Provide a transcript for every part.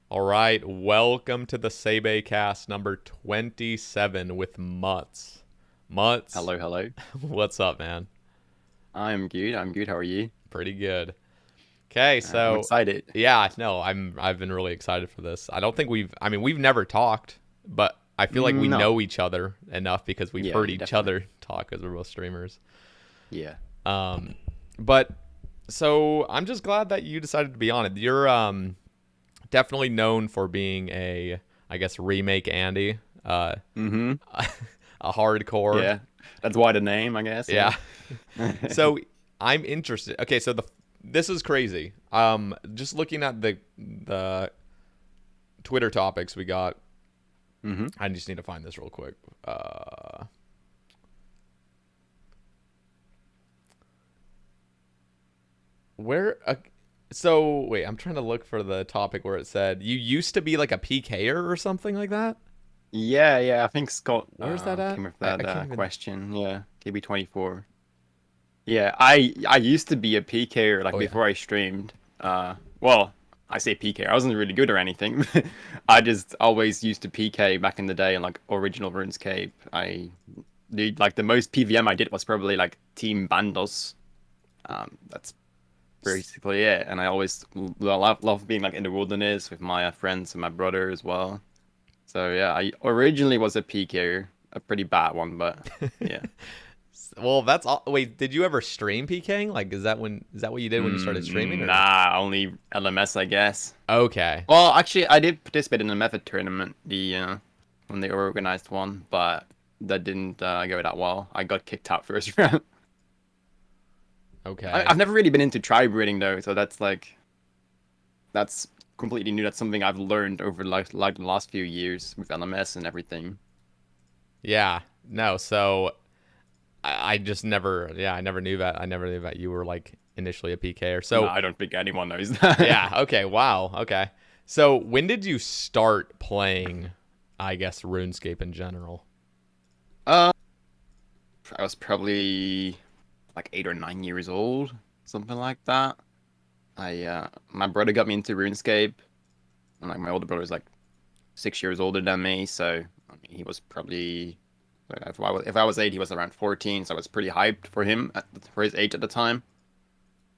All right, welcome to the Sae Bae Cast number 27 with Mutts. Mutts, Hello, hello. what's up, man? I'm good. I'm good. How are you? Pretty good. Okay, I'm so excited. yeah, no, I've been really excited for this. I don't think we've never talked, but I feel like we No. know each other enough because we've Yeah, heard yeah, each definitely. other talk as we're both streamers. Yeah. Um, but so I'm just glad that you decided to be on it. You're definitely known for being I guess, remake Andy. Mm-hmm. A hardcore. Yeah. That's why the name, I guess. Yeah. Yeah. So I'm interested. Okay, so this is crazy. Just looking at the Twitter topics we got. Mm-hmm. I just need to find this real quick. Where? So wait, I'm trying to look for the topic where it said you used to be like a PKer or something like that. Yeah. I think Scott Where's that at? came with I that can't even. question. Yeah. KB24. Yeah, I used to be a PKer like Oh yeah. before I streamed. Well, I say PK. I wasn't really good or anything. I just always used to PK back in the day in like original RuneScape. I did like the most PVM I did was probably like Team Bandos. That's basically it. And I always love being like in the wilderness with my friends and my brother as well. So yeah, I originally was a PK, a pretty bad one, but yeah. Well, that's all. Wait, did you ever stream PKing? Like, is that what you did when you started streaming, or? Nah, only LMS, I guess. Okay. Well, actually, I did participate in a method tournament, the when they organized one, but that didn't go that well. I got kicked out first round. Okay. I've never really been into tribe breeding though, so that's completely new. That's something I've learned over like the last few years with LMS and everything. Yeah. No. So I just never. Yeah, I never knew that. I never knew that you were like initially a PKer. No, So I don't think anyone knows that. yeah. Okay. Wow. Okay. So when did you start playing? I guess RuneScape in general. uh, I was probably like 8 or 9 years old, something like that. I my brother got me into RuneScape, and like my older brother was like 6 years older than me, so I mean, he was probably if I was eight, he was around 14, so I was pretty hyped for him for his age at the time.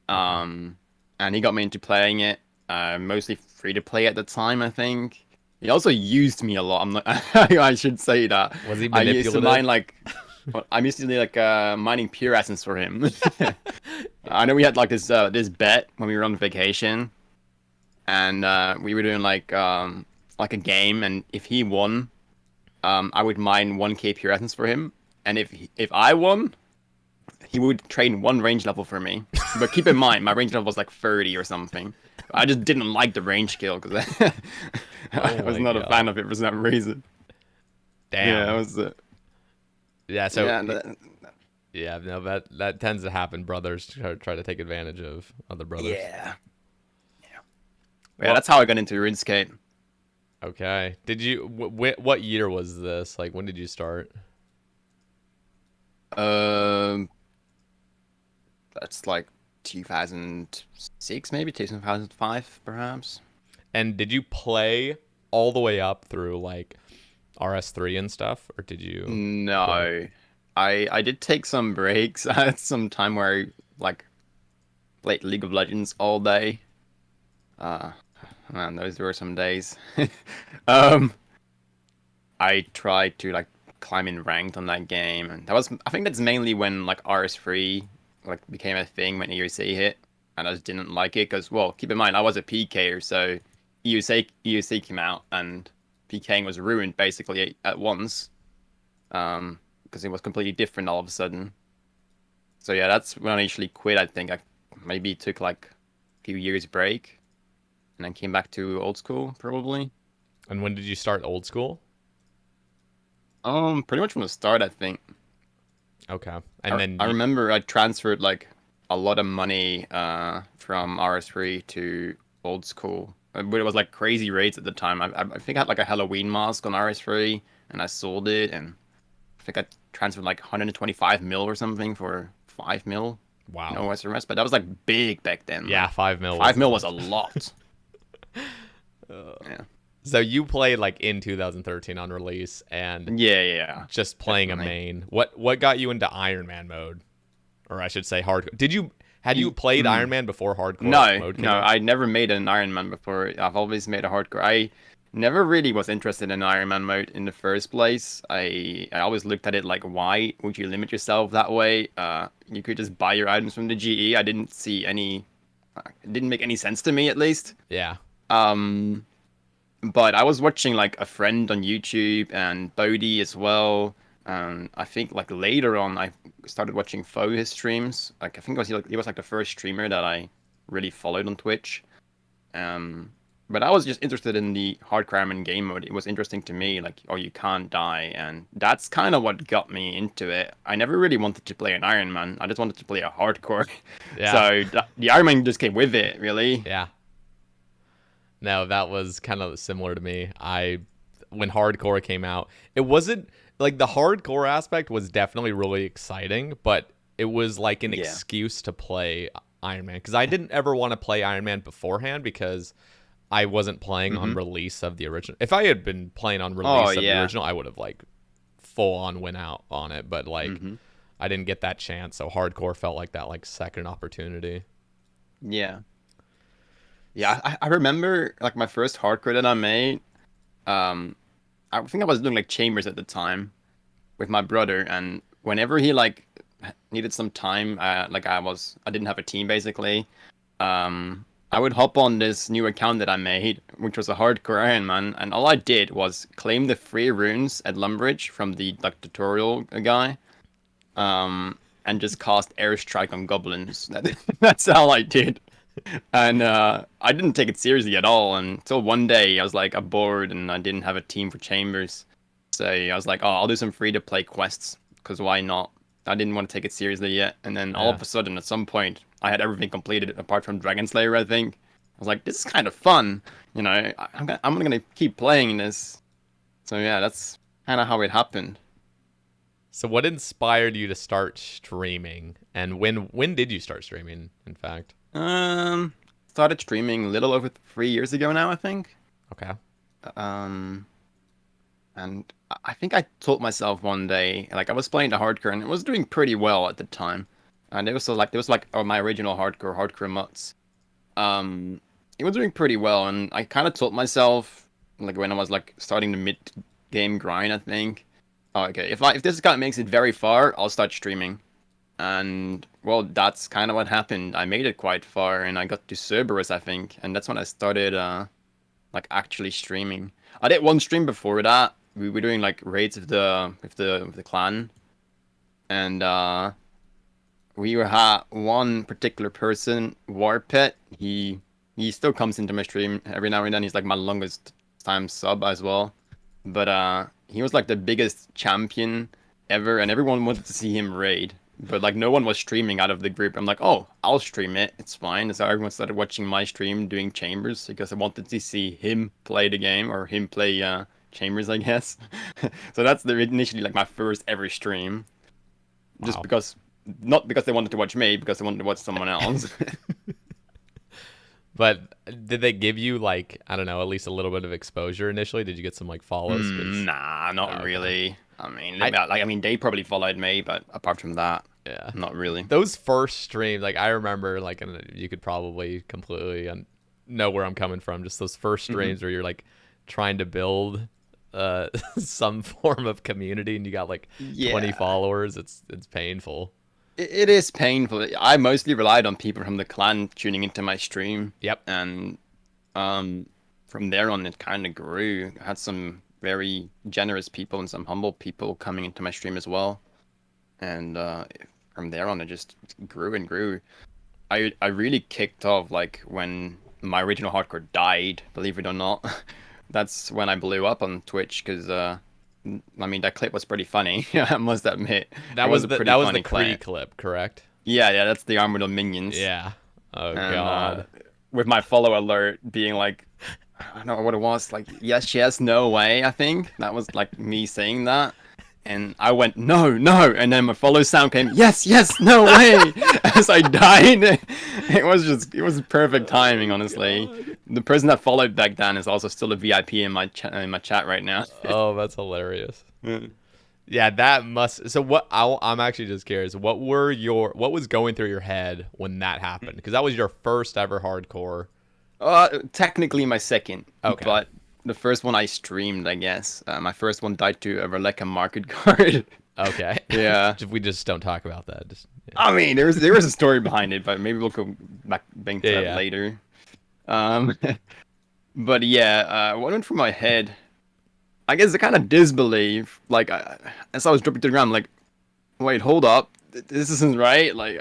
Okay. Um, and he got me into playing it, mostly free to play at the time, I think. He also used me a lot. I'm not, I should say that. Was he I used to mine manipulative? like I'm used to like mining pure essence for him. I know we had like this bet when we were on vacation, and we were doing like a game, and if he won, I would mine 1k pure essence for him, and if I won, he would train one range level for me. But keep in mind, my range level was like 30 or something. I just didn't like the range skill because I Oh was my not a fan god. of it for some reason. Yeah, I Damn. was. Yeah. So Yeah, yeah. No, that tends to happen. Brothers try to take advantage of other brothers. yeah, yeah. Well, That's how I got into RuneScape. okay. Did you? What year was this? Like, when did you start? Um, that's like 2006, maybe 2005, perhaps. And did you play all the way up through like RS3 and stuff, or did you quit? No, I did take some breaks. I had some time where I like played League of Legends all day. Uh, Man, those were some days. Um, I tried to like climb in ranked on that game, and I think that's mainly when like RS3 like became a thing when EUC hit, and I just didn't like it because well, keep in mind I was a PKer, so EUC came out and PKing was ruined basically at once. Because it was completely different all of a sudden. So yeah, that's when I initially quit. I think I maybe took like a few years break and then came back to old school probably. And when did you start old school? Pretty much from the start, I think. Okay. And I then remember I transferred like a lot of money from RS3 to old school. But it was like crazy rates at the time. I think I had like a Halloween mask on RS3 and I sold it, and I think I transferred like 125 mil or something for 5 mil in wow. OSRS, but that was like big back then. Yeah, Like 5 mil was 5 a mil was lot. a lot. Uh, Yeah. So you played like in 2013 on release and Yeah, yeah, just playing a definitely. main. What got you into Iron Man mode? Or I should say hardcore. Had you E- played Iron mm. Man before hardcore No, mode no, came out? I never made an Iron Man before. I've always made a hardcore. I never really was interested in Iron Man mode in the first place. I always looked at it like, why would you limit yourself that way? You could just buy your items from the GE. I didn't see any. It didn't make any sense to me, at least. Yeah. Um, but I was watching like a friend on YouTube and Bodhi as well. I think like later on I started watching his streams. Like I think he was like the first streamer that I really followed on Twitch. Um, but I was just interested in the hardcore Iron Man game mode. It was interesting to me, like, oh, you can't die, and that's kind of what got me into it. I never really wanted to play an Iron Man. I just wanted to play a hardcore. Yeah. So the Iron Man just came with it, really. Yeah. No, that was kind of similar to me. When hardcore came out, it wasn't like the hardcore aspect was definitely really exciting, but it was like an Yeah. excuse to play Iron Man because I didn't ever want to play Iron Man beforehand because I wasn't playing on Hmm. release of the original. If I had been playing on Oh release of the yeah. original, I would have like full on went out on it, but like Hmm. I didn't get that chance, so hardcore felt like that like second opportunity. Yeah. Yeah. I remember like my first hardcore that I made. Um, I think I was doing like chambers at the time with my brother, and whenever he like needed some time, like I didn't have a team basically. I would hop on this new account that I made, which was a hardcore Iron Man, and all I did was claim the free runes at Lumbridge from the like tutorial guy, and just cast airstrike on goblins. That's all I did. And I didn't take it seriously at all until one day I was like bored and I didn't have a team for chambers. So I was like, oh, I'll do some free to play quests because why not? I didn't want to take it seriously yet. And then all Yeah. of a sudden, at some point, I had everything completed apart from Dragon Slayer, I think. I was like, this is kind of fun. You know, I'm gonna keep playing this. So yeah, that's kind of how it happened. So what inspired you to start streaming? And when did you start streaming, in fact? Um, Started streaming a little over 3 years ago now, I think. Okay. Um, and I think I told myself one day, like I was playing the hardcore and it was doing pretty well at the time. And it was like my original hardcore mutts. Um, it was doing pretty well, and I kind of told myself, like when I was like starting the mid game grind, I think, oh, okay, if this guy makes it very far, I'll start streaming. And well, that's kind of what happened. I made it quite far, and I got to Cerberus, I think, and that's when I started like actually streaming. I did one stream before that. We were doing like raids with the clan, and we had one particular person, Warpet. He still comes into my stream every now and then. He's like my longest time sub as well. But he was like the biggest champion ever, and everyone wanted to see him raid. But like no one was streaming out of the group. I'm like, oh, I'll stream it. It's fine. So everyone started watching my stream doing chambers because I wanted to see him play the game or him play chambers, I guess. So that's initially like my first ever stream, just Wow. because not because they wanted to watch me, because they wanted to watch someone else. But did they give you like I don't know at least a little bit of exposure initially? Did you get some like follows? Because Nah, not okay, really. I mean, I like I mean, they probably followed me, but apart from that, yeah. not really. Those first streams, like I remember, like and you could probably completely know where I'm coming from. Just those first Hmm. streams where you're like trying to build some form of community and you got like 20 Yeah, followers. It's painful. it is painful. I mostly relied on people from the clan tuning into my stream, Yep. and um, from there on, it kind of grew. I had some very generous people and some humble people coming into my stream as well, and from there on, it just grew and grew. I really kicked off like when my original hardcore died, believe it or not. That's when I blew up on Twitch because I mean that clip was pretty funny. I must admit it was a pretty That was the funny Cree clip. clip, correct? Yeah, that's the Armored Minions, Yeah. Oh and God. with my follow alert being like, I don't know what it was, like yes, yes, no way. I think that was like me saying that, And I went, no, no, and then my follow sound came, yes, yes, no way, as I died. It was perfect timing, honestly. God. The person that followed back then is also still a VIP in my chat right now. Oh, that's hilarious. Mm. Yeah, that must. So what? I'm actually just curious. What was going through your head when that happened? Because that was your first ever hardcore. Technically my second, Okay. but the first one I streamed, I guess. My first one died to a Releka market card. Okay. Yeah. We just don't talk about that. Just yeah. I mean, there was a story behind it, but maybe we'll go back to Yeah. that Yeah. later. Um, but yeah, what went through my head? I guess the kind of disbelief. Like, as I was dropping to the ground, I'm like, wait, hold up, this isn't right. Like,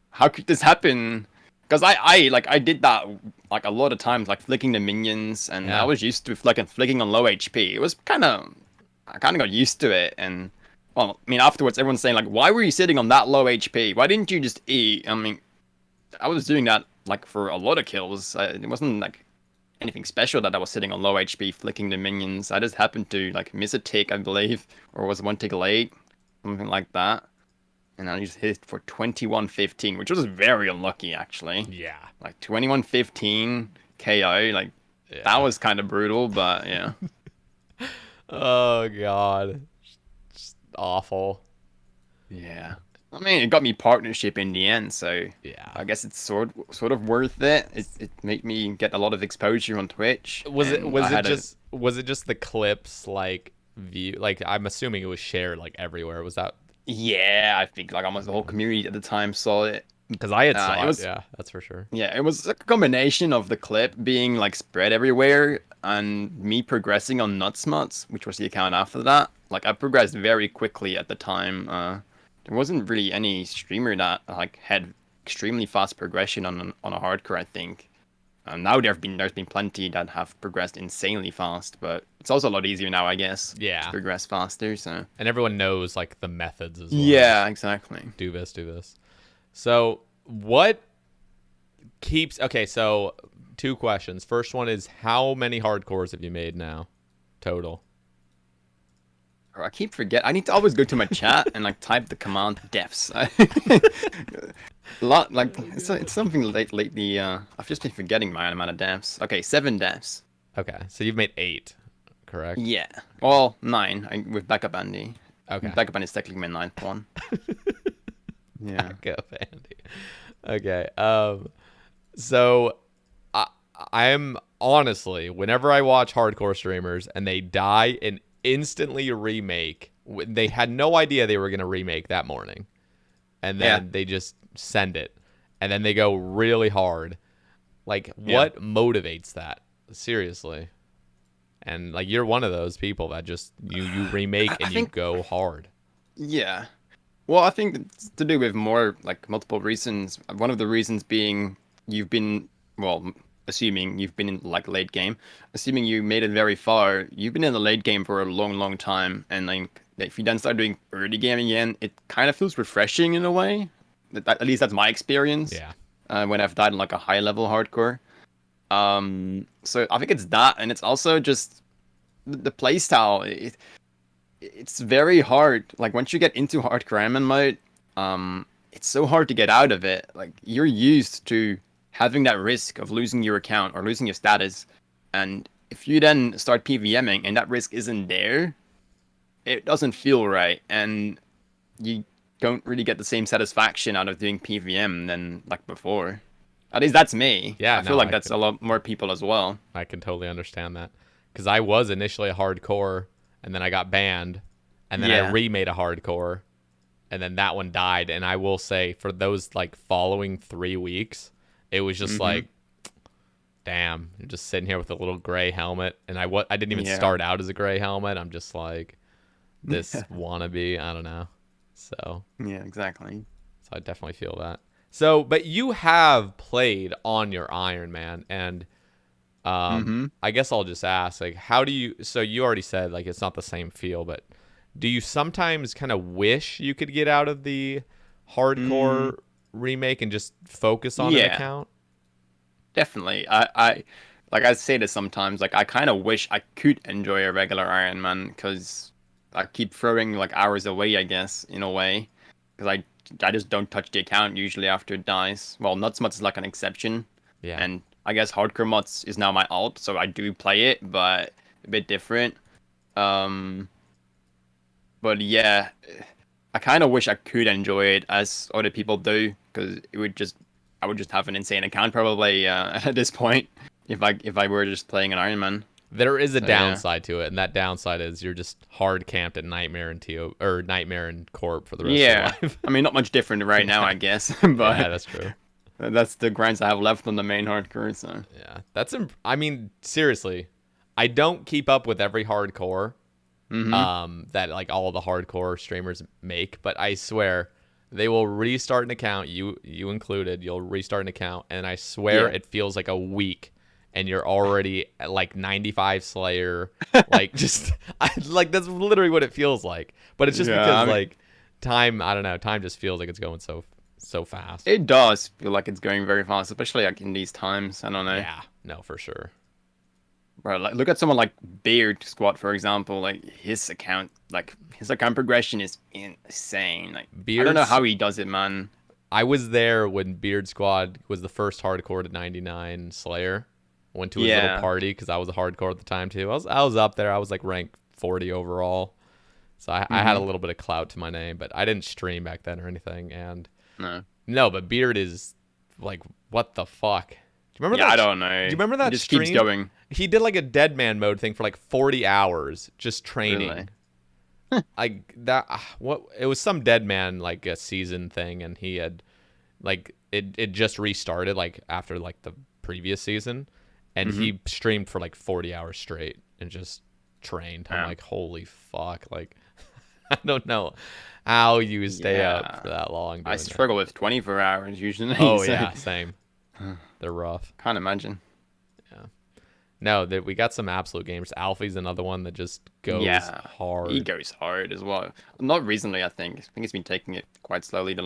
how could this happen? Because I did that like a lot of times, like flicking the minions, and I Yeah. was used to flicking on low HP. It was I kind of got used to it, and well, I mean, afterwards, everyone's saying like, why were you sitting on that low HP? Why didn't you just eat? I mean, I was doing that like for a lot of kills. It wasn't like anything special that I was sitting on low HP flicking the minions. I just happened to like miss a tick, I believe, or was one tick late, something like that. And I just hit for 2115, which was very unlucky actually. Yeah. Like 2115 KO, like that Yeah. was kind of brutal, but yeah. Oh God. Just awful. Yeah. I mean, it got me partnership in the end, so Yeah. I guess it's sort of worth it. It made me get a lot of exposure on Twitch, and I had a Was it just the clips like view like I'm assuming it was shared like everywhere. Was that yeah, I think like almost the whole community at the time saw it. because I had It saw it, was yeah, that's for sure. Yeah, it was a combination of the clip being like spread everywhere and me progressing on Nutsmuts, which was the account after that. Like I progressed very quickly at the time. There wasn't really any streamer that like had extremely fast progression on a hardcore, I think. Now there's been plenty that have progressed insanely fast, but it's also a lot easier now, I guess, to Yeah. progress faster. So And everyone knows like the methods as well. yeah, Just exactly. do this, do this. So what keeps okay, so two questions. First one is how many hardcores have you made now? Total. I keep forget. I need to always go to my chat and like type the command defs. A lot like it's something lately. I've just been forgetting my amount of defs. Okay, 7 defs. Okay. So you've made 8, correct? Yeah. Well, 9 with backup Andy. Okay. Backup Andy is technically my 9th one. Yeah. Backup Andy. Okay. So I'm honestly, whenever I watch hardcore streamers and they die and instantly remake, they had no idea they were going to remake that morning. And then Yeah. they just send it. And then they go really hard. Like, Yeah. what motivates that? Seriously. And like you're one of those people that just you remake I and you think go hard. yeah. Well, I think it's to do with more like multiple reasons. One of the reasons being you've been well, assuming you've been in like late game, assuming you made it very far, you've been in the late game for a long, long time, and like if you then start doing early game again, it kind of feels refreshing in a way. At least that's my experience. Yeah. When I've died in like a high level hardcore. So I think it's that, and it's also just the playstyle. It's very hard. Like once you get into hardcore admin mode, it's so hard to get out of it. Like you're used to having that risk of losing your account or losing your status, and if you then start PVMing and that risk isn't there, it doesn't feel right, and you don't really get the same satisfaction out of doing PVM than like before. At least that's me. Yeah, I feel no, like that's a lot more people as well. I can totally understand that. Because I was initially a hardcore, and then I got banned, and then I Yeah. remade a hardcore, and then that one died. And I will say, for those like following 3 weeks, it was just like, damn, you're just sitting here with a little gray helmet, and I didn't even Yeah. start out as a gray helmet. I'm just like this wannabe. I don't know. So Yeah, exactly. I definitely feel that. So, but you have played on your Iron Man, and I guess I'll just ask, like, how do you? So you already said like it's not the same feel, but do you sometimes kind of wish you could get out of the hardcore remake and just focus on an Yeah, account? definitely. I like I say this sometimes. Like I kind of wish I could enjoy a regular Iron Man because I keep throwing like hours away, I guess, in a way, because I just don't touch the account usually after it dies. Well, not so much as like an exception, Yeah. and I guess hardcore mods is now my alt, so I do play it, but a bit different. Um, but yeah, I kind of wish I could enjoy it as other people do, because I would just have an insane account probably at this point if I were just playing an Iron Man. There is a So yeah. downside to it, and that downside is you're just hard camped at Nightmare and or Nightmare and Corp for the rest of your Yeah, life. I mean, not much different right now, Yeah. I guess, Yeah, but that's true. that's the grinds I have left on the main hardcore. So Yeah, I mean, seriously, I don't keep up with every hardcore hmm that like all the hardcore streamers make, but I swear they will restart an account, you included. You'll restart an account, and I swear yeah, it feels like a week, and you're already at like 95 Slayer, like just like that's literally what it feels like. But it's just yeah. because I mean, like time, I don't know, time just feels like it's going so fast. it does feel like it's going very fast, especially like in these times. I don't know, Yeah, no, for sure. bro. Like, look at someone like Beard Squad, for example. Like his account progression is insane. Like, I don't know Beards how he does it, man. I was there when Beard Squad was the first hardcore to 99 Slayer. Went to his little Yeah. party because I was a hardcore at the time too. I was up there. I was like ranked 40 overall, so I had a hmm little bit of clout to my name, but I didn't stream back then or anything. And No. no, but Beard is like, what the fuck? Do you remember Yeah, I that? don't Do know. you remember He that just keeps stream? going. He did like a dead man mode thing for like 40 hours just Really. training. Like that. What? It was some dead man like a season thing, and he had like it just restarted like after like the previous season, and hmm he streamed for like 40 hours straight and just trained. I'm Yeah. like, holy fuck, like I don't know how you stay up Yeah. for that long I doing that. struggle with 24 hours usually. Oh So yeah, same. They're rough. can't imagine. Yeah. No, that we got some absolute gamers. Alfie's another one that just goes Yeah, he hard. goes hard as well. Not recently, I think. I think he's been taking it quite slowly the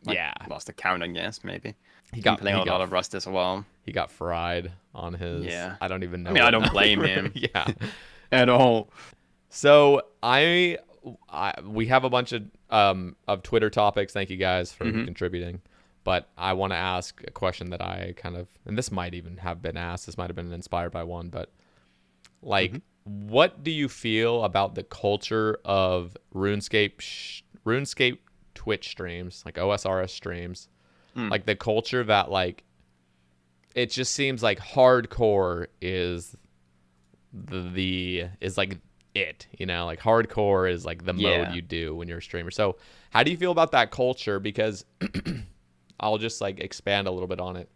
Yeah. last account, I guess, maybe. He Been got playing he a lot got of Rust as well. he got fried on his Yeah. I don't even I know mean, I what don't blame number. him Yeah. at all. So we have a bunch of Twitter topics. Thank you guys for hmm contributing. But I want to ask a question that I kind of, and this might even have been asked. This might have been inspired by one, but like, what do you feel about the culture of RuneScape Twitch streams, like OSRS streams, Mm. like the culture that like it just seems like hardcore is the is like it, you know, like hardcore is like the mode Yeah. you do when you're a streamer. So how do you feel about that culture? Because I'll just like expand a little bit on it.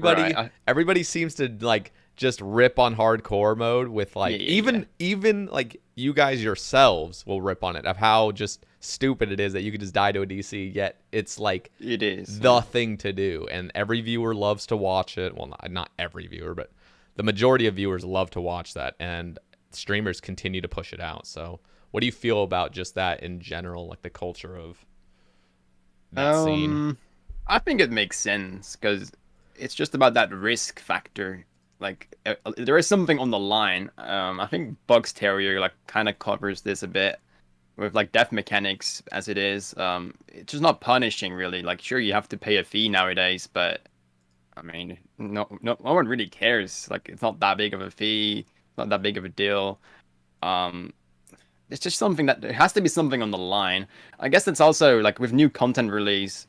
Right. Everybody seems to like just rip on hardcore mode with like Yeah. even like you guys yourselves will rip on it of how just stupid it is that you could just die to a DC, yet it's like It is. the thing to do, and every viewer loves to watch it. Well, not every viewer, but the majority of viewers love to watch that, and streamers continue to push it out. So what do you feel about just that in general, like the culture of that scene? I think it makes sense because it's just about that risk factor. Like there is something on the line. I think Bugs Terrier like kind of covers this a bit with like death mechanics as it is. It's just not punishing really. Like sure you have to pay a fee nowadays, but I mean no one really cares. Like it's not that big of a fee, not that big of a deal. Um, it's just something that there has to be something on the line. I guess it's also like with new content release,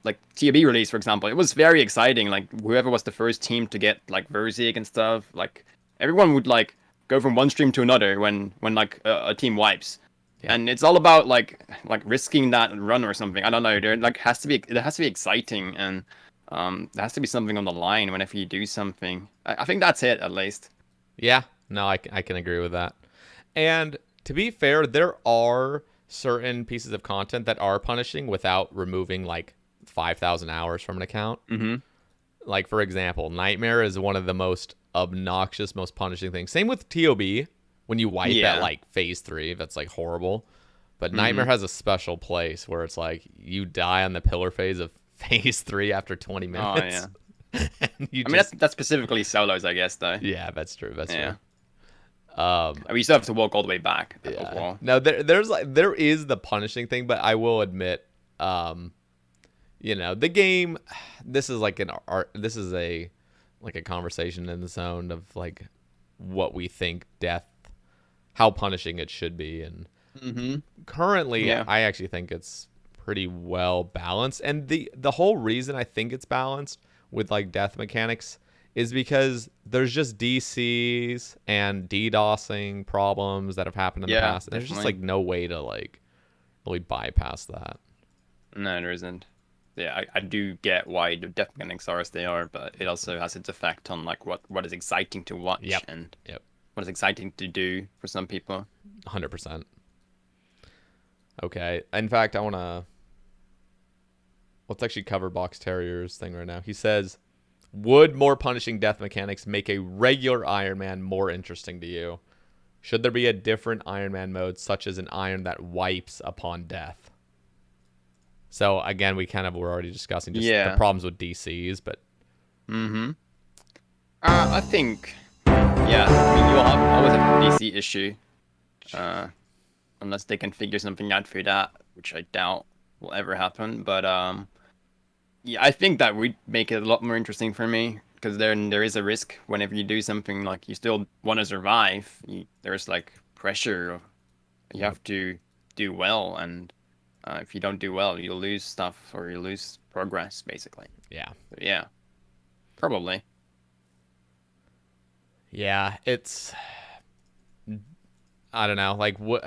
like TOB release for example, it was very exciting. Like whoever was the first team to get like Verzik and stuff, like everyone would like go from one stream to another when like a team wipes. Yeah. And it's all about like risking that run or something. I don't know. There like has to be it has to be exciting and there has to be something on the line whenever you do something. I think that's it at least. Yeah, no, I can agree with that. And to be fair, there are certain pieces of content that are punishing without removing like 5,000 hours from an account. Mm-hmm. Like, for example, Nightmare is one of the most obnoxious, most punishing things. Same with TOB. When you wipe at Yeah. like phase 3, that's like horrible. But Mm-hmm. Nightmare has a special place where it's like you die on the pillar phase of phase 3 after 20 Oh minutes. yeah. And you I mean that's specifically solos, I guess though. yeah, that's true. That's Yeah. true. Um, I mean, you still have to walk all the way back as yeah. well. Now there is the punishing thing, but I will admit, the game. This is like an art. This is a like a conversation in the zone of like what we think death, how punishing it should be, and Mm-hmm. currently Yeah. I actually think it's pretty well balanced. And the whole reason I think it's balanced with like death mechanics is because there's just DCs and DDoSing problems that have happened in the Yeah, past. And there's just definitely. like no way to like really bypass that. No, there isn't. Yeah, I do get why the death mechanics are as they are, but it also has its effect on like what is exciting to watch Yep. and Yep. what is exciting to do for some people. 100%. Okay. In fact, let's actually cover Box Terrier's thing right now. He says, would more punishing death mechanics make a regular Iron Man more interesting to you? Should there be a different Iron Man mode, such as an iron that wipes upon death? So again, we kind of were already discussing just the Yeah. problems with DCs, but Mm-hmm. I think, yeah, I mean, you'll always have a DC issue, uh, unless they can figure something out for that, which I doubt will ever happen. But yeah, I think that would make it a lot more interesting for me because then there is a risk whenever you do something like you still want to survive. There's like pressure. You yep. have to do well, and if you don't do well, you'll lose stuff or you lose progress, basically. Yeah. So, yeah, probably. Yeah, I don't know, like what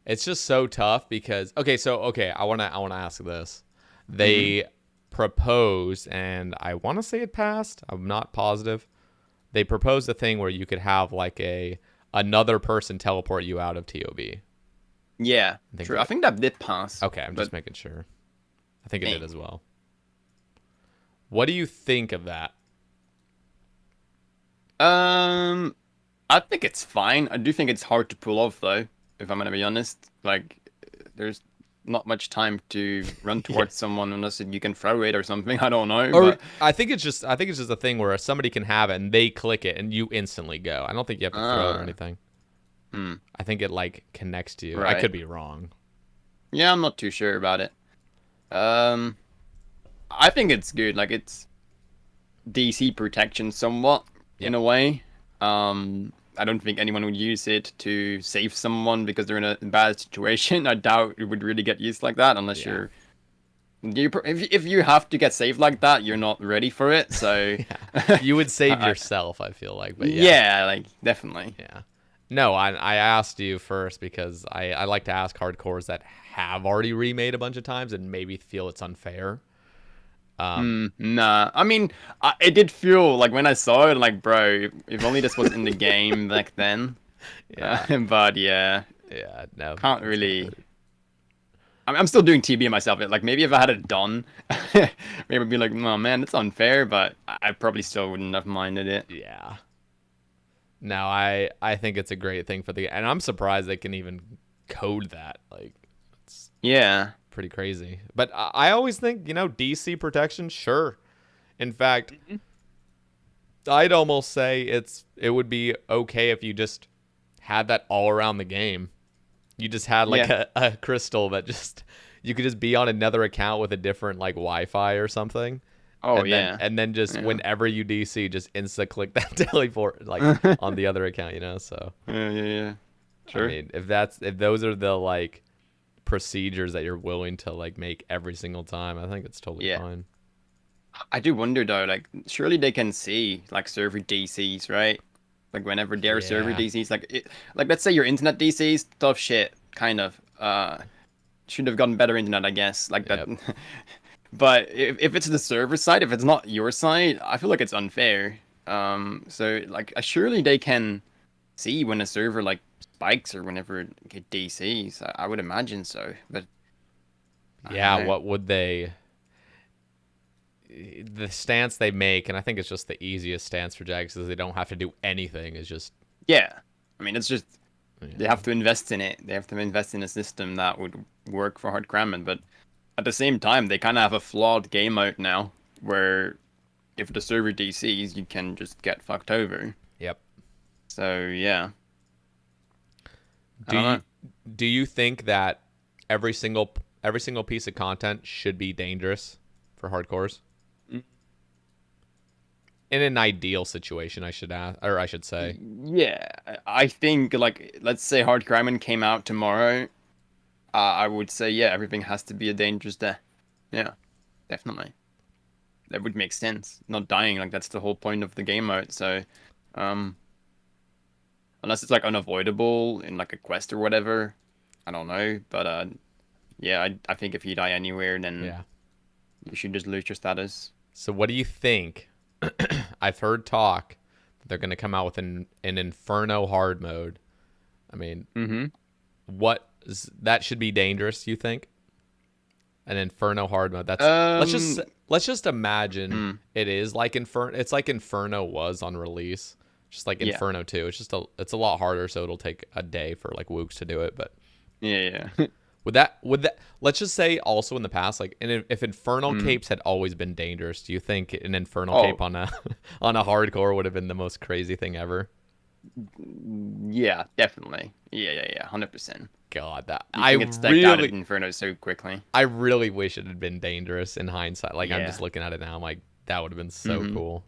it's just so tough because I want to ask this. Hmm. They proposed and I want to say it passed. I'm not positive. They proposed a thing where you could have like a another person teleport you out of TOB. Yeah, I think true. I that think that did pass, Okay, I'm but just making sure. I think it did dang. as well. What do you think of that? Um, I think it's fine. I do think it's hard to pull off though, if I'm gonna be honest. Like, there's not much time to run Yeah. towards someone unless you can throw it or something. I don't know, Or but I think it's just a thing where somebody can have it and they click it and you instantly go. I don't think you have to throw it or uh, anything. hmm, I think it like connects to you. I right. could be wrong. Yeah, I'm not too sure about it. Um, I think it's good. Like, it's DC protection somewhat in Yep. a way. I don't think anyone would use it to save someone because they're in a bad situation. I doubt it would really get used like that unless Yeah. if you have to get saved like that, you're not ready for it. So, Yeah. You would save I, yourself, I feel like, but yeah. yeah, like definitely. Yeah. No, I asked you first because I like to ask hardcores that have already remade a bunch of times and maybe feel it's unfair. Nah, I mean, it did feel like when I saw it, like, bro, if only this was in the game back then. Yeah. But yeah, Yeah, no, can't that's gotta really. hurt. I mean, I'm still doing TB myself. Like maybe if I had it done, maybe I'd be like, oh man, it's unfair. But I probably still wouldn't have minded it. Yeah. No, I think it's a great thing for the and I'm surprised they can even code that. Like it's Yeah. pretty crazy. But I always think, DC protection, sure. In fact, I'd almost say it would be okay if you just had that all around the game. You just had like Yeah. a crystal that just you could just be on another account with a different like Wi-Fi or something. Oh And then yeah. and then just Yeah. whenever you DC, just insta click that teleport like on the other account. So Yeah. Yeah. Yeah. I Sure. mean, if those are the like procedures that you're willing to like make every single time, I think it's totally Yeah. fine. I do wonder though. Like, surely they can see like server DCs, right? Like whenever their server Yeah. DCs, like let's say your internet DCs, tough shit, kind of. Should have gotten better internet, I guess. Like that. Yep. But if it's the server side, if it's not your side, I feel like it's unfair. So like surely they can see when a server like spikes or whenever it get DCs. I would imagine so, but I don't Yeah, know. what would they the stance they make, and I think it's just the easiest stance for Jags is they don't have to do anything. Is just Yeah, I mean it's just they yeah, have to invest in it. They have to invest in a system that would work for hard cramming, but at the same time, they kind of have a flawed game mode now, where if the server DCs, you can just get fucked over. yep. So yeah, I Do don't you know. do you think that every single piece of content should be dangerous for hardcores? Mm, In an ideal situation, I should ask, or I should say. Yeah, I think like let's say Hard Crime came out tomorrow. I would say yeah, everything has to be a dangerous death. Yeah, definitely. That would make sense. Not dying, like that's the whole point of the game mode. So, um, unless it's like unavoidable in like a quest or whatever, I don't know. But yeah, I think if you die anywhere, then Yeah. you should just lose your status. So what do you think? I've heard talk that they're going to come out with an Inferno hard mode. I mean, Mm-hmm. that should be dangerous, you think? An Inferno hard mode. That's Um, let's just imagine mm, it is like Inferno. It's like Inferno was on release, just like yeah, Inferno 2. It's a lot harder, so it'll take a day for like Wooks to do it. But yeah, yeah. would that let's just say also in the past, like, and if Infernal Mm. capes had always been dangerous, do you think an Infernal cape Oh, on a on a hardcore would have been the most crazy thing ever? yeah, definitely. Yeah, yeah, yeah, 100%. God, that You can get staked out at Inferno so quickly. I really wish it had been dangerous in hindsight. Like, I'm just Yeah. looking at it now, I'm like, that would have been so Mm-hmm. cool.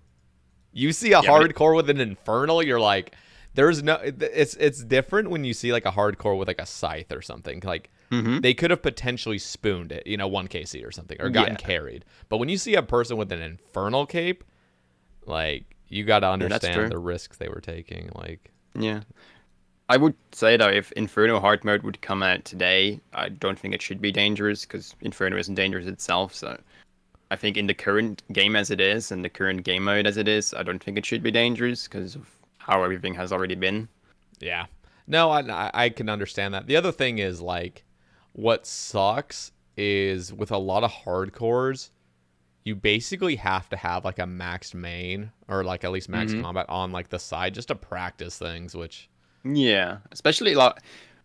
You see a Yeah, but it, hardcore with an Infernal, you're like, there's no. It's different when you see like a hardcore with like a scythe or something. Like, mm-hmm. they could have potentially spooned it, 1 KC or something, or gotten Yeah, carried. But when you see a person with an Infernal cape, like, you got to yeah, that's understand true. the risks they were taking. Like, Yeah. I would say though, if Inferno hard mode would come out today, I don't think it should be dangerous because Inferno isn't dangerous itself. So I think in the current game as it is and the current game mode as it is, I don't think it should be dangerous because of how everything has already been. yeah, no, I can understand that. The other thing is like, what sucks is with a lot of hardcores, you basically have to have like a maxed main or like at least max Hmm. combat on like the side just to practice things, which Yeah, especially like,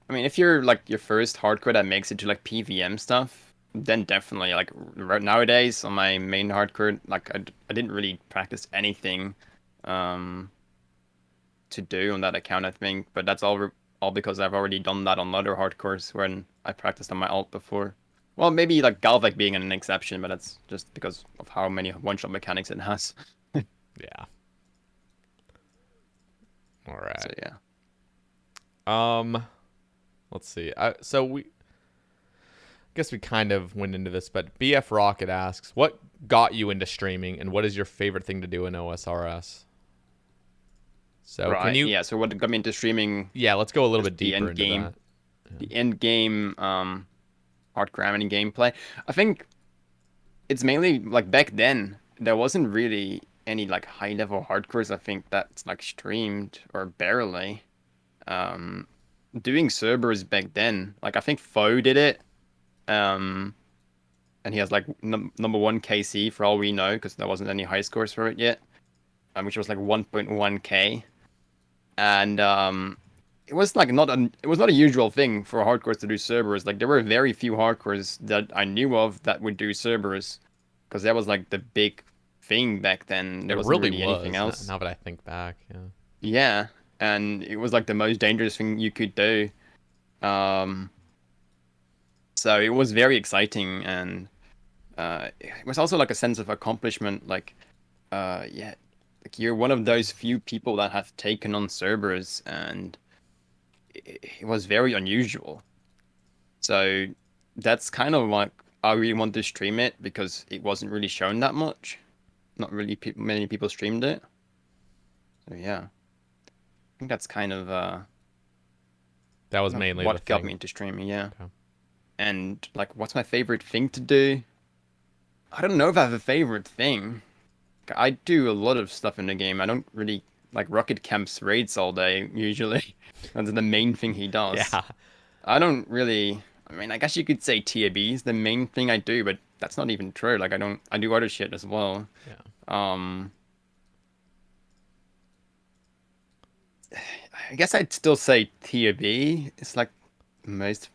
I mean, if you're like your first hardcore that makes it to like PVM stuff, then definitely like right nowadays on my main hardcore, like I didn't really practice anything. Um, to do on that account, I think. But that's all because I've already done that on other hardcores when I practiced on my alt before. Well, maybe like Galvec being an exception, but that's just because of how many one-shot mechanics it has. yeah. All So right. yeah. Um, let's see. So we guess we kind of went into this, but BF Rocket asks, "What got you into streaming, and what is your favorite thing to do in OSRS?" So can Right. you? Yeah. So what got me into streaming? Yeah, let's go a little Just bit deeper into that. the end game, hardcore and gameplay. I think it's mainly like back then there wasn't really any like high level hardcores. I think that's like streamed or barely. Um, doing Cerberus back then, like I think Foe did it. Um, and he has like number one KC for all we know because there wasn't any high scores for it yet, which was like 1.1K. And it was like it was not a usual thing for hardcores to do Cerberus. Like there were very few hardcores that I knew of that would do Cerberus because that was like the big thing back then. There It wasn't really really anything was. else. Now that I think back, yeah. Yeah, and it was like the most dangerous thing you could do. Um, so it was very exciting, and it was also like a sense of accomplishment. Like, yeah, like you're one of those few people that have taken on Cerberus, and it was very unusual. So that's kind of like I really want to stream it because it wasn't really shown that much. Not really many people streamed it. So yeah, I think that's kind of That was mainly the what got me thing. into streaming. Yeah. Okay. And like, what's my favorite thing to do? I don't know if I have a favorite thing. I do a lot of stuff in the game. I don't really like Rocket Camp's raids all day usually. That's the main thing he does. Yeah. I don't really. I mean, I guess you could say TAB is the main thing I do, but that's not even true. Like, I don't. I do other shit as well. Yeah. Um, I guess I'd still say TAB is like most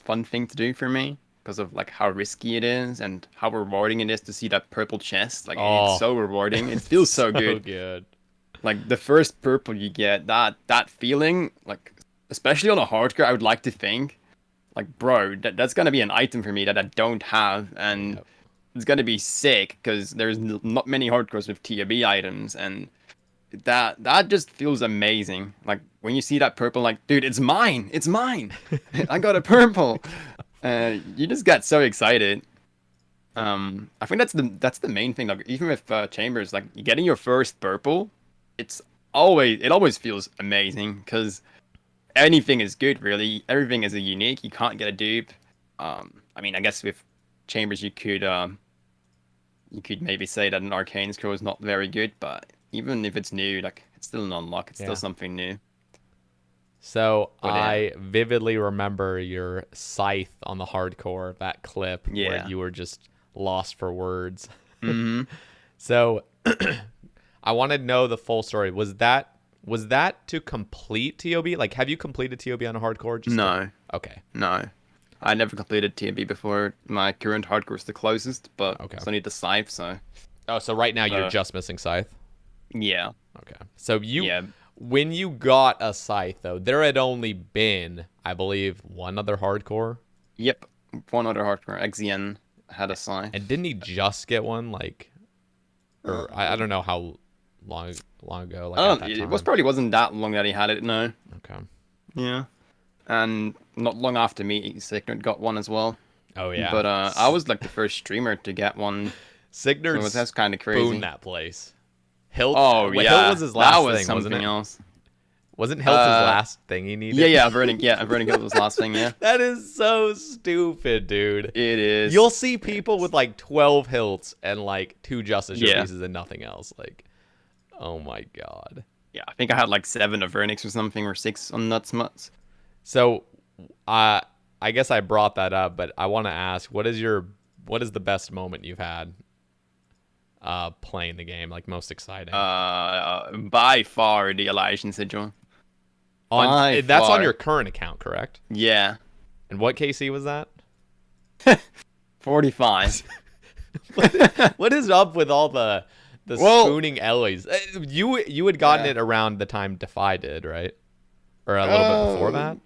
fun thing to do for me because of like how risky it is and how rewarding it is to see that purple chest. Like it's Oh, so rewarding. It feels so so good. good. Like the first purple you get, that feeling, like especially on a hardcore, I would like to think, like bro, that's gonna be an item for me that I don't have, and Yep. it's gonna be sick because there's not many hardcores with TOB items, and that just feels amazing. Like when you see that purple, like dude, it's mine, I got a purple. You just got so excited. I think that's the main thing. Like even with chambers, like getting your first purple, it's it always feels amazing because anything is good really. Everything is a unique. You can't get a dupe. I mean, I guess with chambers you could maybe say that an arcane scroll is not very good, but even if it's new, like it's still an unlock. It's still Yeah. something new. So But yeah, I vividly remember your scythe on the hardcore, that clip where yeah. you were just lost for words. Hmm. So I wanted to know the full story. Was that to complete TOB? Like, have you completed TOB on a hardcore? Just to... No, Okay. no. I never completed TMB before. My current hardcore is the closest, but Okay. still need the scythe, so Oh, so right now you're uh just missing scythe. yeah. Okay. So Yeah. when you got a scythe though, there had only been, I believe, one other hardcore. Yep. One other hardcore. XZN had a And scythe. didn't he just get one? Like, or I Um, don't know how long ago, like I at don't that it was time. probably wasn't that long that he had it, no. Okay. Yeah. And not long after me, Signet got one as well. Oh yeah. But I was like the first streamer to get one, Signer so that's kind of spooned crazy. that place. Hilt, Oh Hilt was yeah, his that last was thing, wasn't something it? else. Wasn't Hilt his Uh, last thing he yeah, needed? yeah, Vernon Guild was the last thing, yeah. That is so stupid, dude. It is. You'll see people with like 12 hilts and like 2 justice Yeah. pieces and nothing else. Like, oh my god. Yeah, I think I had like 7 of Vernix or something, or 6 on Nuts Mutts. So, uh, I guess I brought that up, but I want to ask, what is the best moment you've had playing the game? Like most exciting By far the Elysian Sigil. on By that's on your far. current account, correct? Yeah. And what KC was that? 45. What is up with all the Well, spooning Ellies? You had gotten yeah. it around the time Defy did, right? Or a little bit before that?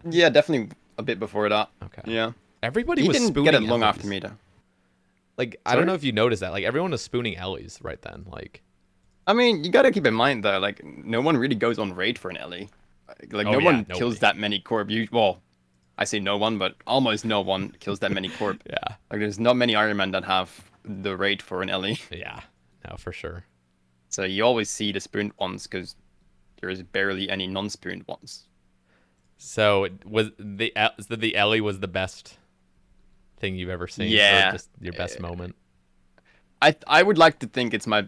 Yeah, definitely a bit before that. Okay. Yeah. Everybody He was didn't get it spooning long Ellies. after me, though. Like, I don't know Sorry? if you noticed that. Like, everyone was spooning Ellies right then. Like, I mean, you gotta keep in mind, though, like, no one really goes on raid for an Ellie. Like, oh no yeah, one kills nobody. that many corp. Well, I say no one, but almost no one kills that many corp. Yeah. Like, there's not many Iron Men that have the raid for an Ellie. Yeah. No, for sure. So you always see the spooned ones because there is barely any non-spooned ones. So, the Ellie was the best thing you've ever seen, or Yeah, just your best moment? I would like to think it's my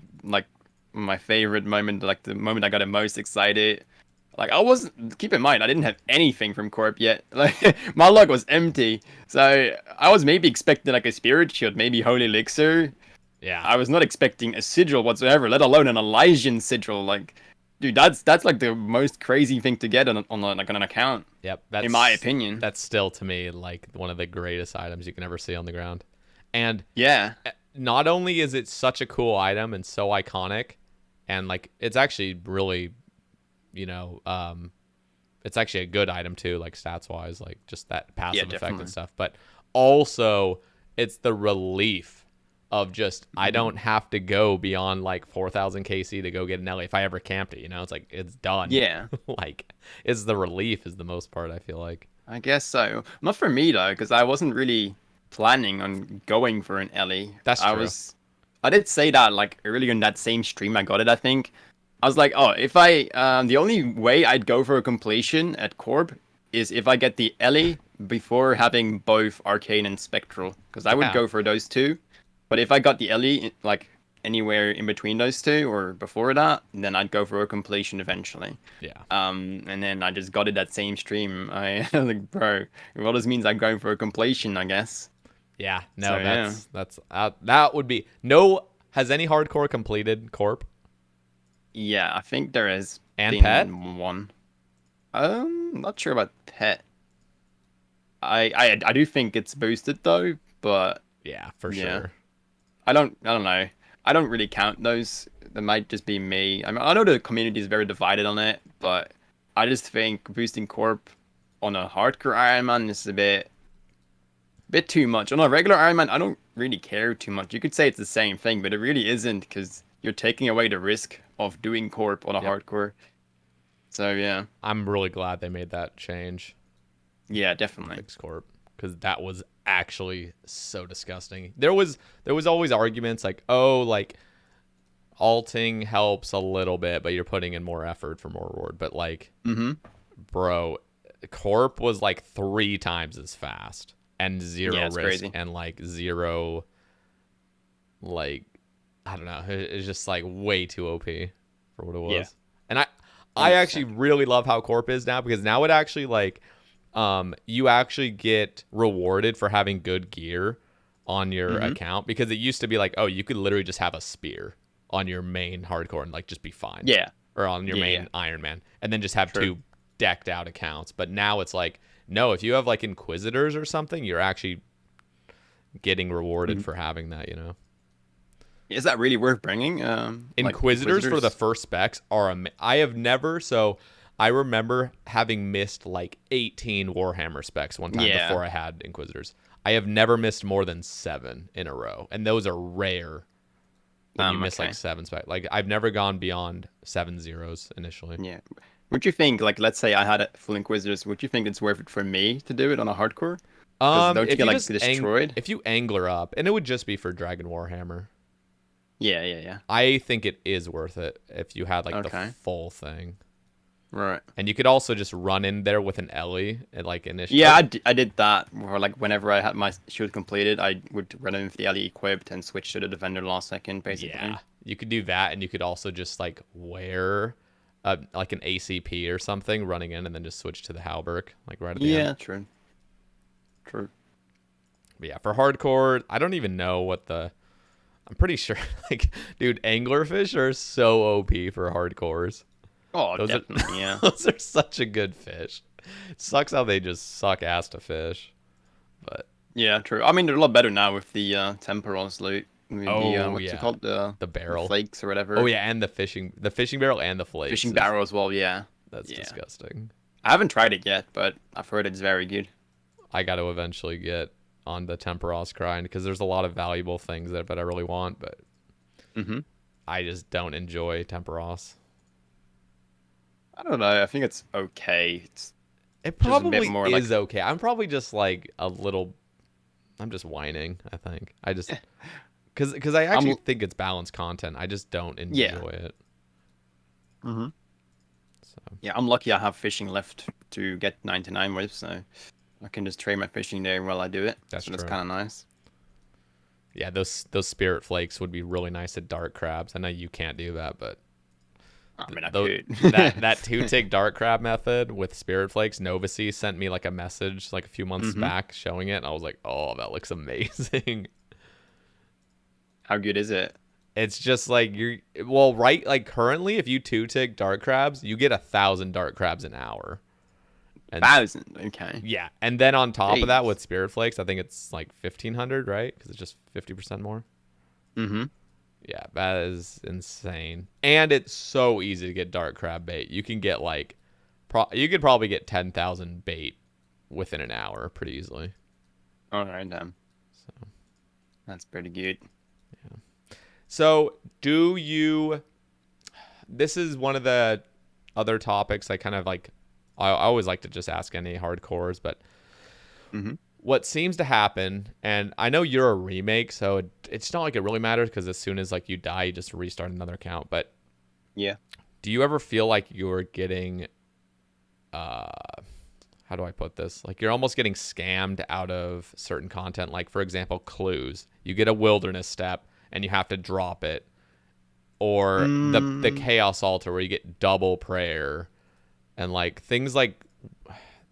favorite moment, like the moment I got the most excited. Like I wasn't. Keep in mind, I didn't have anything from Corp yet. Like my log was empty, so I was maybe expecting like a Spirit Shield, maybe Holy Elixir. Yeah. I was not expecting a Sigil whatsoever, let alone an Elysian Sigil. Like, dude, that's like the most crazy thing to get like on an account, Yep. in my opinion. That's still to me like one of the greatest items you can ever see on the ground. And Yeah, not only is it such a cool item and so iconic, and like it's actually really, you know, it's actually a good item too, like stats wise, like just that yeah, passive effect and definitely. stuff. But also, it's the relief of just I Mhm. don't have to go beyond like 4,000 KC to go get an Ellie if I ever camped it. You know, it's like it's done. Yeah. Like it's the relief is the most part. I feel like I guess so. Not for me though, because I wasn't really planning on going for an Ellie. that's true. I did say that like earlier in that same stream I got it, I think. I was like, oh, if the only way I'd go for a completion at Corp is if I get the Ellie before having both Arcane and Spectral, because I would Yeah, go for those two. But if I got the Ellie like anywhere in between those two or before that, then I'd go for a completion eventually. yeah. And then I just got it that same stream. I like, bro, well, this means I'm going for a completion, I guess. Yeah, So no, yeah, that would be no. Has any hardcore completed Corp yeah, I think there has and Pet? been one. Not sure about Pet. I do think it's boosted though, but Yeah, for yeah, sure. I don't know. I don't really count those. That might just be me. I mean, I know the community is very divided on it, but I just think boosting corp on a hardcore Iron Man is a bit too much. On a regular Iron Man, I don't really care too much. You could say it's the same thing, but it really isn't because you're taking away the risk of doing corp on a Yep. hardcore. So yeah, I'm really glad they made that change. yeah, definitely. Fix Corp, because that was actually so disgusting. There was always arguments like, oh, like alting helps a little bit, but you're putting in more effort for more reward. But like, Mm-hmm. bro, Corp was like 3 times as fast and zero Yeah, it's risk crazy. and like zero, like, I don't know. It's just like way too OP for what it was. Yeah, And I actually 100%. really love how Corp is now, because now it actually like you actually get rewarded for having good gear on your Mm-hmm. account, because it used to be like, oh, you could literally just have a spear on your main hardcore and like just be fine. Yeah, Or on your yeah, main yeah. Iron Man and then just have True. 2 decked out accounts. But now it's like, no, if you have like Inquisitors or something, you're actually getting rewarded Mhm. for having that, you know. Is that really worth bringing? Like Inquisitors for the Inquisitors? first specs are I have never, so I remember having missed like 18 Warhammer specs one time Yeah. before I had Inquisitors. I have never missed more than 7 in a row, and those are rare when you miss like Okay. 7 specs. Like I've never gone beyond 7 zeros initially. Yeah. Would you think, like, let's say I had a full Inquisitors, would you think it's worth it for me to do it on a hardcore? Because don't you If get you like just destroyed? if you angler up, and it would just be for Dragon Warhammer, Yeah, yeah, yeah. I think it is worth it if you had like the Okay. full thing. Right. And you could also just run in there with an Ellie and like initially. Yeah, I did that. Where like whenever I had my shield completed, I would run in with the LE equipped and switch to the defender last second, basically. Yeah, you could do that, and you could also just like wear like an ACP or something running in, and then just switch to the Halberg like right at the end. Yeah, true. True. But yeah, for hardcore, I don't even know what the. I'm pretty sure, like, dude, anglerfish are so OP for hardcores. Oh, Those are definitely, yeah. those are such a good fish. It sucks how they just suck ass to fish, but Yeah, true. I mean, they're a lot better now with the temporals loot. With the oh what's it yeah, called? the The barrel. flakes or Oh whatever. yeah, and the fishing barrel and the flakes. Fishing barrel as well, yeah. That's Yeah. disgusting. I haven't tried it yet, but I've heard it's very good. I got to eventually get on the Temperos grind, because there's a lot of valuable things that I really want, but Mm-hmm. I just don't enjoy Temperos. I don't know. I think it's okay. It's It just a bit probably more like is okay. I'm probably just like a little. I'm just whining. I think I just because I actually I'm think it's balanced content. I just don't yeah. enjoy it. Mm-hmm. So Yeah, I'm lucky I have fishing left to get 99 with, so I can just trade my fishing there while I do it. that's So that's true. kind of nice. Yeah, those spirit flakes would be really nice at dark crabs. I know you can't do that, but I mean, I Though could. that 2-tick dark crab method with spirit flakes, Novacy sent me like a message like a few months Mm-hmm. back showing it, and I was like, oh, that looks amazing. How good is it? It's just like well, right, like currently if you 2-tick dark crabs, you get 1,000 dark crabs an hour. And 1,000. Okay. yeah, and then on top of that Jeez. with spirit flakes, I think it's like 1,500, right? Because it's just 50% more. Mm-hmm. Yeah, that is insane. And it's so easy to get dark crab bait. You can get like you could probably get 10,000 bait within an hour pretty easily. All right, then. So, That's pretty good. so do you this is one of the other topics I kind of like I always like to just ask any hardcores, but Mm-hmm. what seems to happen, and I know you're a remake, so it's not like it really matters, because as soon as like you die, you just restart another account. But Yeah. do you ever feel like you're getting how do I put this? Like you're almost getting scammed out of certain content. Like for example, clues. You get a wilderness step and you have to drop it, or the Mm, chaos altar where you get double prayer, and like things like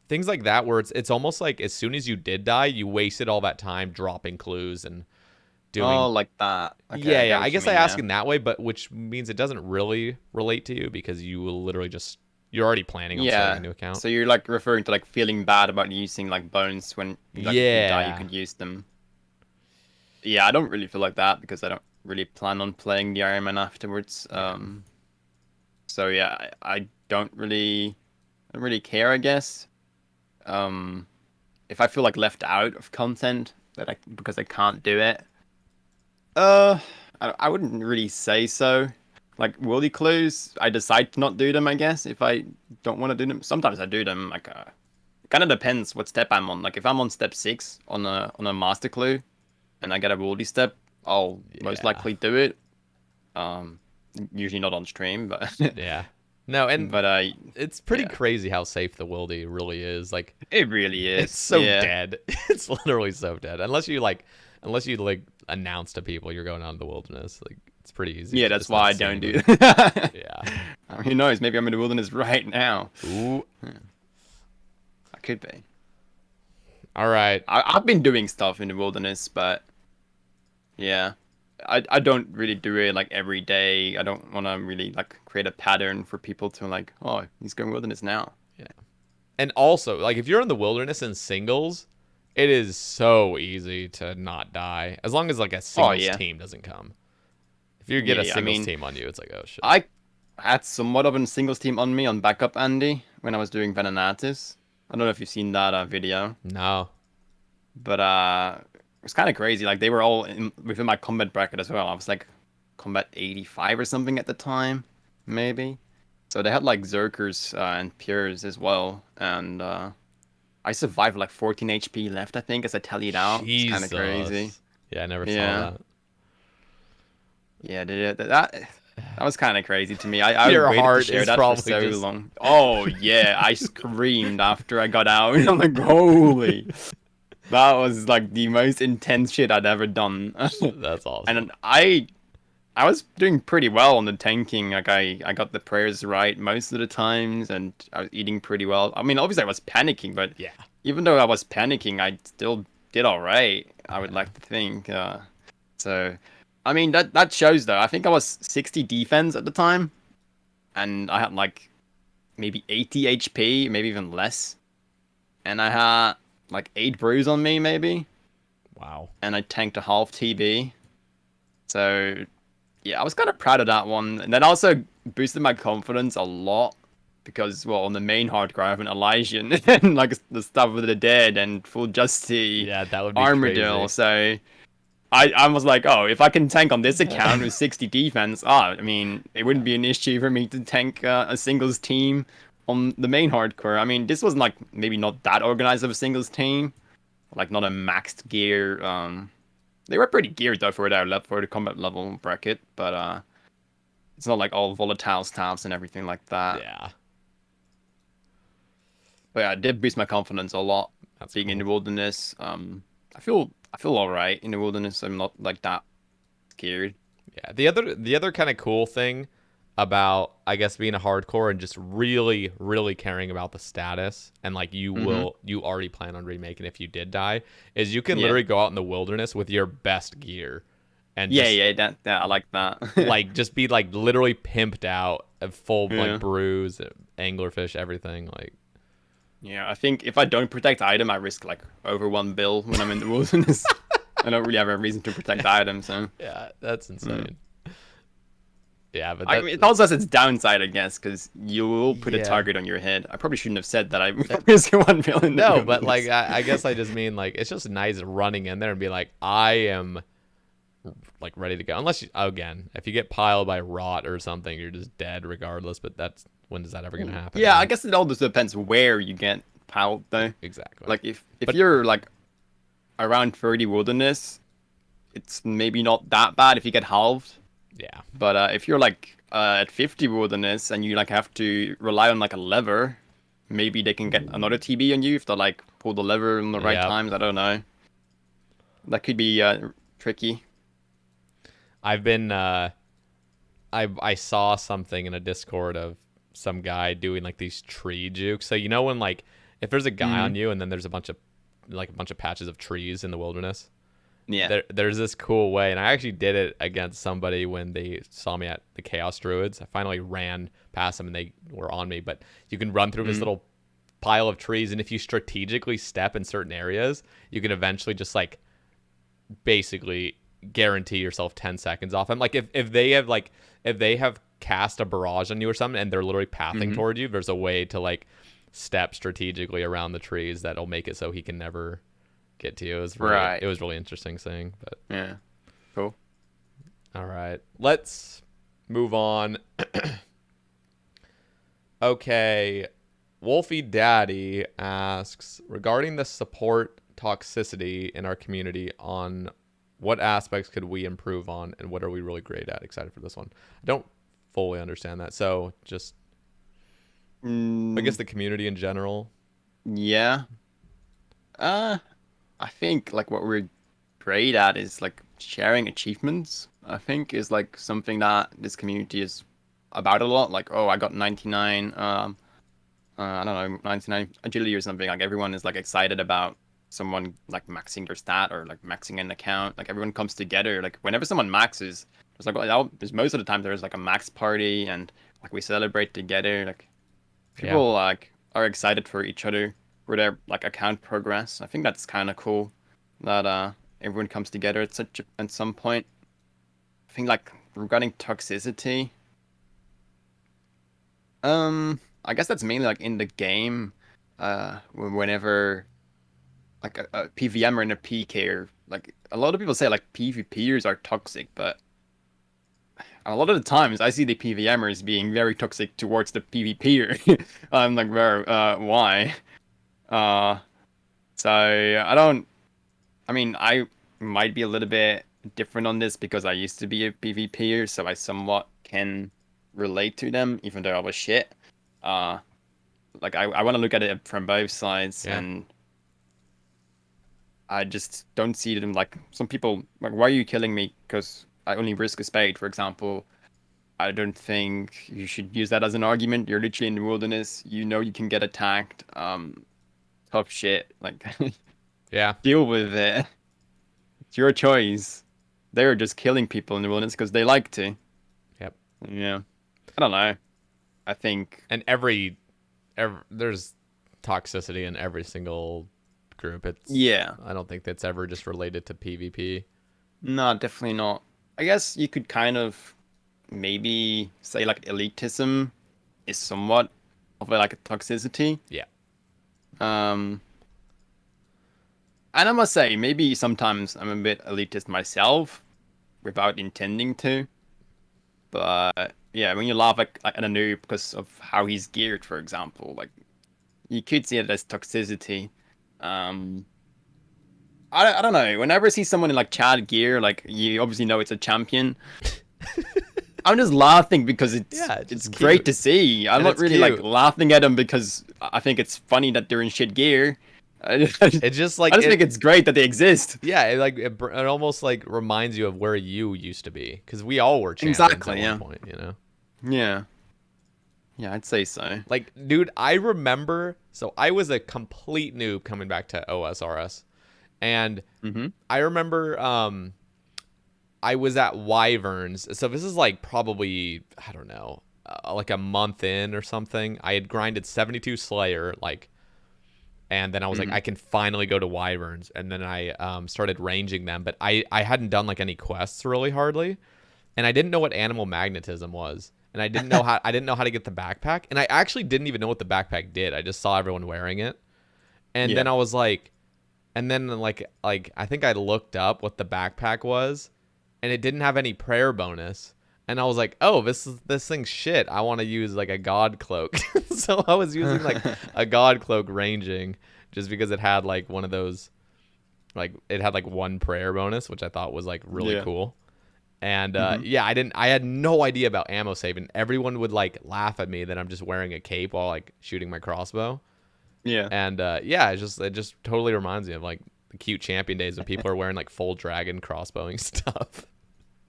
that, where it's almost like as soon as you did die, you wasted all that time dropping clues and oh, doing. like that. Okay, Yeah, I get yeah. I what you guess I mean ask now. in that way, but which means it doesn't really relate to you, because you will literally just you're already planning on starting a Yeah. new account. So you're like referring to like feeling bad about using like bones when like if you die you Yeah. could use them. Yeah, I don't really feel like that because I don't really plan on playing the Iron Man afterwards. So yeah, I don't really care, I guess. If I feel like left out of content because I can't do it, uh, I wouldn't really say so. Like Wildy clues, I decide to not do them, I guess, if I don't want to do them. Sometimes I do them, like it kind of depends what step I'm on. Like if I'm on step 6 on a master clue and I get a Wildy step, I'll most Yeah. likely do it. Um, Usually not on stream, but Yeah. No, and but it's pretty yeah, crazy how safe the Wildy really is. Like it really it's is. so Yeah. dead. It's literally so dead. Unless you like announce to people you're going out in the wilderness. Like it's pretty easy Yeah, to that's just why not I see don't do anybody. that. Yeah. Who knows? Maybe I'm in the wilderness right now. Ooh. I could be. All right. I've been doing stuff in the wilderness, but yeah, I don't really do it like every day. I don't want to really like create a pattern for people to like, oh, he's going wilderness now. Yeah. And also, like if you're in the wilderness in singles, it is so easy to not die as long as like a Oh singles yeah, team doesn't come. If you get yeah, a yeah. I singles mean, team on you, it's like, oh shit. I had somewhat of a singles team on me on backup Andy when I was doing Venanatis. I don't know if you've seen that video. No. But it was kind of crazy. Like they were all within my combat bracket as well. I was like combat 85 or something at the time, maybe. So they had like Zerkers and Pures as well, and I survived like 14 HP left, I think, as I tallied out. It's kind of crazy. Jesus. Yeah, I never saw Yeah, that. yeah, that was kind of crazy to me. I Your waited to heart share is that for probably so just long. Oh yeah, I screamed after I got out. I'm like, holy. That was like the most intense shit I'd ever done. that's awesome. And I was doing pretty well on the tanking. Like I got the prayers right most of the times and I was eating pretty well. I mean, obviously I was panicking, but Yeah. even though I was panicking, I still did all right. I would Yeah. like to think. So I mean that shows though. I think I was 60 defense at the time and I had like maybe 80 HP, maybe even less. And I had like 8 brews on me maybe. Wow. And I tanked a half TB. So yeah, I was kind of proud of that one. And that also boosted my confidence a lot because, well, on the main hardcore, I have an Elysian and like the stuff with the dead and full Justy Yeah, that would be Armadillo. crazy. So I was like, oh, if I can tank on this account with 60 defense, I mean, it wouldn't be an issue for me to tank a singles team on the main hardcore. I mean, this was like maybe not that organized of a singles team, like not a maxed gear. They were pretty geared though for the combat level bracket, but it's not like all volatile staffs and everything like that. Yeah. But yeah, it did boost my confidence a lot That's being in cool. the wilderness. I feel all right in the wilderness. I'm not like that scared. Yeah. The other kind of cool thing about I guess being a hardcore and just really really caring about the status and like Mm-hmm. you already plan on remaking if you did die is you can Yeah. literally go out in the wilderness with your best gear and Yeah, just yeah, that I like that. like just be like literally pimped out full like Yeah. brews anglerfish everything like Yeah, I think if I don't protect item, I risk like over 1 bill when I'm in the wilderness. I don't really have a reason to protect item, so yeah that's mm. insane. Yeah, but I that mean, it also has its downside, I guess, because you will put a yeah. target on your head. I probably shouldn't have said that I risk 1 bill in the No, but like wilderness. I guess I just mean like it's just nice running in there and be like I am like ready to go. Unless you, again, if you get piled by rot or something, you're just dead regardless. But that's when is that ever gonna happen? Yeah, I Right? guess it all just depends where you get piled, though. Exactly. Like if But you're like around 30 wilderness, it's maybe not that bad if you get halved. yeah, But if you're like at 50 wilderness and you like have to rely on like a lever, maybe they can get another TB on you if they like pull the lever in the right yeah. times. I don't know. That could be tricky. I've been I saw something in a Discord of some guy doing like these tree jukes. So you know when like if there's a guy Mm-hmm. on you and then there's a bunch of patches of trees in the wilderness. Yeah. There's this cool way, and I actually did it against somebody when they saw me at the Chaos Druids. I finally ran past them, and they were on me. But you can run through this Mm-hmm. little pile of trees, and if you strategically step in certain areas, you can eventually just like basically guarantee yourself 10 seconds off them. Like if they have cast a barrage on you or something and they're literally pathing Mm-hmm. toward you, there's a way to like step strategically around the trees that'll make it so he can never get to you. Right. It was really interesting seeing. But Yeah. Cool. all right, let's move on. Okay, Wolfie Daddy asks regarding the support toxicity in our community, on what aspects could we improve on and what are we really great at? Excited for this one. I don't fully understand that. So just, I guess Mm, the community in general. yeah. Uh, I think like what we're great at is like sharing achievements. I think is like something that this community is about a lot. Like, oh, I got 99. I don't know, 99 agility or something. Like everyone is like excited about someone like maxing their stat or like maxing an account. Like everyone comes together. Like whenever someone maxes, it's like there's most of the time there's like a max party and like we celebrate together. Like Yeah. people like are excited for each other for their like account progress. I think that's kind of cool that everyone comes together at some point. I think like regarding toxicity, I guess that's mainly like in the game. Whenever like a PVM or in a PK, like a lot of people say like PvPers are toxic, but a lot of the times I see the PVMers being very toxic towards the PvPer. I'm like, where, why? Uh, so I don't. I mean, I might be a little bit different on this because I used to be a PvPer, so I somewhat can relate to them, even though I was shit. Uh, like I want to look at it from both sides, Yeah. and I just don't see them like some people like, why are you killing me? Because I only risk a spade, for example. I don't think you should use that as an argument. You're literally in the wilderness. You know you can get attacked. Tough shit. Like Yeah. deal with it. It's your choice. They're just killing people in the wilderness because they like to. Yep. Yeah. I don't know. I think. And every there's toxicity in every single group. Yeah. I don't think that's ever just related to PvP. No, definitely not. I guess you could kind of maybe say like elitism is somewhat of a, like a toxicity. Yeah. Um, and I must say, maybe sometimes I'm a bit elitist myself without intending to. But yeah, when you laugh at a noob because of how he's geared, for example, like you could see it as toxicity. Um, I don't know. Whenever I see someone in like Chad gear, like you obviously know it's a champion. I'm just laughing because Yeah, it's it's just great cute. to see. I'm And not it's really like cute. laughing at them because I think it's funny that they're in shit gear. I just It's just I like just think it. it's great that they exist. Yeah, it almost like reminds you of where you used to be, because we all were champions at Exactly. one Yeah. point, you know. Yeah. Yeah. I'd say so. Like, dude, I remember. So I was a complete noob coming back to OSRS, and Mm-hmm. I remember I was at Wyverns. So this is like probably, I don't know, like a month in or something. I had grinded 72 Slayer, like, and then I was like, Mm-hmm. I can finally go to Wyverns, and then I started ranging them, but I hadn't done like any quests really hardly, and I didn't know what animal magnetism was, and I didn't know how to get the backpack, and I actually didn't even know what the backpack did. I just saw everyone wearing it, and then Yeah. I was like, and then like I think I looked up what the backpack was, and it didn't have any prayer bonus. And I was like, "Oh, this thing's shit. I want to use like a god cloak." So I was using like a god cloak ranging just because it had like one of those, like it had like one prayer bonus, which I thought was like really Yeah. cool. And Mm-hmm. yeah, I had no idea about ammo saving. Everyone would like laugh at me that I'm just wearing a cape while like shooting my crossbow. Yeah. And yeah, it just totally reminds me of like the cute champion days when people are wearing like full dragon crossbowing stuff.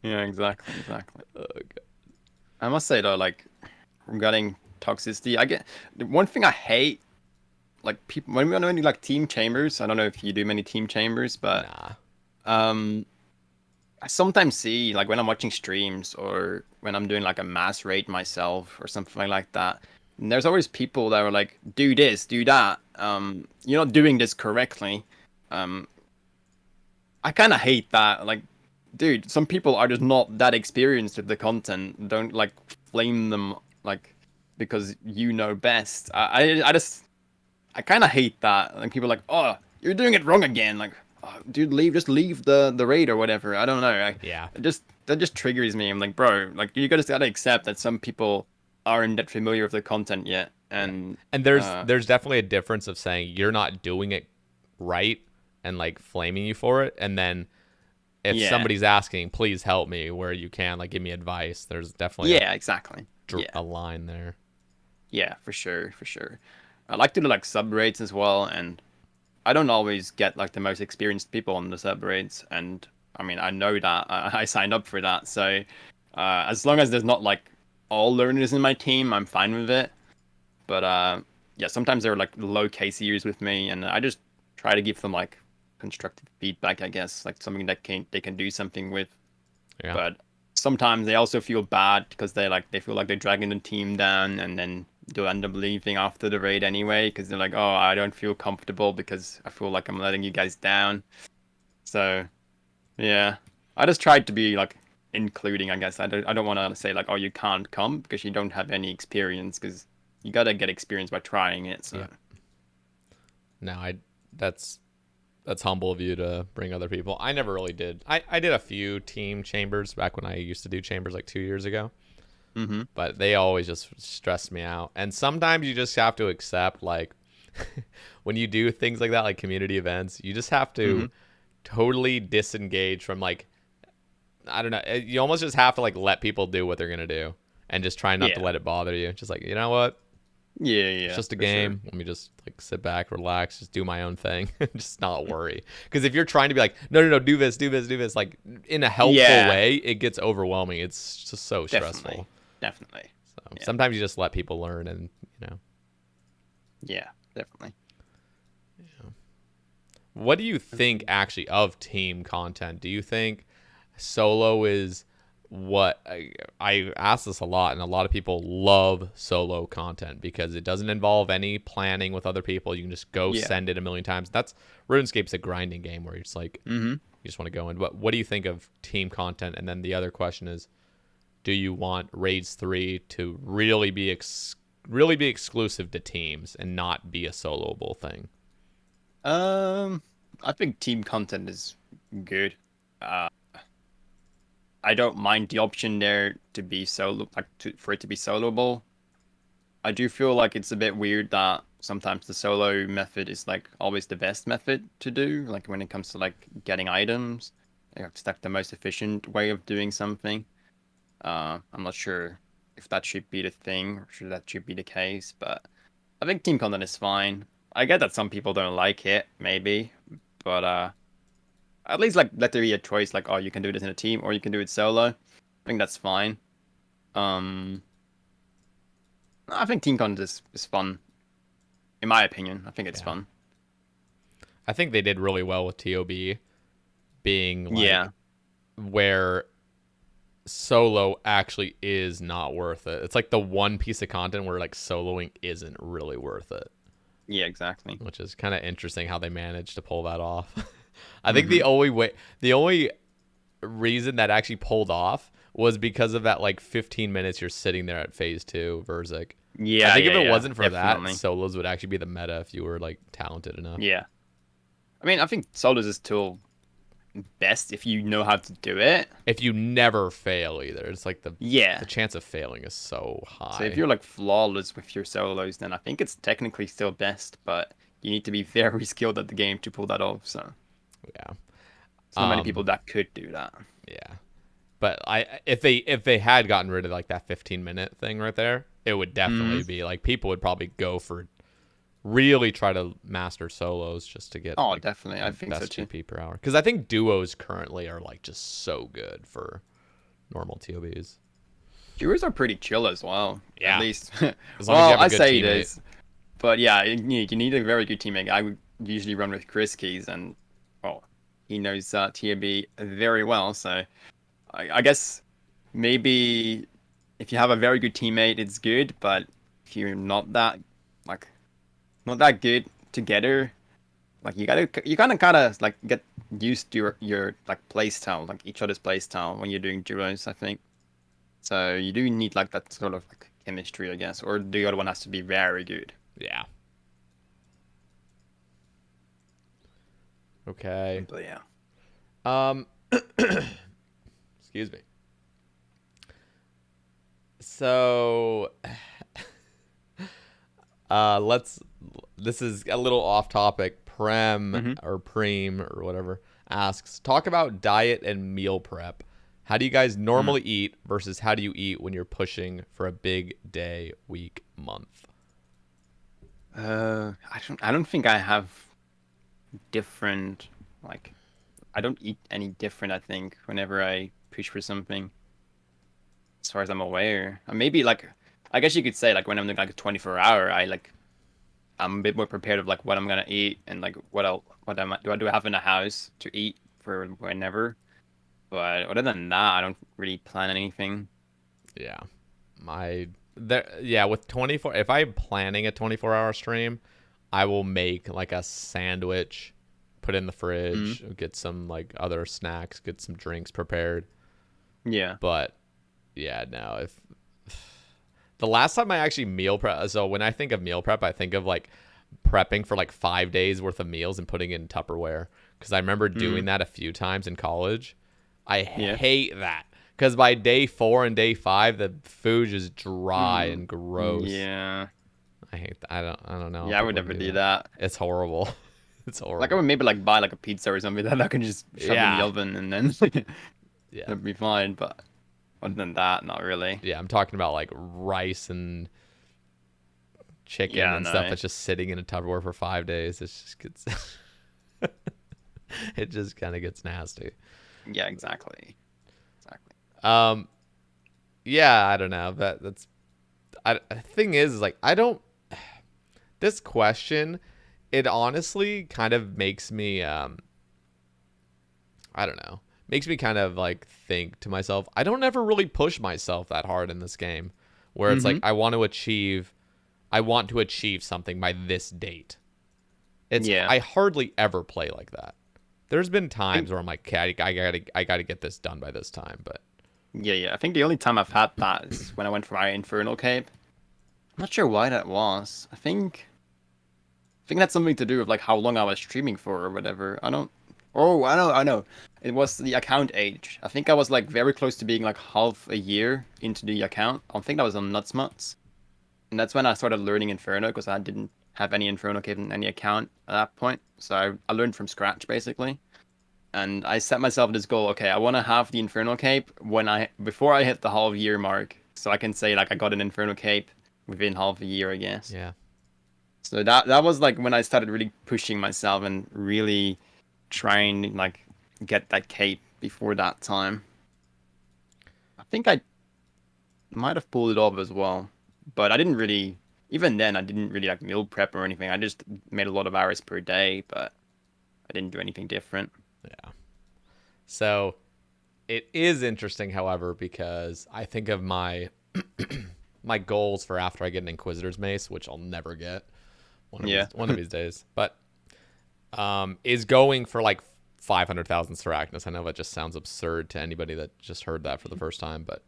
Yeah. Exactly. Exactly. Oh, God. I must say though, like regarding toxicity, I get the one thing I hate. Like people when we're doing like team chambers. I don't know if you do many team chambers, but Nah. um, I sometimes see like when I'm watching streams or when I'm doing like a mass raid myself or something like that. And there's always people that are like, do this, do that. You're not doing this correctly. Um, I kind of hate that. Like, dude, some people are just not that experienced with the content. Don't like flame them like because you know best. I just I kind of hate that. Like people are like, oh, you're doing it wrong again. Like, oh, dude, just leave the raid or whatever. I don't know. Yeah. That just triggers me. I'm like, bro, like you gotta accept that some people aren't that familiar with the content yet, Yeah. and And there's definitely a difference of saying you're not doing it right and like flaming you for it, and then if yeah, somebody's asking, please help me where you can, like give me advice. There's definitely yeah, exactly. Yeah, a line there. yeah, for sure, for sure. I like to do like sub raids as well, and I don't always get like the most experienced people on the sub raids, and I mean I know that I signed up for that, so as long as there's not like all learners in my team, I'm fine with it. But yeah, sometimes they're like low KCUs with me, and I just try to give them like constructive feedback, I guess, like something that they can do something with. Yeah. But sometimes they also feel bad because they feel like they're dragging the team down, and then they'll end up leaving after the raid anyway because they're like, oh, I don't feel comfortable because I feel like I'm letting you guys down. So yeah, I just tried to be like including. I guess I don't want to say like, oh, you can't come because you don't have any experience because you gotta get experience by trying it. So Yeah. No, that's that's humble of you to bring other people. I never really did. I did a few team chambers back when I used to do chambers like 2 years ago, mm-hmm. but they always just stressed me out. And sometimes you just have to accept like when you do things like that, like community events, you just have Mm-hmm. to totally disengage from like I don't know. You almost just have to like let people do what they're gonna do and just try not to Yeah, let it bother you. Just like you know what, yeah, it's yeah, just a for sure. game. Let me just like sit back, relax, just do my own thing, just not worry. Because if you're trying to be like, no, no, no, do this, do this, do this, like in a helpful Yeah, way, it gets overwhelming. It's just so definitely, stressful. definitely. So Yeah, sometimes you just let people learn, and you know, yeah, definitely. what do you think actually of team content? Do you think solo is what I ask this a lot, and a lot of people love solo content because it doesn't involve any planning with other people. You can just go Yeah. send it a million times. That's RuneScape's a grinding game where it's like Mm-hmm. you just want to go in. But what do you think of team content? And then the other question is, do you want Raids 3 to really be exclusive to teams and not be a soloable thing? Um, I think team content is good. Uh, I don't mind the option there to be solo, like for it to be soloable. I do feel like it's a bit weird that sometimes the solo method is like always the best method to do. Like when it comes to like getting items, like, it's like the most efficient way of doing something. I'm not sure if that should be the thing or should that should be the case, but I think team content is fine. I get that some people don't like it, maybe, but at least like let there be a choice. Like, oh, you can do this in a team or you can do it solo. I think that's fine. Um, I think team content is fun, in my opinion. I think it's Yeah. fun. I think they did really well with TOB being Yeah, like where solo actually is not worth it. It's like the one piece of content where like soloing isn't really worth it, yeah, exactly. which is kind of interesting how they managed to pull that off. I think Mm-hmm. the only reason that actually pulled off was because of that like 15 minutes you're sitting there at phase 2 Verzik. I Yeah, think if yeah, it yeah, wasn't for that, definitely. solos would actually be the meta if you were like talented enough. Yeah, I mean, I think solos is still best if you know how to do it. If you never fail either, it's like the Yeah. chance of failing is so So if high. you're like flawless with your solos, then I think it's technically still best, but you need to be very skilled at the game to pull that off. So Yeah. it's not many people Um that could do that. yeah. But I if they had gotten rid of like that 15-minute thing right there, it would Hmm. definitely be like people would probably go for really try to master solos just to get Oh, like definitely. I the think so best too. GP per hour. Because I think duos currently are like just so good for normal TOBs. Duos are pretty chill as well, at Yeah, least. as long as you Well, have a I good say teammate. this, but yeah, you need a very good teammate. I would usually run with Chris Keys, and oh, he knows TB very well. So I guess maybe if you have a very good teammate, it's good. But if you're not that like not that good together, like you kind of like get used to your like play style, like each other's play style when you're doing duos, I think. So you do need like that sort of like chemistry, I guess, or the other one has to be very good. Yeah. Okay. But yeah. Um, excuse me. So, let's. This is a little off topic. Prem Hmm. or Preem or whatever asks, talk about diet and meal prep. How do you guys normally eat versus how do you eat when you're pushing for a big day, week, month? I don't think I have different like I don't eat any different, I think, whenever I push for something, as far as I'm aware. Maybe like I guess you could say like when I'm doing like a 24-hour, I'm a bit more prepared of like what I'm gonna eat and like what do I have in the house to eat for whenever. But other than that, I don't really plan anything. Yeah. Yeah, with 24, if I'm planning a 24-hour stream, I will make like a sandwich, put it in the Mm. fridge, get some like other snacks, get some drinks prepared. Yeah. But yeah, no, if the last time I actually meal prep, so when I think of meal prep, I think of like prepping for like 5 days worth of meals and putting it in Tupperware. Because I remember Mm. doing that a few times in college. I Yeah. hate that. Because by day 4 and day 5, the food is dry Mm. and gross. Yeah. I hate that. I don't know how Yeah, I would people can never do do that. that. It's horrible. It's Like I horrible. would maybe like buy like a pizza or something that I can just shove in the Yeah. oven and then Yeah. it'd be fine. But other than that, not really. Yeah, I'm talking about like rice and chicken Yeah, and stuff no. that's just sitting in a Tupperware for 5 days. It just gets it just kind of gets nasty. Yeah, exactly. Exactly. Um, yeah, I don't know. The thing is like I don't. This question, it honestly kind of makes me I don't know, makes me kind of like think to myself. I don't ever really push myself that hard in this game, where it's like Mm-hmm. I want to achieve something by this date. Yeah. I hardly ever play like that. There's been I think times where I'm like, okay, I gotta get this done by this time, but yeah. I think the only time I've had that is when I went for my Infernal Cape. I'm not sure why that was. I think that's something to do with like how long I was streaming for or whatever. I don't. Oh, I know. It was the account age. I think I was like very close to being like half a year into the account. I think that was on Nutsmuts, and that's when I started learning Inferno because I didn't have any Inferno cape in any account at that point. So I learned from scratch basically, and I set myself this goal. Okay, I want to have the Inferno cape before I hit the half year mark, so I can say like I got an Inferno cape within half a year, I guess. yeah, So that was like when I started really pushing myself and really trying to like get that cape before that time. I think I might have pulled it off as well, but I didn't really. Even then, I didn't really like meal prep or anything. I just made a lot of hours per day, but I didn't do anything different. yeah. So it is interesting, however, because I think of my goals for after I get an Inquisitor's Mace, which I'll never get Yeah. one of these days, but is going for like 500,000 Sarachnis. I know that just sounds absurd to anybody that just heard that for the first time, but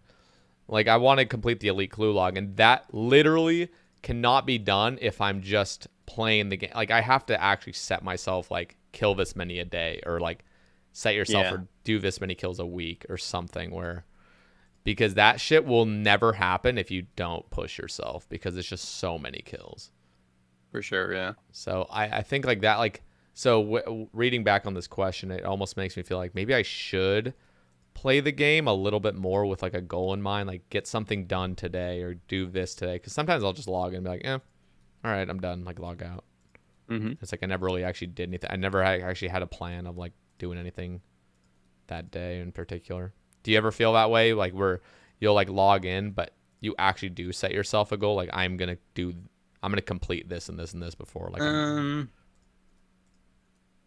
like I want to complete the Elite Clue log, and that literally cannot be done if I'm just playing the game. Like I have to actually set myself like kill this many a day, or like set yourself Yeah, or do this many kills a week or something, where because that shit will never happen if you don't push yourself, because it's just so many kills. for sure. Yeah. So I think like that, like, so reading back on this question, it almost makes me feel like maybe I should play the game a little bit more with like a goal in mind, like get something done today or do this today. Because sometimes I'll just log in and be like, all right, I'm done, like log out. Hmm. It's like I never really actually did anything. I never actually had a plan of like doing anything that day in particular. Do you ever feel that way, like where you'll like log in, but you actually do set yourself a goal, like I'm gonna complete this and this and this before like I'm done? Um,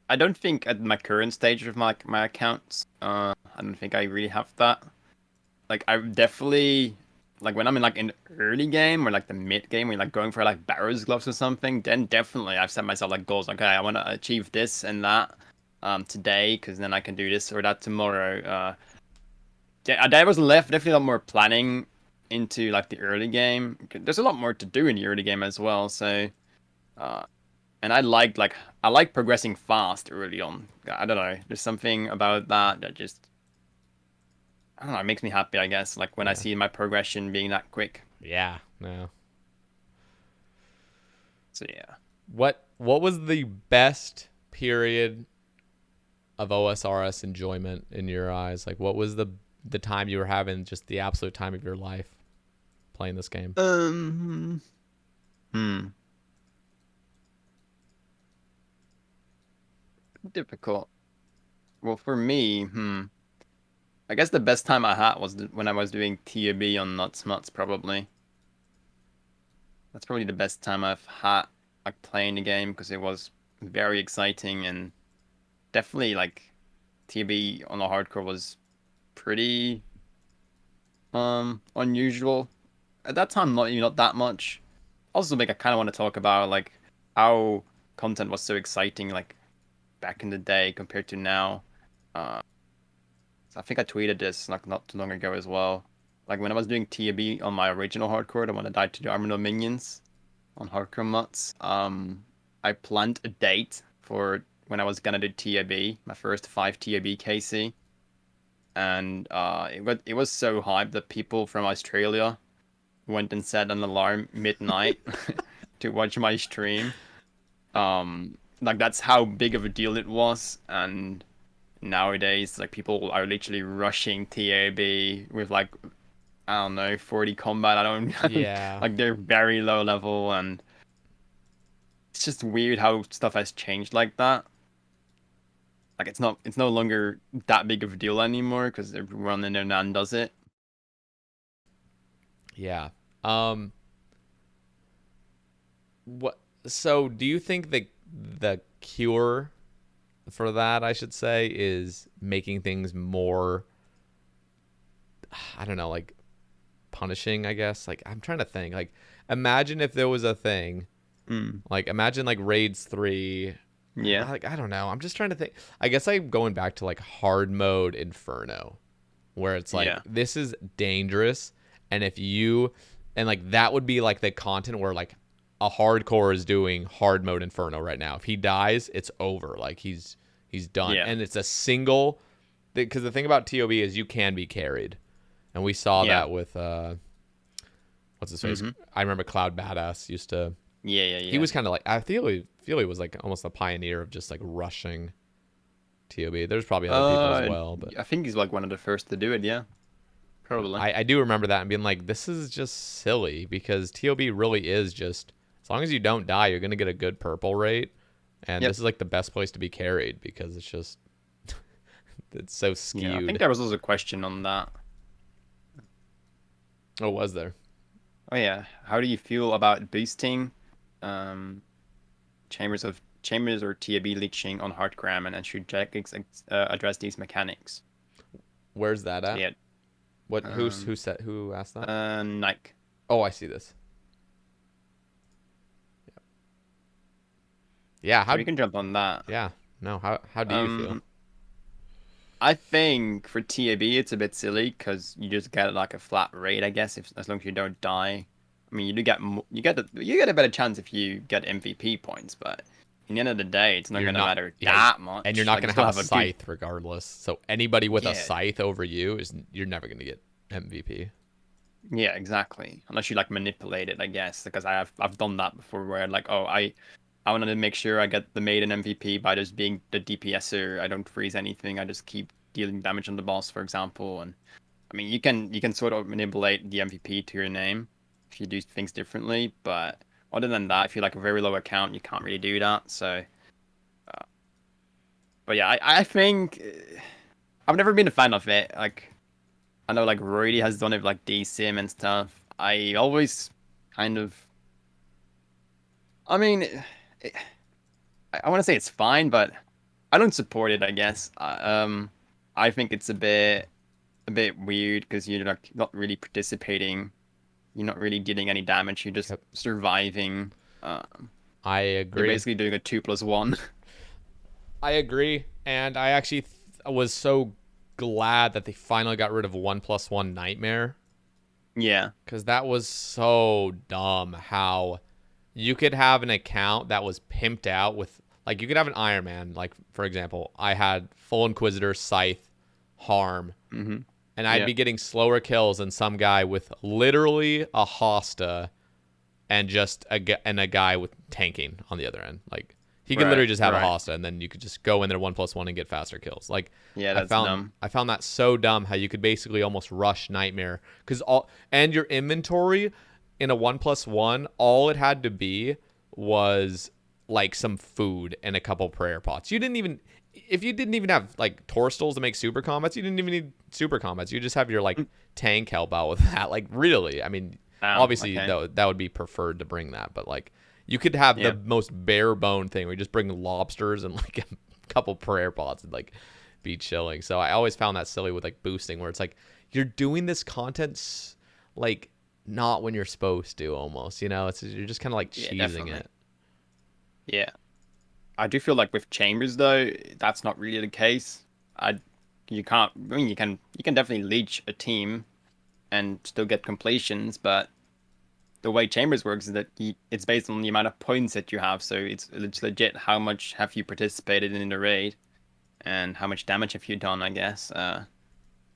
I don't think at my current stage of my accounts, I don't think I really have that. Like I definitely like when I'm in like in early game or like the mid game, when you're like going for like Barrow's gloves or something, then definitely I've set myself like goals. Like, okay, I want to achieve this and that. today, because then I can do this or that tomorrow. Yeah, there was left definitely a lot more planning into like the early game. There's a lot more to do in the early game as well. So, uh, and I like progressing fast early on. I don't know. There's something about that that just I don't know. It makes me happy. I guess like when I Yeah. see my progression being that quick. Yeah. No. So yeah. What was the best period of OSRS enjoyment in your eyes? Like, what was the time you were having just the absolute time of your life playing this game? Um. Hmm. Difficult. Well, for me, I guess the best time I had was when I was doing TAB on Nuts Nuts, probably. That's probably the best time I've had like playing the game because it was very exciting and definitely like TAB on the hardcore was pretty unusual. At that time not that much. Also like I kinda want to talk about like how content was so exciting like back in the day compared to now. Uh I think I tweeted this like not too long ago as well. Like when I was doing TAB on my original hardcore, the one that died to the Armor Minions on Hardcore Mutts, I planned a date for when I was gonna do TAB, my first 5 TAB KC. And it was so hyped that people from Australia went and set an alarm midnight to watch my stream. Like that's how big of a deal it was, and nowadays like people are literally rushing TAB with like I don't know 40 combat. I don't Yeah. like they're very low level, and it's just weird how stuff has changed like that. Like it's no longer that big of a deal anymore because everyone in their nan does it. Yeah. Um what so do you think the cure for that, I should say, is making things more, I don't know, like punishing, I guess. Like I'm trying to think. Like imagine if there was a thing, Mm. like imagine like raids 3. Yeah. Like I don't know. I'm just trying to think. I guess I'm going back to like hard mode Inferno, where it's like Yeah. this is dangerous, and if you and like that would be like the content where like a hardcore is doing hard mode Inferno right now. If he dies, it's over. Like he's done, Yeah. and it's a single. Because the thing about TOB is you can be carried, and we saw Yeah. that with what's his face. Mm-hmm. I remember Cloud Badass used to. Yeah. Yeah. He Yeah. was kind of like feel he was like almost a pioneer of just like rushing TOB. There's probably other people as Uh, well, but I think he's like one of the first to do it. Yeah. Probably. I do remember that and being like, this is just silly because TOB really is just as long as you don't die, you're gonna get a good purple rate, and Yep. this is like the best place to be carried because it's just it's so Yeah. I think skewed. there was also a question on that. Oh, was there? Oh yeah. How do you feel about boosting, um, chambers or TAB leeching on hardcore and should Jack address these mechanics? Where's that So at? yeah. What? Um. Who asked that? Nike. Oh, I see this. Yeah. So How? we can jump on that. Yeah. No. How do you feel? Um. I think for TAB it's a bit silly because you just get like a flat rate, I guess, if as long as you don't die. I mean, you do get you get a better chance if you get MVP points, but in the end of the day, it's not You're gonna not. matter Yeah. that And you're much. not Like you gonna still have a have a good scythe regardless. So anybody with a yeah, scythe over you is you're never gonna get MVP. yeah, exactly. Unless you like manipulate it, I guess, because I've done that before where like oh I wanted to make sure I get the maiden MVP by just being the DPSer. I don't freeze anything. I just keep dealing damage on the boss, for example, and I mean, you can sort of manipulate the MVP to your name if you do things differently, but other than that, if you're like a very low account, you can't really do that. So, but yeah, I think I've never been a fan of it. Like I know like Rory has done it with, like DSIM and stuff. I always kind of, I mean, it, I want to say it's fine, but I don't support it. I guess. I think it's a bit weird because you're like not really participating. You're not really dealing any damage. You're just Yep. surviving. I You're agree. basically doing a 2+1. I agree, and I actually was so glad that they finally got rid of 1+1 Nightmare, Yeah. because that was so dumb. How you could have an account that was pimped out with, like, you could have an Iron Man, like, for example, I had full Inquisitor, Scythe, Harm, Mm-hmm. and I'd Yeah. be getting slower kills than some guy with literally a Hosta and just a guy with tanking on the other end. Like, he could Right. literally just have a Right. Hosta, and then you could just go in there 1+1 and get faster kills. Like, Yeah, I that's found dumb. I found that so dumb how you could basically almost rush Nightmare, because all and your inventory in a 1+1, all it had to be was like some food and a couple prayer pots. You didn't even, if you didn't even have like Torstals to make super combats, you didn't even need super combats. You just have your like tank help out with that. Like, really, I mean, Damn. obviously Okay. that would be preferred to bring that, but like, you could have the Yeah. most bare bone thing where you just bring lobsters and like a couple prayer pots and like be chilling. So I always found that silly with like boosting, where it's like you're doing this content like not when you're supposed to, almost, you know, it's, you're just kind of like Yeah, cheesing definitely. it. Yeah. I do feel like with chambers though, that's not really the case. I you can't. I mean, you can definitely leech a team and still get completions, but the way chambers works is that it's based on the amount of points that you have. So it's legit how much have you participated in the raid and how much damage have you done, I guess.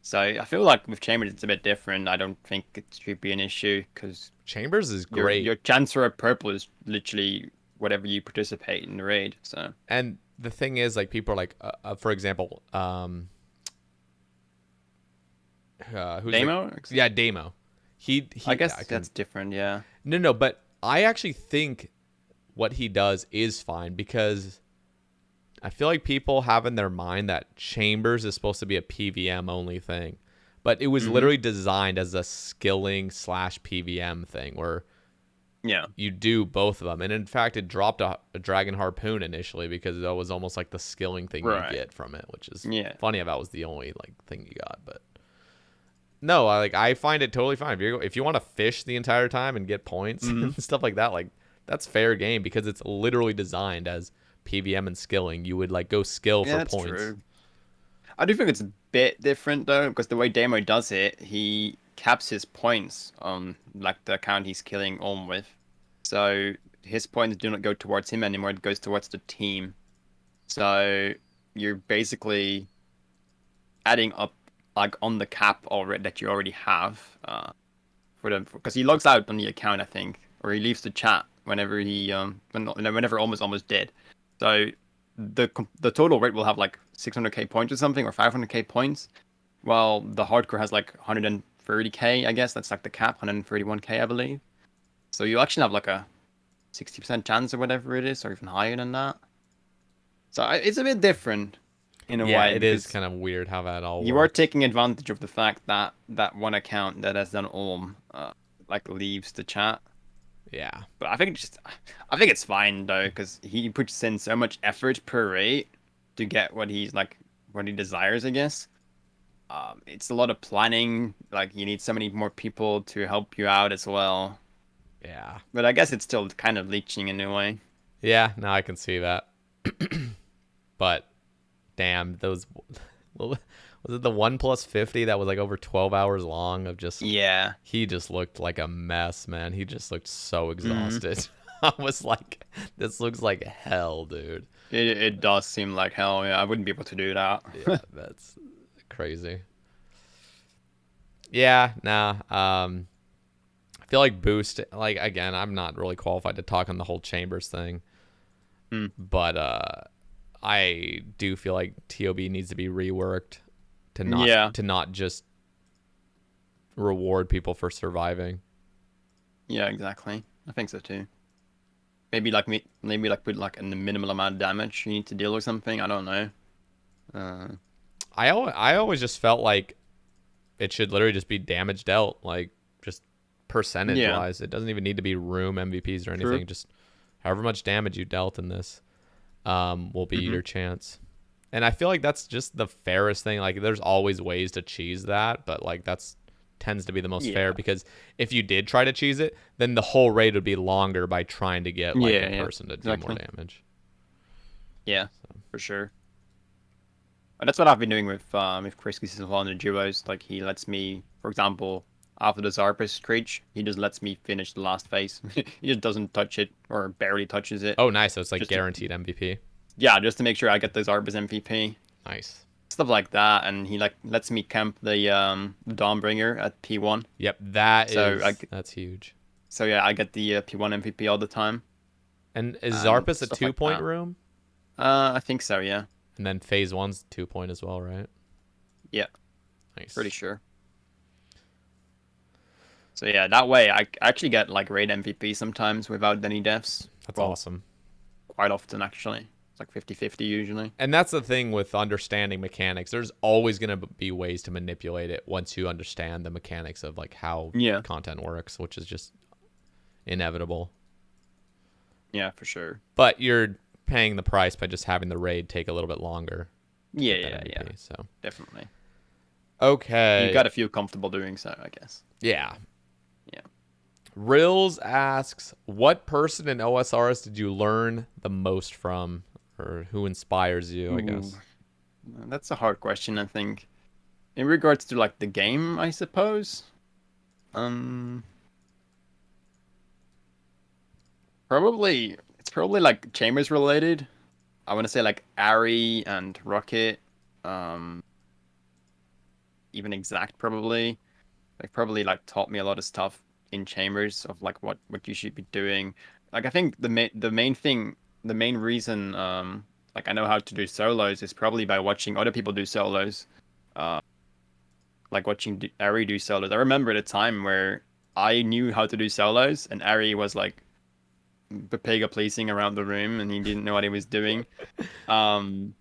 So I feel like with chambers it's a bit different. I don't think it should be an issue because Chambers is your great. chance for a purple is literally whatever you participate in the raid. So And the thing is, like, people are like, for example, who's the, Demo, yeah, Damo. I He I guess can that's different. Yeah. no, but I actually think what he does is fine, because I feel like people have in their mind that Chambers is supposed to be a PVM only thing, but it was Mm-hmm. literally designed as a skilling slash PVM thing where Yeah. you do both of them. And in fact, it dropped a Dragon Harpoon initially because that was almost like the skilling thing you Right. get from it, which is Yeah. funny. If that was the only like thing you got, but no, I find it totally fine if you want to fish the entire time and get points Mm-hmm. and stuff like that. Like, that's fair game, because it's literally designed as PVM and skilling. You would like go skill Yeah, for that's points. true. I do think it's a bit different though, because the way Demo does it, he caps his points on like the account he's killing on with. So his points do not go towards him anymore, it goes towards the team. So you're basically adding up like on the cap already that you already have, for them, because he logs out on the account, I think, or he leaves the chat whenever whenever almost dead. So the total rate will have like 600k points or something, or 500k points, while the hardcore has like 130k. I guess that's like the cap, 131k, I believe. So you actually have like a 60% chance or whatever it is, or even higher than that. So it's a bit different in a Yeah, way it is because kind of weird how that all you are works. taking advantage of the fact that that one account that has done all like leaves the chat. Yeah. But I think it's fine though, because he puts in so much effort per rate to get what he's like, what he desires, I guess. It's a lot of planning. Like you need so many more people to help you out as well. Yeah. But I guess it's still kind of leeching in a way. Yeah, now I can see that. But damn, those was it the 1+50 that was like over 12 hours long of just, Yeah. he just looked like a mess, man. He just looked so Mm. exhausted. I was like, this looks like hell, dude. It does seem like hell. Yeah, I wouldn't be able to do that. Yeah, that's crazy. Yeah, nah. I feel like boost, like, again, I'm not really qualified to talk on the whole Chambers thing, Mm. but I do feel like TOB needs to be reworked Yeah. to not just reward people for surviving. Yeah, exactly. I think so too. Maybe like maybe like put like in the minimal amount of damage you need to deal or something. I don't know. Uh, I always just felt like it should literally just be damage dealt, like, just percentage yeah, wise. It doesn't even need to be room MVPs or true. anything. Just however much damage you dealt in this will be Hmm. your chance. And I feel like that's just the fairest thing. Like, there's always ways to cheese that, but like, that's tends to be the most fair, Yeah, because if you did try to cheese it, then the whole raid would be longer by trying to get like a yeah, person to do more exactly. damage. Yeah, So, for sure. And that's what I've been doing with Chrisky's as well in the duos. Like he lets me, for example, after the Zarpus Creech, he just lets me finish the last phase. He just doesn't touch it or barely touches it. Oh, nice. So it's like Just to, guaranteed MVP. yeah, just to make sure I get the Zarpus MVP. Nice. Stuff like that, and he like lets me camp the Dawnbringer at P1. Yep, that So is that's huge. so yeah, I get the P1 MVP all the time And is and Zarpus a stuff 2 point that. room? I think so, yeah. And then phase one's 2 point as well, right? Yeah, pretty Nice. sure. So yeah, that way I actually get like raid MVP sometimes without any deaths. That's Well, awesome. quite often actually. It's like 50-50 usually. And that's the thing with understanding mechanics. There's always going to be ways to manipulate it once you understand the mechanics of like how Yeah. content works, which is just inevitable. Yeah, for sure. But you're paying the price by just having the raid take a little bit longer to Yeah, get yeah, that yeah. MVP. So Definitely. You okay, gotta feel comfortable doing so, I guess. yeah. Yeah. Rills asks, what person in OSRs did you learn the most from, or who inspires you? I Ooh, guess. that's a hard question, I think. In regards to like the game, I suppose. Um Probably it's probably like Chambers related. I want to say like Ari and Rocket, um, even Exact probably. They probably like taught me a lot of stuff in Chambers of like what you should be doing. Like I think the main reason like I know how to do solos is probably by watching other people do solos. Uh, like watching Ari do solos. I remember at a time where I knew how to do solos and Ari was like Pega policing around the room and he didn't know what he was doing. Um,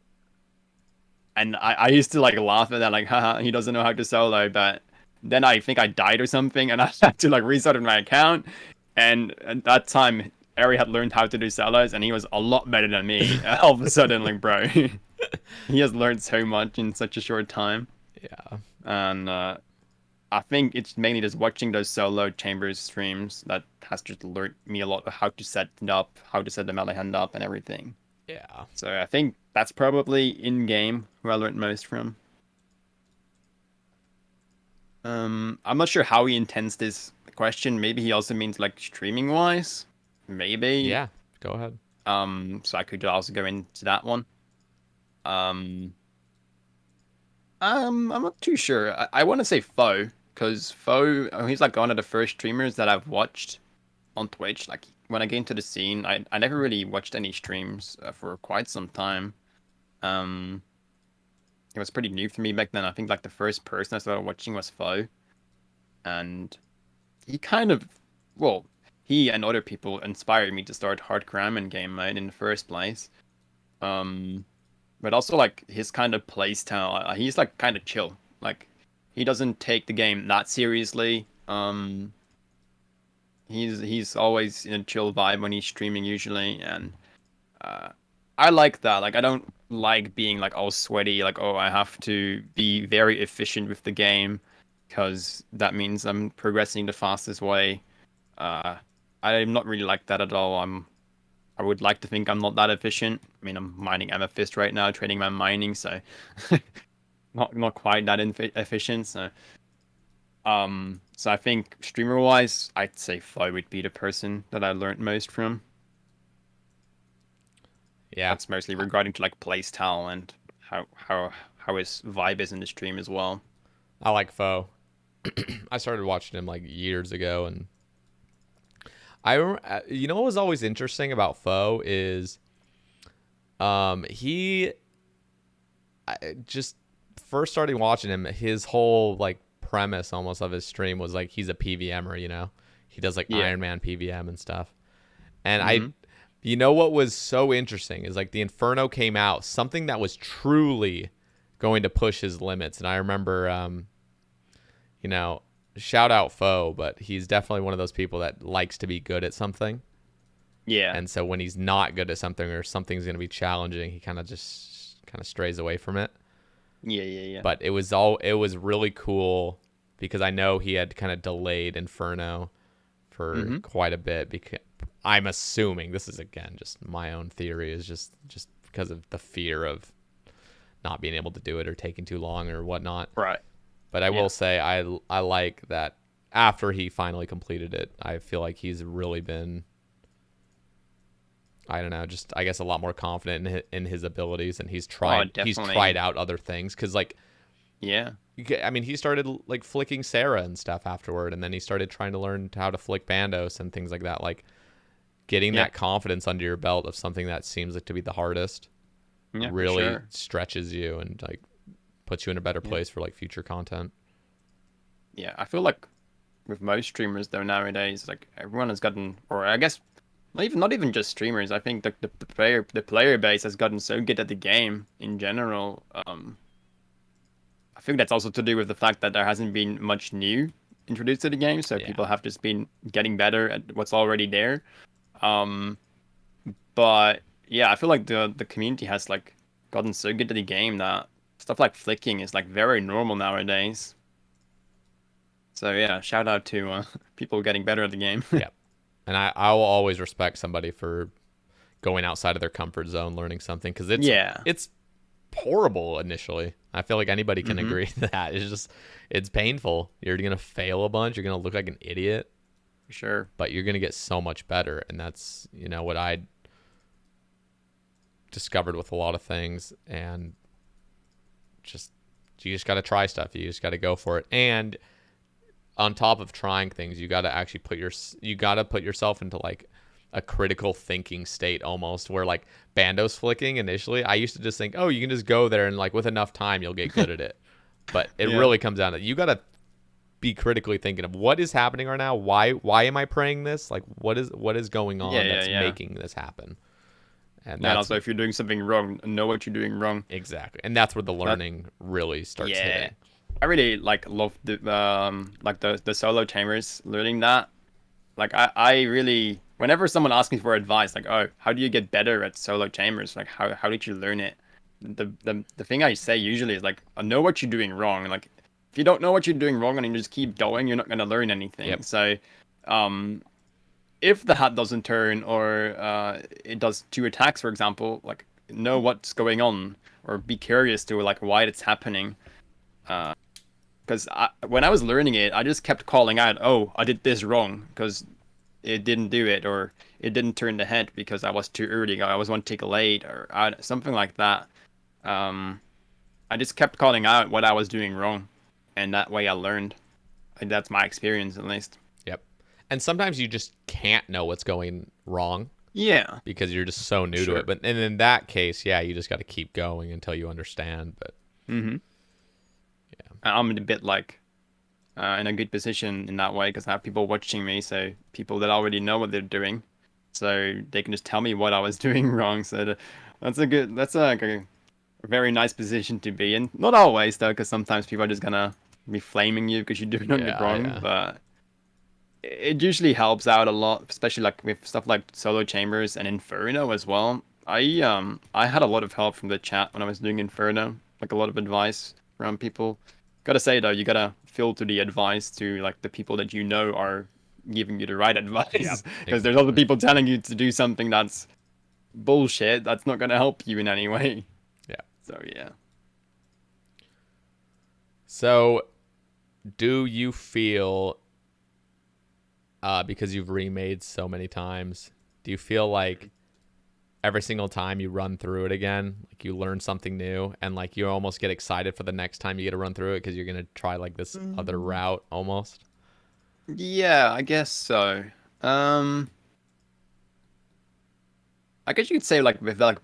and I used to like laugh at that, like, haha, he doesn't know how to solo. But then I think I died or something, and I had to like restart my account. And at that time, Ari had learned how to do solos, and he was a lot better than me. All of a sudden, like, bro, he has learned so much in such a short time. Yeah. And I think it's mainly just watching those solo Chambers streams that has just learned me a lot of how to set it up, how to set the melee hand up, and everything. Yeah. So I think that's probably in game who I learned most from. I'm not sure how he intends this question. Maybe he also means like streaming wise. Maybe. Yeah. Go ahead. So I could also go into that one. Um, I'm not too sure. I want to say Foe because Foe, he's like one of the first streamers that I've watched on Twitch. Like when I get into the scene, I never really watched any streams for quite some time. Um, it was pretty new for me back then. I think like the first person I started watching was Foe, and he kind of, well, he and other people inspired me to start hardcore ramen game mode in the first place. Um, but also like his kind of play style, he's like kind of chill. Like he doesn't take the game that seriously. He's always in a chill vibe when he's streaming usually, and uh, I like that. Like I don't like being like all sweaty. Like oh, I have to be very efficient with the game because that means I'm progressing the fastest way. Uh, I'm not really like that at all. I would like to think I'm not that efficient. I mean, I'm mining amethyst right now, trading my mining, so not quite that efficient. So I think streamer wise, I'd say Flo would be the person that I learned most from. Yeah. That's mostly regarding to like play style and how his vibe is in the stream as well. I like Foe. I started watching him like years ago, and you know what was always interesting about Foe is he just first starting watching him, his whole like premise almost of his stream was like he's a PVMer, you know. He does like Yeah. Iron Man PVM and stuff. And Mm-hmm. you know what was so interesting is like the Inferno came out, something that was truly going to push his limits. And I remember you know, shout out Foe, but he's definitely one of those people that likes to be good at something. Yeah. And so when he's not good at something or something's going to be challenging, he kind of strays away from it. Yeah. Yeah. Yeah. But it was really cool because I know he had kind of delayed Inferno for Mm-hmm. quite a bit because I'm assuming this is again just my own theory is just because of the fear of not being able to do it or taking too long or whatnot. Right. But I Yeah. will say I like that after he finally completed it, I feel like he's really been, I don't know, just I guess a lot more confident in his abilities, and Oh, he's tried definitely. out other things because like Yeah. I mean he started like flicking Sarah and stuff afterward, and then he started trying to learn how to flick Bandos and things like that. Like getting Yeah. that confidence under your belt of something that seems like to be the hardest Yeah, for really sure. stretches you and like puts you in a better Yeah. place for like future content. Yeah. I feel like with most streamers though nowadays, like everyone has gotten, or I guess not even just streamers. I think the player base has gotten so good at the game in general. I think that's also to do with the fact that there hasn't been much new introduced to the game, so Yeah. people have just been getting better at what's already there. Um, but yeah, I feel like the community has like gotten so good at the game that stuff like flicking is like very normal nowadays. So yeah, shout out to people getting better at the game. Yep. And I will always respect somebody for going outside of their comfort zone, learning something because Yeah. it's horrible initially. I feel like anybody can Mm-hmm. agree to that. It's just it's painful. You're gonna fail a bunch. You're gonna look like an idiot, For sure. but you're gonna get so much better. And that's what I discovered with a lot of things. And just you just gotta try stuff. You just gotta go for it. And on top of trying things, you gotta actually you gotta put yourself into like a critical thinking state almost where like bandos flicking initially I used to just think, oh, you can just go there and like with enough time you'll get good at it, but it Yeah. really comes down to you gotta be critically thinking of what is happening right now, why am I praying this, like what is going Yeah, on yeah, that's yeah. making this happen. And Yeah, and that's also if you're doing something wrong, know what you're doing wrong. exactly, and that's where the That learning really starts Yeah. hitting. I really like love the solo chambers learning that. Like I really whenever someone asks me for advice, like, oh, how do you get better at solo chambers? Like how did you learn it? The thing I say usually is like, know what you're doing wrong. Like if you don't know what you're doing wrong and you just keep going, you're not gonna learn anything. Yep. So um if the hat doesn't turn or it does two attacks, for example, like know what's going on or be curious to like why it's happening. Because when I was learning it, I just kept calling out, "Oh, I did this wrong," because it didn't do it, or it didn't turn the head because I was too early, or I was one tick late, or something like that. Um, I just kept calling out what I was doing wrong, and that way I learned. And that's my experience, at least. Yep. And sometimes you just can't know what's going wrong Yeah, because you're just so new to it. sure. But and in that case, yeah, you just got to keep going until you understand. But Mm-hmm. yeah, I'm a bit like in a good position in that way because I have people watching me, so people that already know what they're doing, so they can just tell me what I was doing wrong. So that's a very nice position to be in. Not always though, because sometimes people are just gonna be flaming you because you're doing something yeah, wrong. yeah, But it usually helps out a lot, especially like with stuff like solo chambers and Inferno as well. I had a lot of help from the chat when I was doing Inferno, like a lot of advice from people. Gotta say though, you gotta filter the advice to like the people that you know are giving you the right yep, advice, because there's other exactly. people telling you to do something that's bullshit that's not gonna help you in any way. Yeah. So yeah. So, do you feel because you've remade so many times, do you feel like every single time you run through it again, like you learn something new and like you almost get excited for the next time you get to run through it because you're gonna try like this other Mm. route almost? Yeah, I guess so. Um, I guess you could say like with like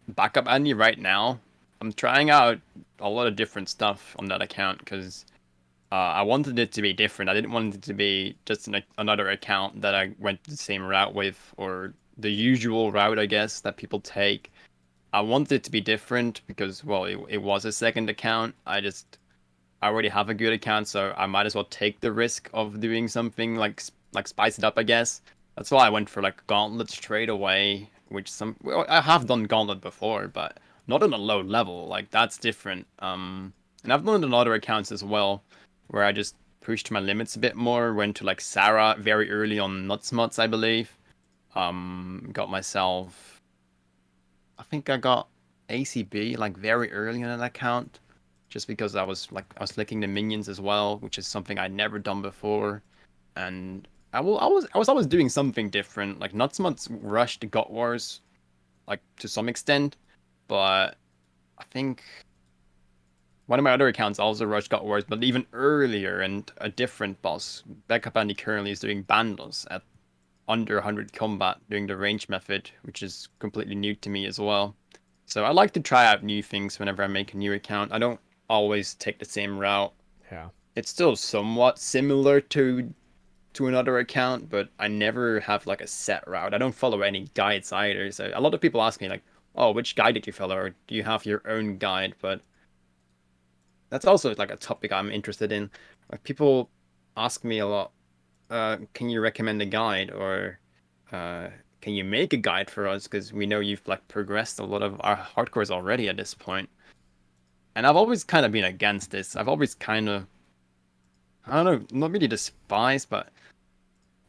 backup Andy right now, I'm trying out a lot of different stuff on that account because I wanted it to be different. I didn't want it to be just another account that I went the same route with or the usual route, I guess, that people take. I wanted it to be different because, well, it was a second account. I already have a good account, so I might as well take the risk of doing something like spice it up, I guess. That's why I went for like Gauntlet straight away, which well, I have done Gauntlet before, but not on a low level. Like that's different. And I've done it on other accounts as well, where I just pushed my limits a bit more. Went to like Sarah very early on Nutsmuts, I believe. Got myself. I think I got ACB like very early on an account, just because I was licking the minions as well, which is something I'd never done before, and I was always doing something different, like not so much rush to God Wars, like to some extent, but I think one of my other accounts also rushed God Wars, but even earlier and a different boss. Backup Andy currently is doing Bandles at under 100 combat doing the range method, which is completely new to me as well. So I like to try out new things whenever I make a new account. I don't always take the same route. Yeah. It's still somewhat similar to another account, but I never have like a set route. I don't follow any guides either. So a lot of people ask me like, "Oh, which guide did you follow? Or do you have your own guide?" But that's also like a topic I'm interested in. Like people ask me a lot, can you recommend a guide or uh, can you make a guide for us? Because we know you've like progressed a lot of our hardcores already at this point. And I've always kind of been against this. I've always kind of, I don't know, not really despised, but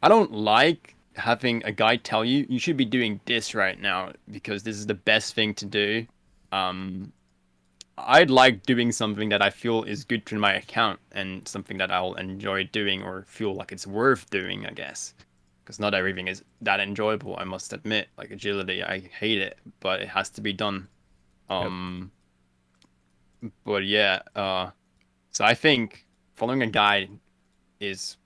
I don't like having a guide tell you you should be doing this right now because this is the best thing to do. Um, I'd like doing something that I feel is good to my account and something that I'll enjoy doing or feel like it's worth doing, I guess. Because not everything is that enjoyable, I must admit. Like agility, I hate it, but it has to be done. Yep. Um, but yeah, so I think following a guide is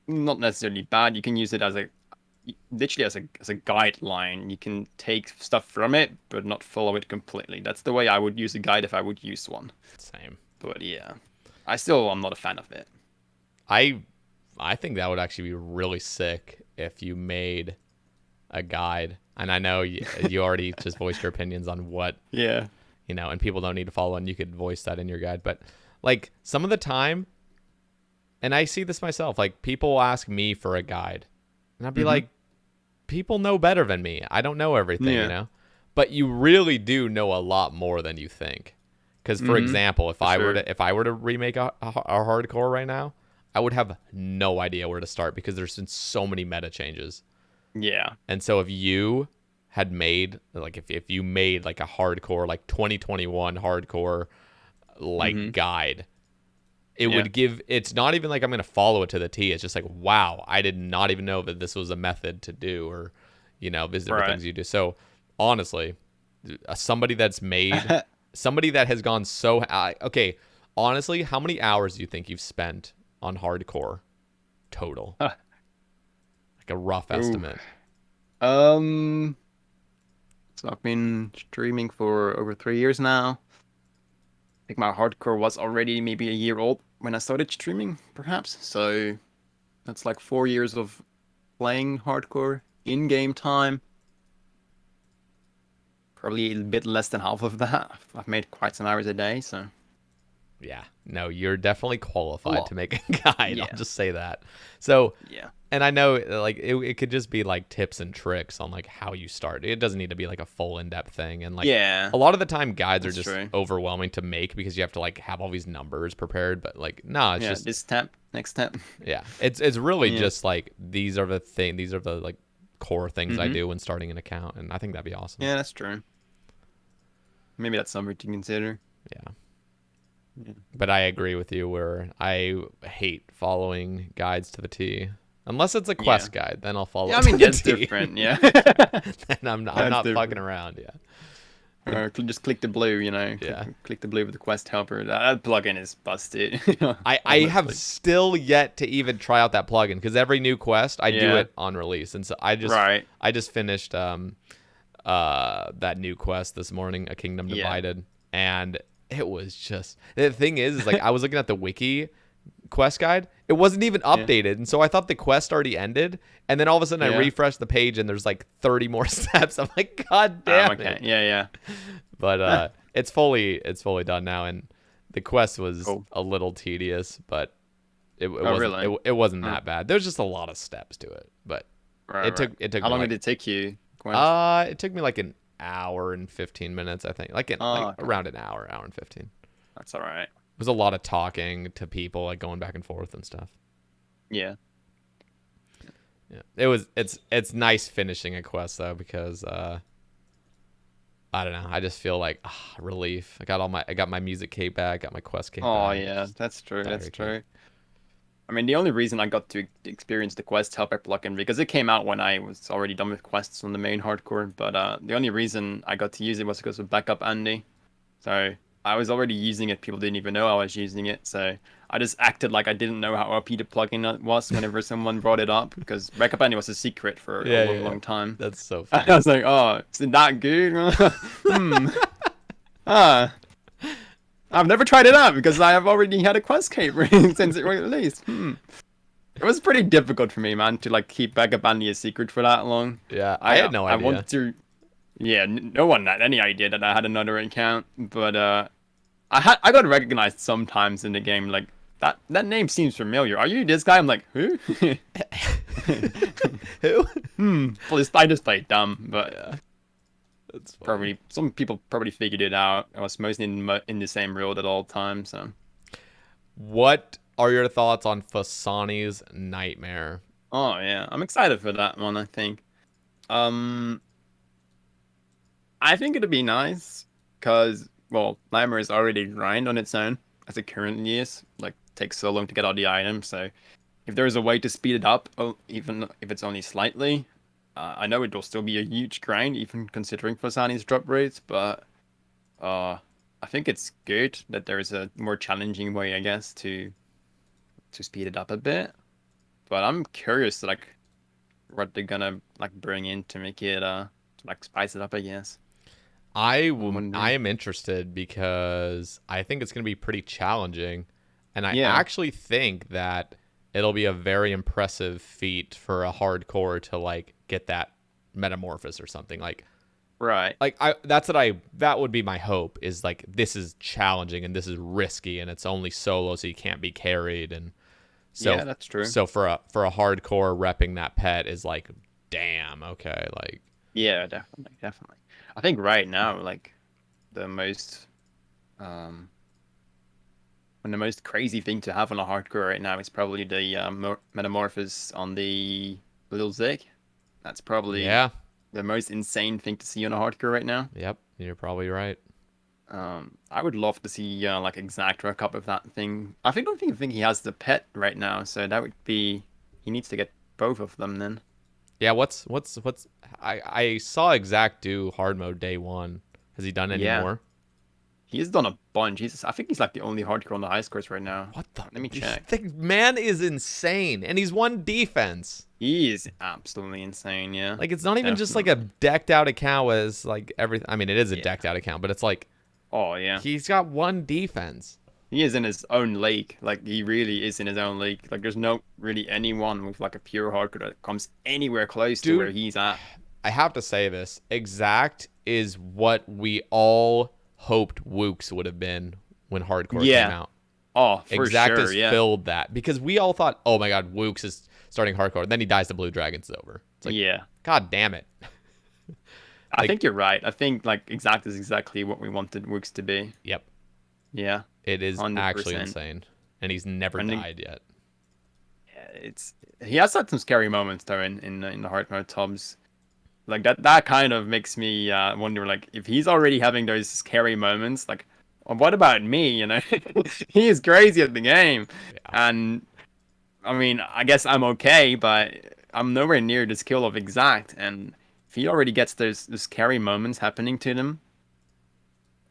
not necessarily bad. You can use it as a literally as a guideline. You can take stuff from it, but not follow it completely. That's the way I would use a guide if I would use one. Same. But yeah, I still am not a fan of it. I I think that would actually be really sick if you made a guide. And I know you already just voiced your opinions on what, Yeah. and people don't need to follow, and you could voice that in your guide. But like some of the time, and I see this myself, like people will ask me for a guide, and I'd be like, people know better than me. I don't know everything, Yeah. but you really do know a lot more than you think. Because for example, if For I were sure. to remake a hardcore right now, I would have no idea where to start because there's been so many meta changes. Yeah. And so if you had made like if you made like a hardcore like 2021 hardcore like hmm guide, it Yeah. would give, it's not even like I'm going to follow it to the T. It's just like, wow, I did not even know that this was a method to do, or these different Right. things you do. So honestly, somebody that's made, somebody that has gone so okay, honestly, how many hours do you think you've spent on hardcore total? Like a rough Ooh. estimate. Um. So I've been streaming for over 3 years now. I think my hardcore was already maybe a year old when I started streaming, perhaps. So that's like 4 years of playing hardcore in-game time. Probably a bit less than half of that. I've made quite some hours a day, so Yeah, no, you're definitely a qualified lot. to make a guide. I'll Yeah. just say that. So, Yeah. and I know like it could just be like tips and tricks on like how you start. It doesn't need to be like a full in-depth thing. And like Yeah. a lot of the time guides are That's just true. overwhelming to make because you have to like have all these numbers prepared, but like nah, it's Yeah. just, This step, next step. yeah. It's really Yeah. just like these are the like core things I Mm-hmm. do when starting an account, and I think that'd be awesome. Yeah, that's true. Maybe that's something to consider. Yeah. Yeah. But I agree with you where I hate following guides to the T. Unless it's a Yeah. quest guide, then I'll follow Yeah, it I to mean the that's T. different. Yeah. And I'm That's not fucking different. around. Yeah. But Just click the blue, yeah. click the blue with the quest helper. That plugin is busted, I have honestly. still yet to even try out that plugin because every new quest I do Yeah, it on release, and so right. I just finished that new quest this morning, A Kingdom Yeah, Divided, and it was just, the thing is like I was looking at the wiki quest guide, it wasn't even yeah, updated, and so I thought the quest already ended, and then all of a sudden I yeah. refreshed the page and there's like 30 more steps. I'm like, god damn Okay. it. Yeah, But yeah. it's fully done now, and the quest was Cool. a little tedious, but Oh, really? it wasn't Huh. that bad. There's just a lot of steps to it, but Right, right. it took How me long like did it take you, quest? it took me like an hour and 15 minutes, I think, like Oh, okay. around an hour and 15. That's all right. It was a lot of talking to people, like going back and forth and stuff. Yeah. Yeah, it's nice finishing a quest though, because I don't know. I just feel like relief. I got my music cape back, got my quest cape Oh back. yeah, that's true. That's Diary cape. true. I mean, the only reason I got to experience the quest helper plugin because it came out when I was already done with quests on the main hardcore. But the only reason I got to use it was because of backup Andy. So I was already using it. People didn't even know I was using it. So I just acted like I didn't know how OP the plugin was whenever someone brought it up because backup Andy was a secret for a Yeah, long, yeah. long time. That's so I funny. was like, oh, is it that good? hmm. Ah. I've never tried it out because I have already had a quest cape since it was released. It was pretty difficult for me, man, to like keep backup Andy a secret for that long. Yeah, I had no I idea. wanted to, yeah, no one had any idea that I had another account, but I got recognized sometimes in the game, like that name seems familiar. Are you this guy? I'm like, who? Who? Well, I just played dumb, but Yeah, that's funny. probably some people probably figured it out. I was mostly in the same world at all times, so. What are your thoughts on Fassani's Nightmare? Oh yeah, I'm excited for that one. I think. Um, I think it'd be nice because well, Nightmare is already grind on its own as it currently is. Like takes so long to get all the items. So if there's a way to speed it up, even if it's only slightly, I know it will still be a huge grind, even considering Fasani's drop rates. But I think it's good that there is a more challenging way, I guess, to speed it up a bit. But I'm curious, like, what they're gonna like bring in to make it to, like spice it up, I guess. I'm I wondering. am interested because I think it's going to be pretty challenging, and I Yeah, actually think that it'll be a very impressive feat for a hardcore to like get that metamorphosis or something right. I that's what I that would be my hope is like this is challenging and this is risky and it's only solo so you can't be carried and so Yeah, that's true. for a hardcore repping that pet is like damn okay like Yeah, definitely, definitely. I think right now, like the most um and the most crazy thing to have on a hardcore right now is probably the metamorphosis on the little Zig. That's probably yeah the most insane thing to see on a hardcore right now. yep you're probably right. I would love to see like exact work up of that thing. Don't think he has the pet right now, so that would be he needs to get both of them then. Yeah, what's I saw Exact do hard mode day one. Has he done any Yeah, more? he's done a bunch. I think he's like the only hardcore on the high scores right now. What the Let me check. the man is insane and he's won defense. He is absolutely insane. Yeah, Like it's not even just like a definitely. decked out account as like everything. I mean, it is a Yeah. decked out account, but it's like Oh yeah. he's got one defense. He is in his own league. Like he really is in his own league. Like there's no really anyone with like a pure hardcore that comes anywhere close to where Dude, he's at. I have to say this. Exact is what we all hoped Wooks would have been when hardcore came Yeah. out. Oh, for Exact sure. has Yeah. filled that because we all thought, oh my god, Wooks is starting hardcore. Then he dies to Blue Dragons. It's over. It's like, Yeah. god damn it. I Like, think you're right. I think like exact is exactly what we wanted Wooks to be. yep, Yeah. it is actually 100%. insane, and he's never And died yet. it's he has had some scary moments though in the hard mode tubs. Like that kind of makes me wonder like if he's already having those scary moments, like what about me? You know, he is crazy at the game, Yeah, and I mean I guess I'm okay, but I'm nowhere near the skill of exact. And if he already gets those scary moments happening to them,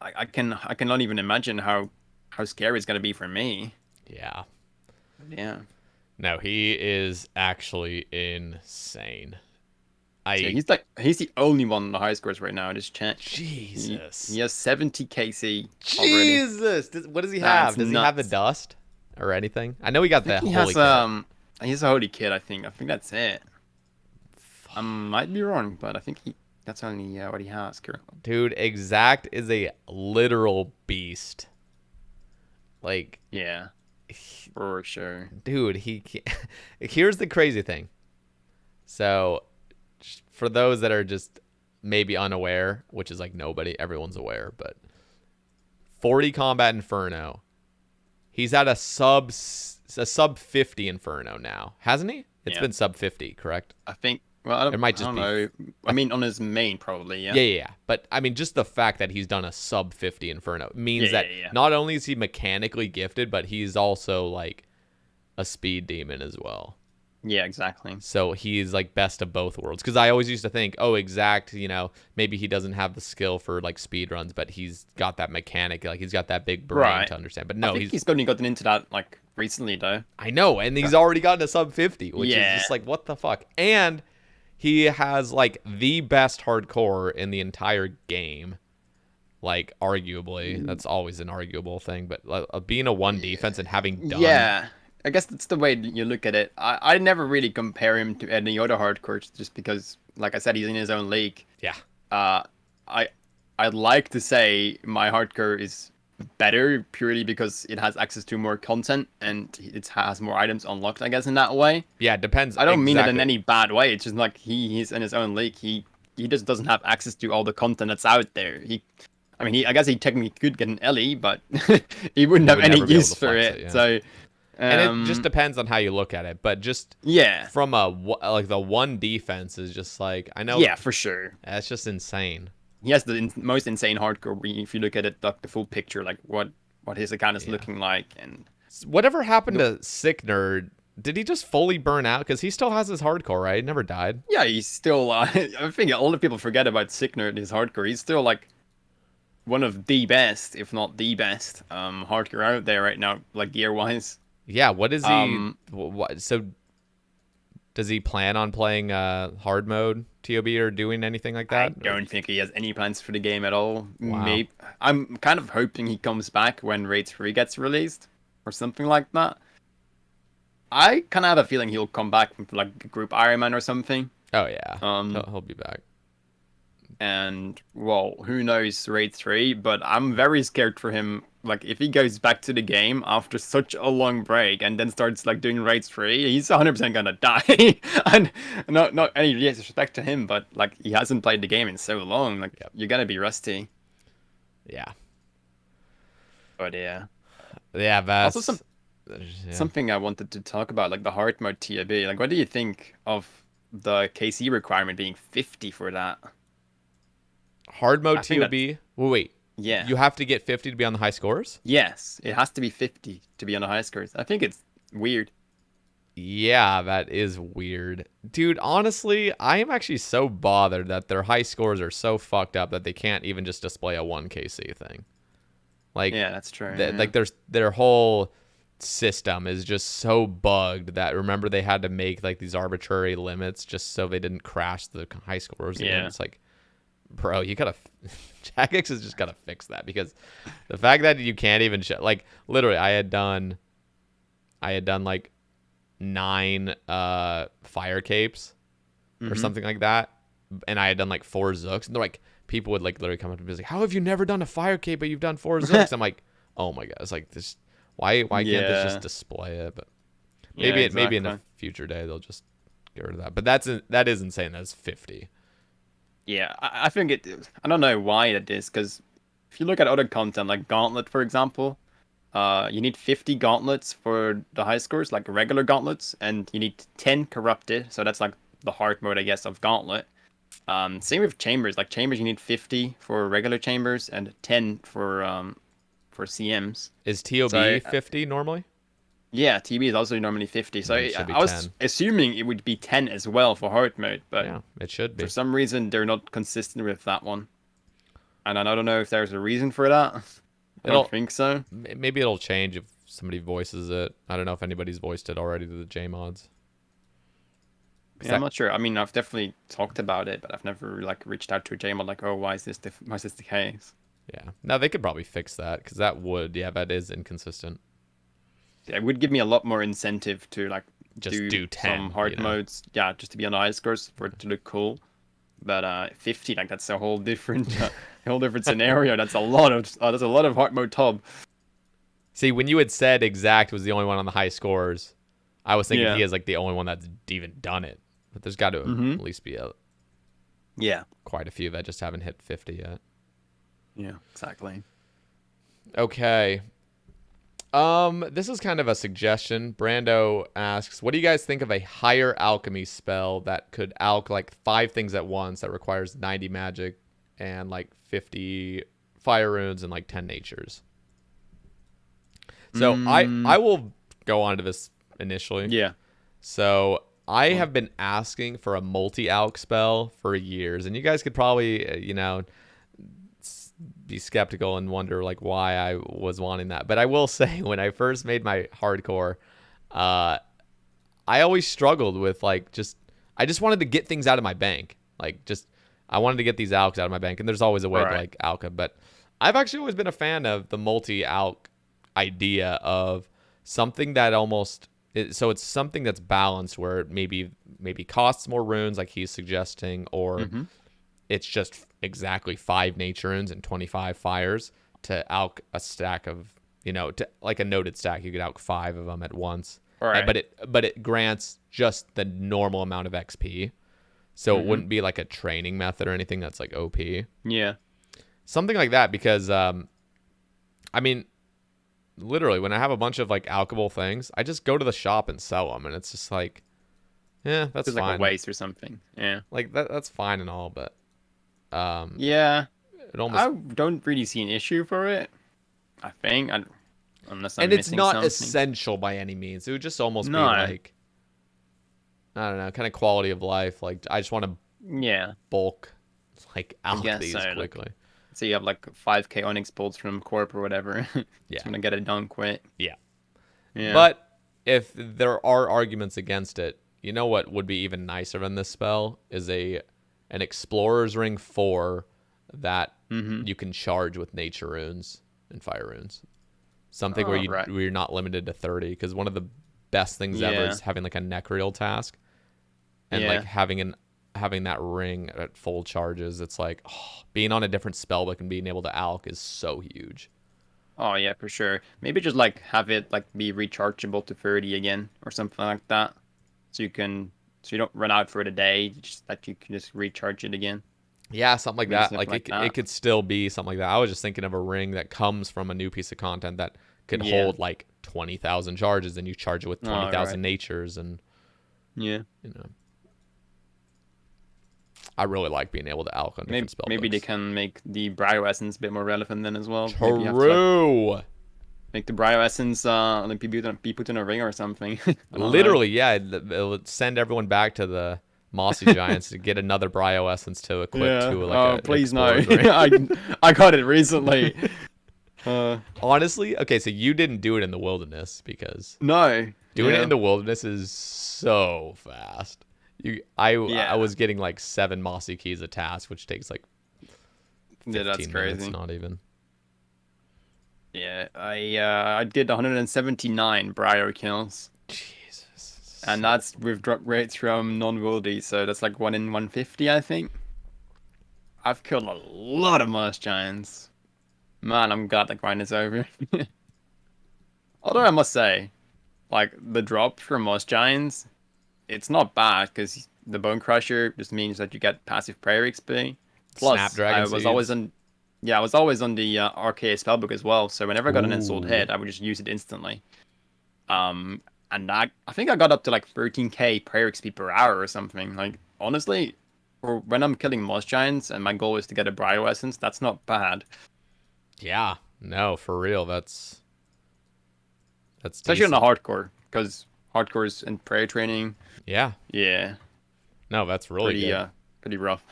I cannot even imagine how scary it's gonna be for me. yeah. Yeah. No, he is actually insane. So I he's the only one on the high scores right now. Just check. He Jesus, has 70 KC already. Jesus. What does he That's have? Does he have the nuts. dust or anything? I know he got I think the he holy has kit. he's a holy kid. I think that's it. I might be wrong, but I think that's only what he has currently. Dude, Exact is a literal beast. Like, Yeah, for sure. dude, here's the crazy thing. So, for those that are just maybe unaware, which is like nobody, everyone's aware, but 40 combat inferno. He's at a sub 50 inferno now, hasn't he? It's Yeah, been sub 50, correct? I think Well, It might I just don't be. know. I mean, on his main, probably, yeah. Yeah. But I mean, just the fact that he's done a sub 50 Inferno Yeah, means yeah, that yeah. not only is he mechanically gifted, but he's also like a speed demon as well. Yeah, exactly. So he's like best of both worlds. Because I always used to think, oh, exact, maybe he doesn't have the skill for like speed runs, but he's got that mechanic, like he's got that big brain Right. to understand. But I no, think he's only gotten into that like recently, though. I know, and he's already gotten a sub 50, which is Yeah. just like, what the fuck? And he has like the best hardcore in the entire game. Like, arguably, that's always an arguable thing, but being a one defense and having done. Yeah. I guess that's the way you look at it. I never really compare him to any other hardcores just because, like I said, he's in his own league. Yeah. Uh, I I'd like to say my hardcore is better purely because it has access to more content and it has more items unlocked, I guess, in that way. Yeah, it depends. I don't mean it in Exactly. any bad way. It's just like he's in his own league. He just doesn't have access to all the content that's out there. I mean, I guess he technically could get an Ellie, but he wouldn't have would any never be able use to for flex it. it, yeah. So, And it just depends on how you look at it. But just yeah, from like the one defense is just like, I know yeah, for sure. that's just insane. He has the most insane hardcore. If you look at it, like the full picture, like what his account is Yeah. looking like, and Whatever happened to Sick Nerd? Did he just fully burn out? Because he still has his hardcore, right? He never died. yeah, he's still. I think a lot of people forget about Sickner and his hardcore. He's still like one of the best, if not the best, hardcore out there right now, like gear wise. Yeah. What is he? Um, What? So does he plan on playing hard mode TOB or doing anything like I that? don't think he has any plans for the game at all. Wow. Maybe I'm kind of hoping he comes back when Raid 3 gets released or something like that. I kind of have a feeling he'll come back with like a group Ironman or something. Oh yeah. Um, He'll be back. And well, who knows Raid 3, but I'm very scared for him. Like if he goes back to the game after such a long break and then starts like doing Raid 3, he's 100% gonna die. And not any disrespect to him, but like he hasn't played the game in so long. Like Yep. you're gonna be rusty. Yeah. But yeah. Yeah. That's Also yeah. something I wanted to talk about, like the hard mode TAB. Like what do you think of the KC requirement being 50 for that? Hard mode I think TOB. Wait. Yeah. You have to get 50 to be on the high scores? Yes, it has to be 50 to be on the high scores. I think it's weird. Yeah, that is weird. Dude, honestly, I am actually so bothered that their high scores are so fucked up that they can't even just display a 1KC thing. Like, Yeah, that's true. like their whole system is just so bugged that, remember, they had to make like these arbitrary limits just so they didn't crash the high scores again. Yeah. It's like, bro, you gotta Jagex has just gotta fix that, because the fact that you can't even like, literally, I had done like 9 fire capes or something like that, and I had done like 4 zooks, and they're like, people would like literally come up to me and be like, how have you never done a fire cape but you've done 4 zooks? I'm like, oh my god, it's like this, why can't this just display it? But maybe maybe in a future day they'll just get rid of that. But that is insane. That's 50. Yeah, I think it is. I don't know why it is, because if you look at other content, like Gauntlet, for example, you need 50 gauntlets for the high scores, like regular gauntlets, and you need 10 corrupted, so that's like the hard mode, I guess, of Gauntlet. Same with chambers. Like chambers, you need 50 for regular chambers and 10 for CMs. Is TOB So, 50 normally? Yeah, TB is also normally 50. So It should be I was 10. assuming it would be 10 as well for hard mode, but Yeah, it should be. for some reason they're not consistent with that one. And I don't know if there's a reason for that. I don't think so. Maybe it'll change if somebody voices it. I don't know if anybody's voiced it already to the JMods. Yeah, I'm not sure. I mean, I've definitely talked about it, but I've never like reached out to a JMod like, oh, why is this the case? Yeah. Now they could probably fix that, because that is inconsistent. Yeah, it would give me a lot more incentive to like Just do 10, some hard modes. Yeah, just to be on the high scores for it to look cool. But 50, like that's a whole different scenario. That's a lot of hard mode top. See, when you had said Exact was the only one on the high scores, I was thinking he is like the only one that's even done it. But there's got to at least be quite a few that just haven't hit 50 yet. Yeah, exactly. Okay. This is kind of a suggestion. Brando asks, "What do you guys think of a higher alchemy spell that could alch like 5 things at once that requires 90 magic and like 50 fire runes and like 10 natures?" So I will go on to this initially. Yeah. So I have been asking for a multi-alch spell for years, and you guys could probably be skeptical and wonder like why I was wanting that. But I will say, when I first made my hardcore, I always struggled with like I just wanted to get things out of my bank. Like just I wanted to get these alchs out of my bank, and there's always a way to like alch them. But I've actually always been a fan of the multi-alch idea of something that so it's something that's balanced, where it maybe costs more runes like he's suggesting, or it's just exactly 5 nature runes and 25 fires to alch a stack of, to like a noted stack. You could alch 5 of them at once. Right. But it grants just the normal amount of XP. So it wouldn't be like a training method or anything that's like OP. Yeah. Something like that, because I mean, literally, when I have a bunch of like alchable things, I just go to the shop and sell them, and it's just like, yeah, that's It's fine. like a waste or something. Yeah. Like that's fine and all, but Yeah. it almost, I don't really see an issue for it. I think, unless I'm and it's missing not something. essential by any means. It would just almost be No. like, I don't know, kind of quality of life. Like I just want to Yeah. bulk like alch guess these so, like- quickly. So you have like 5k Onyx bolts from Corp or whatever. Yeah. Just gonna get it done quick. Yeah. Yeah. But if there are arguments against it, you know what would be even nicer than this spell is an Explorer's Ring 4 that you can charge with nature runes and fire runes. Something where you're not limited to 30, because one of the best things ever is having like a necreel task, and like having that ring at full charges. It's like being on a different spellbook and being able to alch is so huge. Oh yeah, for sure. Maybe just like have it like be rechargeable to 30 again or something like that. So you don't run out for the day, just that you can just recharge it again. Yeah, something like Maybe that. something Like like that. it could still be something like that. I was just thinking of a ring that comes from a new piece of content that could hold like 20,000 charges, and you charge it with 20,000 natures, and Yeah. I really like being able to alch on different spell Maybe they books. can make the Brio Essence a bit more relevant then as well. Maybe you have to, like, True. make the Brio Essence like be put in a ring or something. I don't know. Literally, yeah. It would send everyone back to the Mossy Giants to get another Brio Essence to equip to like please no. Explorer's Ring. I got it recently. Honestly, okay, so you didn't do it in the wilderness, because No. doing it in the wilderness is so fast. I was getting like 7 mossy keys a task, which takes like 15 that's minutes, crazy. not even. Yeah, I did 179 Brio kills. Jesus. And that's with drop rates from non-wildy, so that's like 1 in 150, I think. I've killed a lot of Moss Giants. Man, I'm glad the grind is over. Although I must say, like, the drop from Moss Giants, it's not bad, because the Bone Crusher just means that you get passive prayer XP. Plus, Snapdragon I was seeds. always on... Yeah, I was always on the RKA spellbook as well, so whenever I got an installed Ooh. head, I would just use it instantly. And I think I got up to like 13k prayer XP per hour or something. Like, honestly, for when I'm killing Moss Giants and my goal is to get a Brio Essence, that's not bad. Yeah, no, for real. That's Especially on decent. the hardcore, because hardcore is in prayer training. Yeah. Yeah, No, that's really good. pretty rough.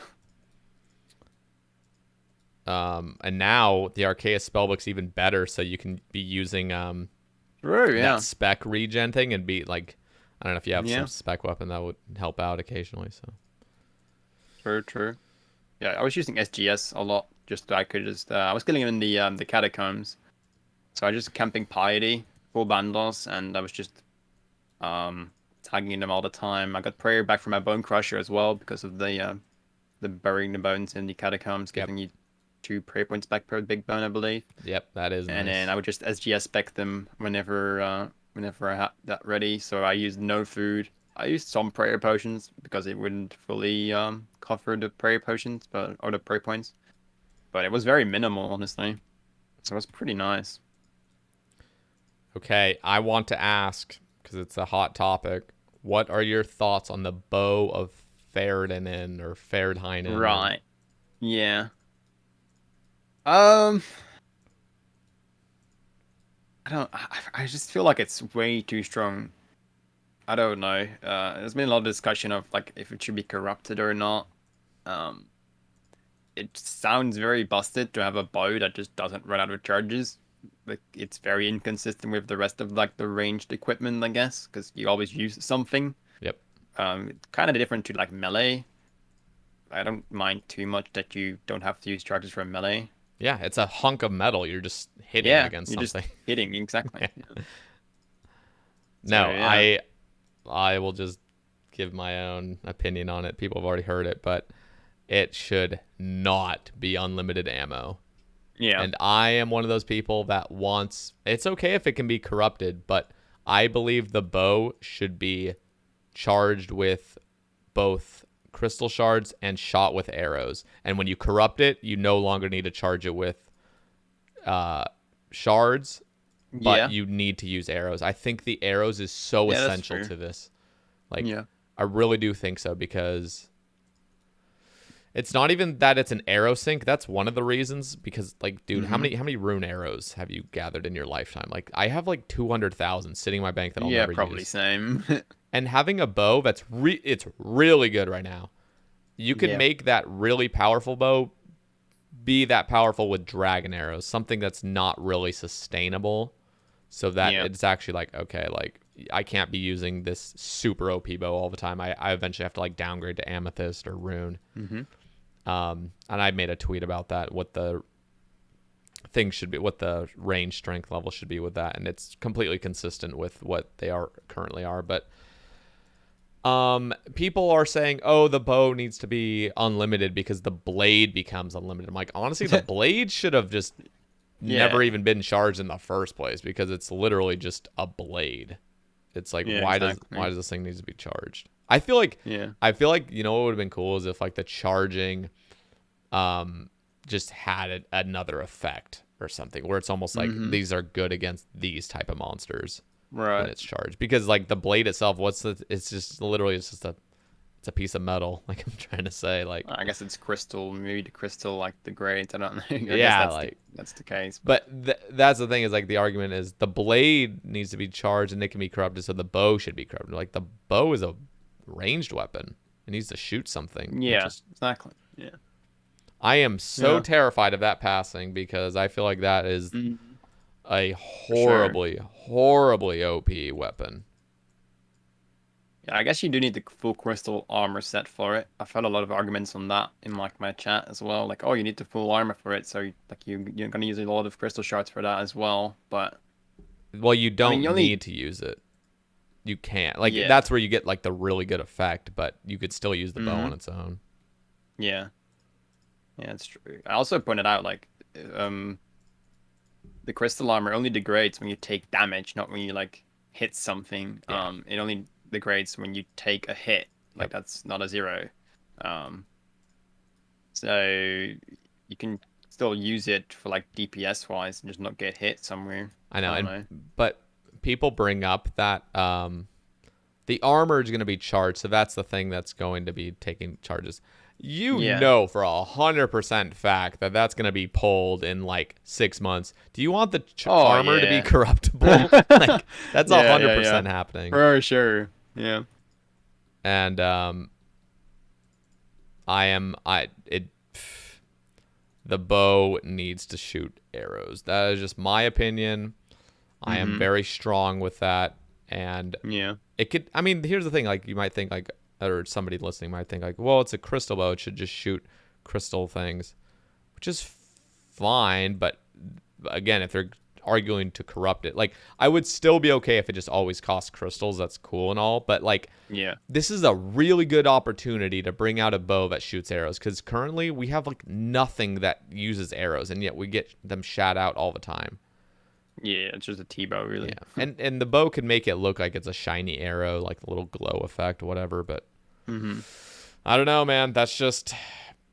And now the Arceus spellbook's even better, so you can be using True, yeah. that spec regen thing and be like, I don't know if you have Yeah. some spec weapon that would help out occasionally. So True. Yeah, I was using SGS a lot, just so I could just I was killing him in the catacombs. So I was just camping Piety, full bandos, and I was just tagging them all the time. I got prayer back from my Bone Crusher as well because of the burying the bones in the catacombs, giving you 2 prayer points back per big bone, I believe. yep, that is And nice. then I would just SGS spec them whenever I had that ready. So I used no food. I used some prayer potions because it wouldn't fully cover the prayer potions, or the prayer points. But it was very minimal, honestly. So it was pretty nice. Okay, I want to ask, because it's a hot topic, what are your thoughts on the bow of Ferdinand or Ferdheinen or Right. Yeah. Um, I don't. I just feel like it's way too strong. I don't know. There's been a lot of discussion of like if it should be corrupted or not. Um, it sounds very busted to have a bow that just doesn't run out of charges. Like it's very inconsistent with the rest of like the ranged equipment, I guess, because you always use something. Yep. Kind of different to like melee. I don't mind too much that you don't have to use charges for melee. Yeah, it's a hunk of metal. You're just hitting it Yeah, against you're just something. hitting exactly. Yeah. So No, yeah, I will just give my own opinion on it. People have already heard it, but it should not be unlimited ammo. yeah, And I am one of those people that wants it's okay if it can be corrupted, but I believe the bow should be charged with both crystal shards and shot with arrows. And when you corrupt it, you no longer need to charge it with shards, but yeah, you need to use arrows. I think the arrows is so yeah. That's essential true. to this. Like, Yeah. I really do think so because it's not even that it's an arrow sink. That's one of the reasons. Because, like, dude, how Mm-hmm. many rune arrows have you gathered in your lifetime? Like, I have like 200,000 sitting in my bank that I'll Yeah, never probably use. same. And having a bow that's it's really good right now. You could Yeah. make that really powerful bow be that powerful with dragon arrows, something that's not really sustainable. So that Yeah. it's actually like, okay, like I can't be using this super OP bow all the time. I eventually have to like downgrade to amethyst or rune. Mm-hmm. And I made a tweet about that, what the thing should be, what the range strength level should be with that, and it's completely consistent with what they are currently are. But people are saying, oh, the bow needs to be unlimited because the blade becomes unlimited. I'm like, honestly, the blade should have just Yeah. never even been charged in the first place because it's literally just a blade. It's like, Yeah. why Exactly. does this thing need to be charged? Yeah. I feel like, you know what would have been cool is if like the charging just had another effect or something where it's almost like Mm-hmm. these are good against these type of monsters when Right. it's charged, because like the blade itself, it's just literally it's a piece of metal. Like I'm trying to say, like, I guess it's crystal, maybe the crystal like the grades. I don't know. I guess yeah, that's like, the case. But but that's the thing is like the argument is the blade needs to be charged and it can be corrupted, so the bow should be corrupted. Like the bow is a ranged weapon. It needs to shoot something. It yeah, just exactly. Yeah. I am so Yeah. terrified of that passing because I feel like that is Mm-hmm. a For sure. horribly OP weapon. Yeah, I guess you do need the full crystal armor set for it. I've had a lot of arguments on that in like my chat as well. Like, oh, you need the full armor for it, so you're gonna use a lot of crystal shards for that as well. But Well, you I mean, you don't only need to use it. You can't. Like yeah. that's where you get like the really good effect, but you could still use the bow Mm-hmm. on its own. Yeah. Yeah, it's true. I also pointed out like um the crystal armor only degrades when you take damage, not when you like hit something. Yeah. It only degrades when you take a hit. Like Yep. that's not a zero. Um, so you can still use it for like DPS wise and just not get hit somewhere. I know, I don't and know. but people bring up that the armor is going to be charged, so that's the thing that's going to be taking charges. You Yeah. know for 100% fact that that's going to be pulled in like 6 months. Do you want the Oh armor to be yeah. corruptible? Like that's Yeah, yeah, yeah. 100% happening. For sure. Yeah. And the bow needs to shoot arrows. That is just my opinion. I am Mm-hmm. very strong with that, and Yeah. it could. I mean, here's the thing: like you might think, like, or somebody listening might think, like, well, it's a crystal bow; it should just shoot crystal things, which is fine. But again, if they're arguing to corrupt it, like, I would still be okay if it just always costs crystals. That's cool and all, but like, Yeah. this is a really good opportunity to bring out a bow that shoots arrows, because currently we have like nothing that uses arrows, and yet we get them shot out all the time. Yeah. It's just a T-bow, really. Yeah, and the bow could make it look like it's a shiny arrow, like a little glow effect, whatever. But Mm-hmm. I don't know, man. That's just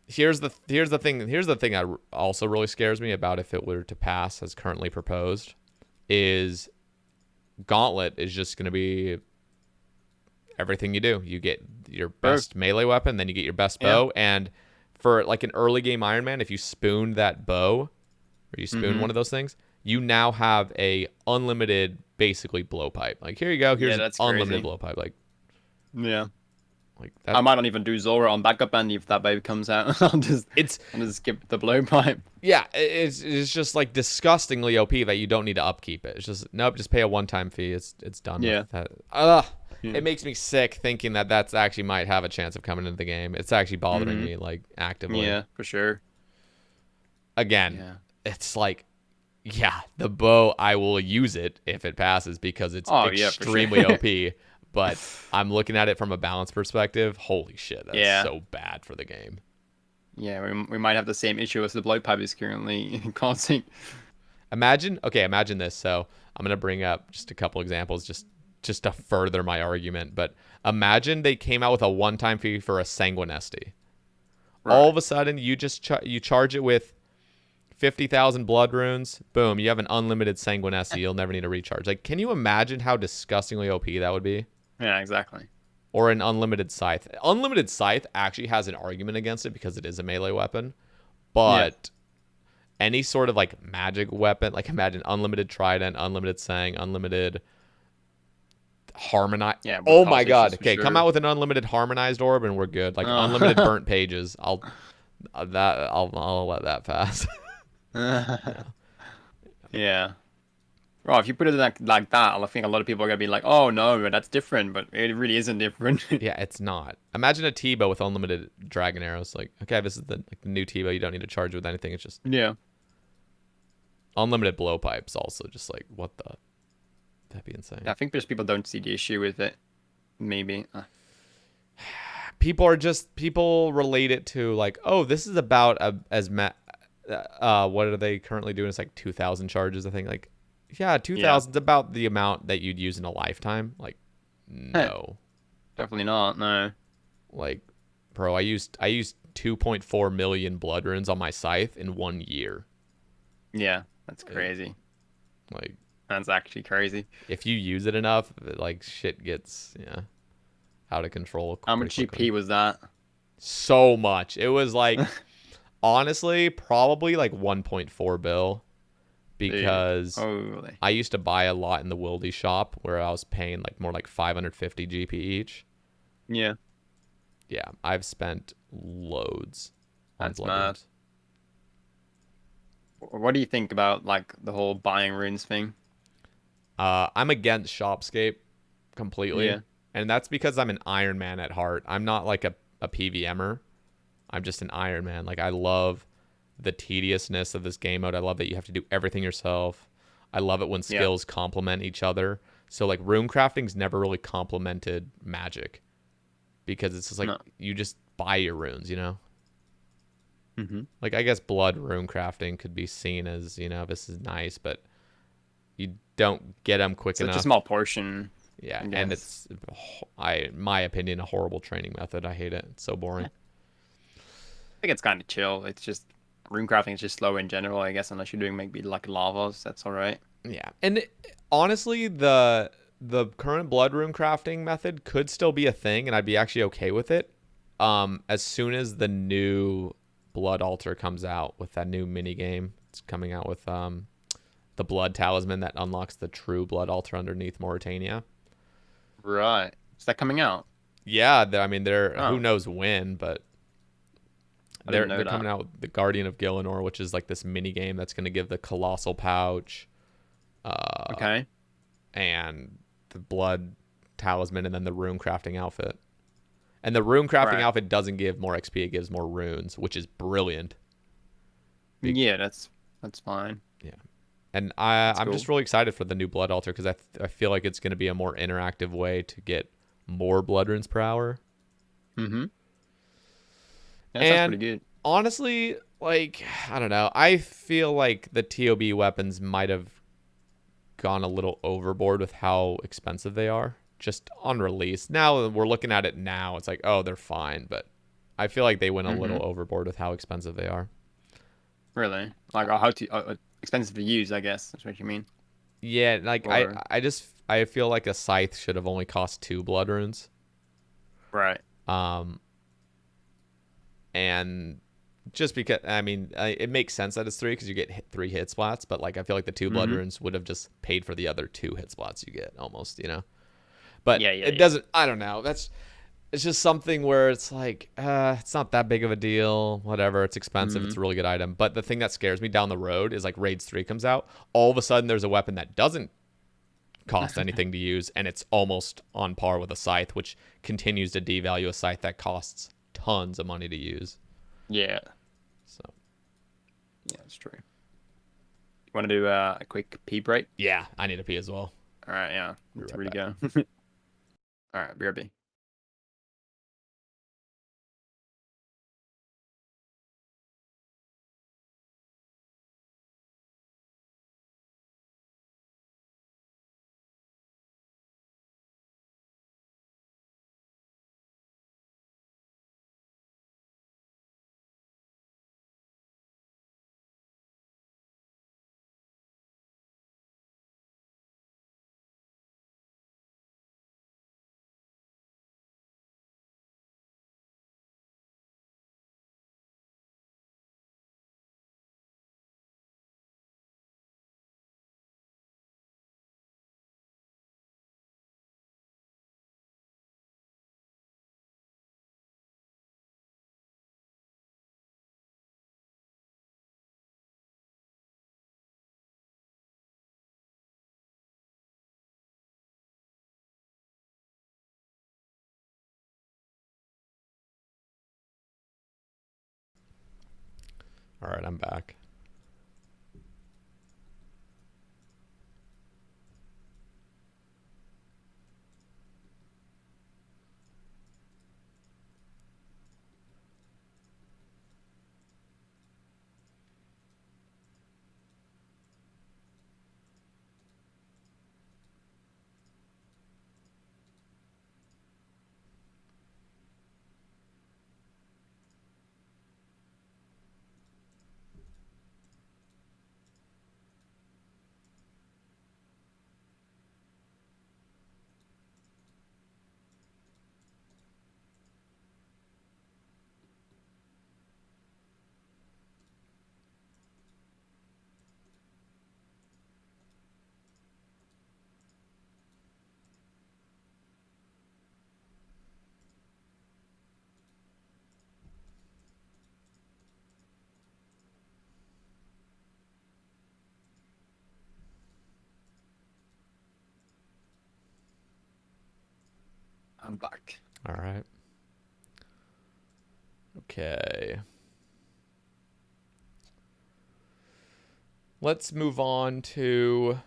here's the thing. Here's the thing that also really scares me about if it were to pass as currently proposed is Gauntlet is just going to be everything you do. You get your Both. best melee weapon, then you get your best Yeah. bow. And for like an early game Iron Man, if you spoon that bow, or you spoon one of those things, you now have a unlimited, basically, blowpipe. Like, here you go. Here's Yeah, an that's unlimited crazy. blowpipe. Yeah. Like I that. might not even do Zora on backup bandy if that baby comes out. It's I'll just skip the blowpipe. yeah. It's just like disgustingly OP that you don't need to upkeep it. It's just nope. Just pay a one-time fee. It's done Yeah. with that. Ugh. Yeah. It makes me sick thinking that that's actually might have a chance of coming into the game. It's actually bothering me like actively. Yeah, for sure. Again, Yeah. it's like, yeah, the bow, I will use it if it passes because it's Oh, yeah, for sure. extremely OP. But I'm looking at it from a balance perspective. Holy shit, that's Yeah. so bad for the game. Yeah, we might have the same issue as the blowpipe is currently causing. Imagine this. So I'm gonna bring up just a couple examples just to further my argument. But imagine they came out with a one-time fee for a Sanguinesti. Right. All of a sudden, you just you charge it with 50,000 blood runes. Boom, you have an unlimited Sanguinesti. You'll never need to recharge. Like, can you imagine how disgustingly OP that would be? Yeah, exactly. Or an unlimited scythe. Unlimited scythe actually has an argument against it because it is a melee weapon. But any sort of like magic weapon, like imagine unlimited trident, unlimited sang, unlimited harmonize. Yeah. Oh my god. For Okay, come sure. out with an unlimited harmonized orb and we're good. Like Oh. unlimited burnt pages. I'll let that pass. Yeah. Well, if you put it like that, I think a lot of people are gonna be like, "Oh no, that's different," but it really isn't different. Yeah, it's not. Imagine a T-bow with unlimited dragon arrows. Like, okay, this is the new T-bow. You don't need to charge with anything. It's just Yeah. unlimited blowpipes. Also, just like what the? That'd be insane. I think there's people don't see the issue with it. Maybe. People relate it to like, oh, this is about what are they currently doing? It's like 2,000 charges. I think like, yeah, 2,000 is about the amount that you'd use in a lifetime. Like, no, Definitely not. No. like, bro, I used 2.4 million blood runes on my scythe in 1 year. Yeah, that's crazy. Like, That's actually crazy. if you use it enough, like shit gets out of control. How much pretty quickly. GP was that? So much. It was like honestly probably like 1.4 bill because Holy. I used to buy a lot in the Wildy shop where I was paying like more like 550 GP each. Yeah, Yeah, I've spent loads on that's blood mad. runes. What do you think about like the whole buying runes thing? I'm against Shopscape completely. Yeah. And that's because I'm an Iron Man at heart. I'm not like a PVMer. I'm just an Iron Man. Like, I love the tediousness of this game mode. I love that you have to do everything yourself. I love it when skills complement each other. So, like, rune crafting's never really complemented magic because it's just like you just buy your runes, you know? Mm-hmm. Like, I guess blood rune crafting could be seen as, this is nice, but you don't get them quick enough. Such a small portion. Yeah, I and guess. it's, in my opinion, a horrible training method. I hate it. It's so boring. I think it's kind of chill. It's just rune crafting is just slow in general, I guess, unless you're doing maybe like lavas. That's all right. Yeah, and honestly, the current blood rune crafting method could still be a thing, and I'd be actually okay with it. As soon as the new blood altar comes out with that new mini game, it's coming out with the blood talisman that unlocks the true blood altar underneath Mauritania. Right. Is that coming out? Yeah, they're Oh. who knows when, but I they're didn't know they're that. coming out with the Guardian of Gielinor, which is like this mini game that's going to give the colossal pouch, Okay. and the blood talisman, and then the rune crafting outfit. And the rune crafting Right. outfit doesn't give more XP; it gives more runes, which is brilliant. Yeah, that's fine. Yeah, and I'm cool. just really excited for the new blood altar because I feel like it's going to be a more interactive way to get more blood runes per hour. Mm-hmm. That And sounds pretty good. honestly, like, I don't know. I feel like the TOB weapons might have gone a little overboard with how expensive they are just on release. Now we're looking at it now. It's like, oh, they're fine. But I feel like they went a little overboard with how expensive they are. Really? Like how to expensive to use, I guess. That's what you mean. Yeah, like Or- I just I feel like a scythe should have only cost 2 blood runes. Right. Um, and just because it makes sense that it's 3 because you get 3 hit splats, but like I feel like the 2 blood Mm-hmm. runes would have just paid for the other 2 hit splats you get almost, you know. But Yeah, yeah, it yeah. doesn't. I don't know. It's just something where it's like, it's not that big of a deal. Whatever. It's expensive. Mm-hmm. It's a really good item. But the thing that scares me down the road is like Raids 3 comes out. All of a sudden, there's a weapon that doesn't cost anything to use, and it's almost on par with a scythe, which continues to devalue a scythe that costs tons of money to use. Yeah. So Yeah, that's true. You want to do a quick pee break? yeah, I need a pee as well. All right, yeah. Be Let's right really back. go. All right, BRB. All right, I'm back. I'm back. All right. Okay. Let's move on to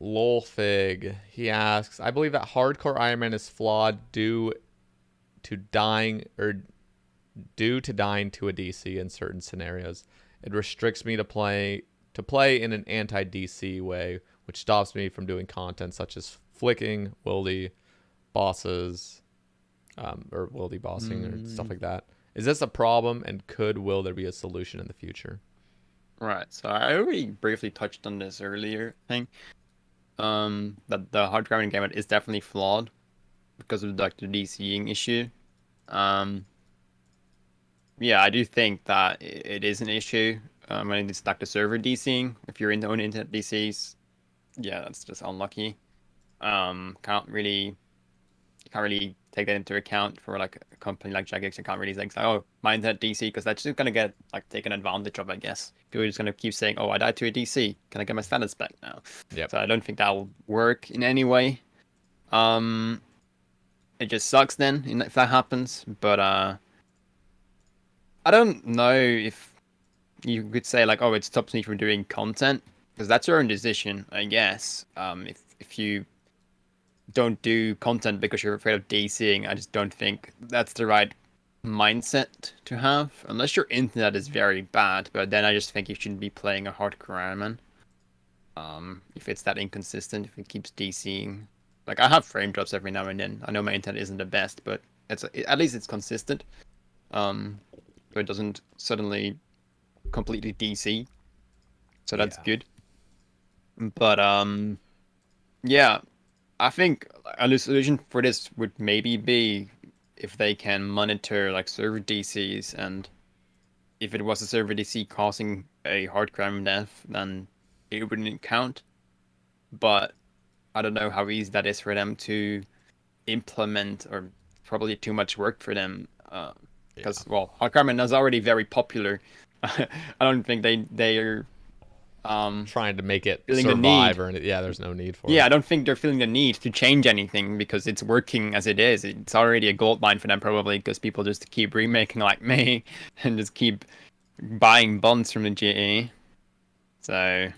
Lolfig. He asks, I believe that hardcore Iron Man is flawed to dying or due to dying to a DC in certain scenarios. It restricts me to play in an anti-DC way, which stops me from doing content such as flicking, wildy, bosses, or wildy bossing or stuff Mm, like that. Is this a problem, and will there be a solution in the future? right. So I already briefly touched on this earlier. I think that the hard grabbing game is definitely flawed because of like the DCing issue. Um, yeah, I do think that it is an issue when it's like the server DCing. If you're in the own internet DCs, yeah, that's just unlucky. Can't really can't really take that into account for like a company like Jagex. You can't really say, oh, mine's at DC because that's just gonna get like taken advantage of, I guess. People are just gonna keep saying, oh, I died to a DC. Can I get my status back now? Yep. So I don't think that will work in any way. Um, it just sucks then if that happens. But I don't know if you could say like, oh, it stops me from doing content because that's your own decision, I guess. If you don't do content because you're afraid of DCing, I just don't think that's the right mindset to have. Unless your internet is very bad, but then I just think you shouldn't be playing a hardcore Ironman. If it's that inconsistent, if it keeps DCing. Like I have frame drops every now and then. I know my internet isn't the best, but at least it's consistent. So it doesn't suddenly completely DC. So that's Yeah. good. But Yeah, I think a solution for this would maybe be if they can monitor like server DCs, and if it was a server DC causing a hard crime death, then it wouldn't count. But I don't know how easy that is for them to implement, or probably too much work for them. Yeah. Because well, hard crime is already very popular. I don't think they're um Trying to make it feeling the survive need. or anything. Yeah, there's no need for Yeah, it. I don't think they're feeling the need to change anything because it's working as it is. It's already a gold mine for them probably because people just keep remaking like me and just keep buying bonds from the GE. So,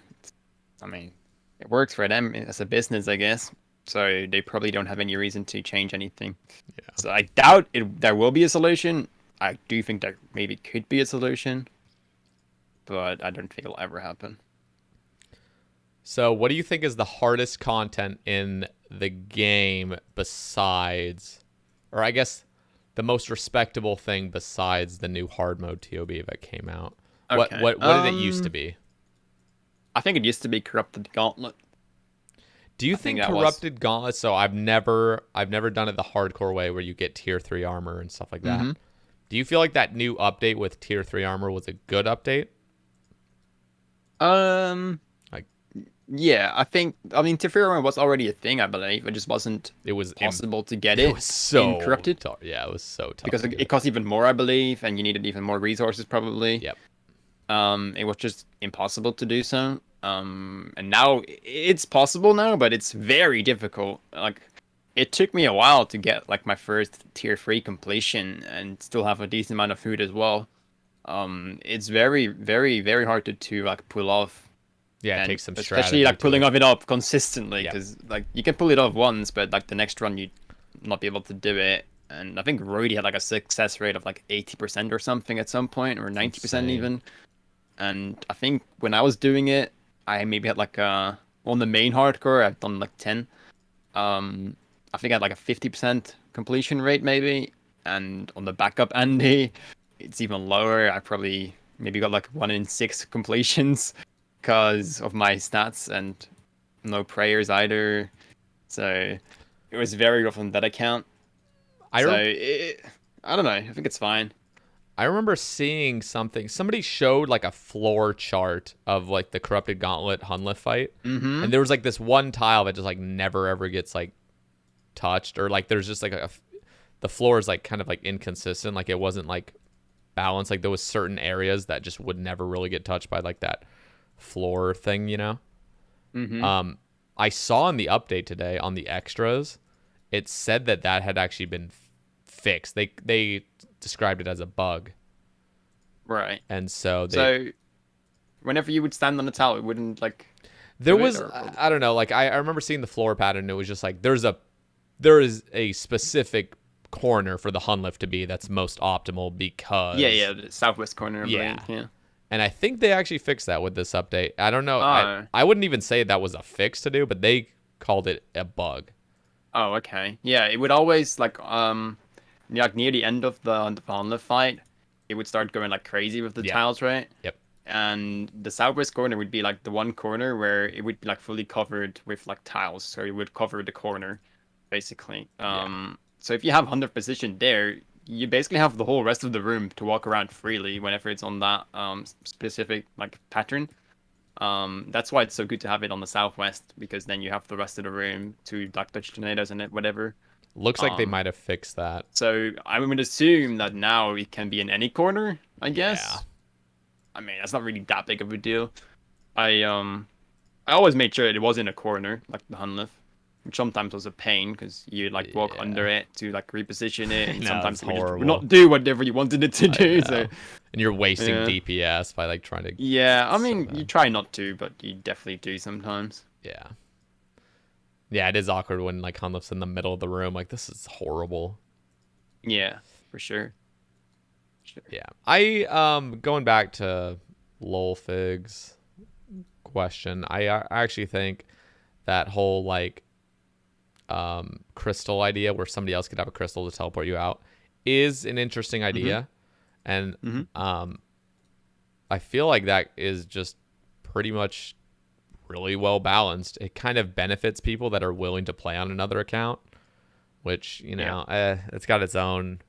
I mean, it works for them as a business, I guess. So they probably don't have any reason to change anything. Yeah. So I doubt there will be a solution. I do think there maybe could be a solution, but I don't think it'll ever happen. So, what do you think is the hardest content in the game besides, or I guess the most respectable thing besides the new hard mode TOB that came out? What Okay. what what did it used to be? I think it used to be Corrupted Gauntlet. Do you I think think that was. corrupted gauntlet? So I've never done it the hardcore way where you get tier 3 armor and stuff like that. Mm-hmm. Do you feel like that new update with tier 3 armor was a good update? Um, Like yeah, I mean, Teferi was already a thing, I believe. It just wasn't it was possible to get it it was in so Corrupted tough. Yeah, it was so tough because to get it it. cost even more, I believe, and you needed even more resources probably. Yep. It was just impossible to do so. And now it's possible now, but it's very difficult. Like, it took me a while to get like my first tier 3 completion and still have a decent amount of food as well. It's very, very, very hard to like pull off, Yeah, it and takes some especially strategy like to pulling it. off it up consistently, Yep. because like you can pull it off once, but like the next run you not be able to do it. And I think Roydie had like a success rate of like 80% or something at some point, or It's 90% insane. even. And I think when I was doing it, I maybe had like on the main hardcore I've done like 10. I think I had like a 50% completion rate maybe, and on the backup Andy, it's even lower. I probably maybe got like 1 in 6 completions because of my stats and no prayers either. So it was very rough on that account. I So re- I don't know. I think it's fine. I remember seeing something. Somebody showed like a floor chart of like the corrupted gauntlet Hunlith fight, Mm-hmm. and there was like this one tile that just like never ever gets like touched, or like there's just like the floor is like kind of like inconsistent, like it wasn't like balanced. Like there was certain areas that just would never really get touched by like that floor thing, you know. Mm-hmm. Um, I saw in the update today on the extras, it said that that had actually been fixed. They described it as a bug, Right. and so they So whenever you would stand on the towel, it wouldn't like there do it, was I don't know, like I remember seeing the floor pattern, and it was just like there is a specific corner for the Hunlift to be that's most optimal yeah, because yeah, the southwest corner, I yeah. believe. Yeah. And I think they actually fixed that with this update. I don't know. I Oh. I wouldn't even say that was a fix to do, but they called it a bug. Oh, okay. Yeah, it would always like near the end of the Panda fight, it would start going like crazy with the Yep. tiles, right? Yep. And the southwest corner would be like the one corner where it would be like fully covered with like tiles, so it would cover the corner, basically. Yeah. So if you have 100 position there, you basically have the whole rest of the room to walk around freely whenever it's on that specific like pattern. That's why it's so good to have it on the southwest, because then you have the rest of the room to like touch tornadoes and it, whatever. Looks like they Um, might have fixed that. so I would assume that now it can be in any corner, I Yeah. guess. I mean, that's not really that big of a deal. I I always made sure it was in a corner, like the Hunlith, which sometimes was a pain because you like walk under Yeah. it to like reposition it, and No, it's sometimes it would just would horrible. not do whatever you wanted it to I do. So know. And you're wasting yeah, DPS by like trying to. yeah. I So mean, you bad. try not to, but you definitely do sometimes. Yeah. Yeah, it is awkward when like Hunlift's in the middle of the room. Like this is horrible. Yeah, for sure. Sure. Yeah. I going back to Lolfig's question. I actually think that whole like crystal idea where somebody else could have a crystal to teleport you out is an interesting Mm-hmm. idea. And Mm-hmm. I feel like that is just pretty much really well balanced. It kind of benefits people that are willing to play on another account, which, Yeah. it's got its own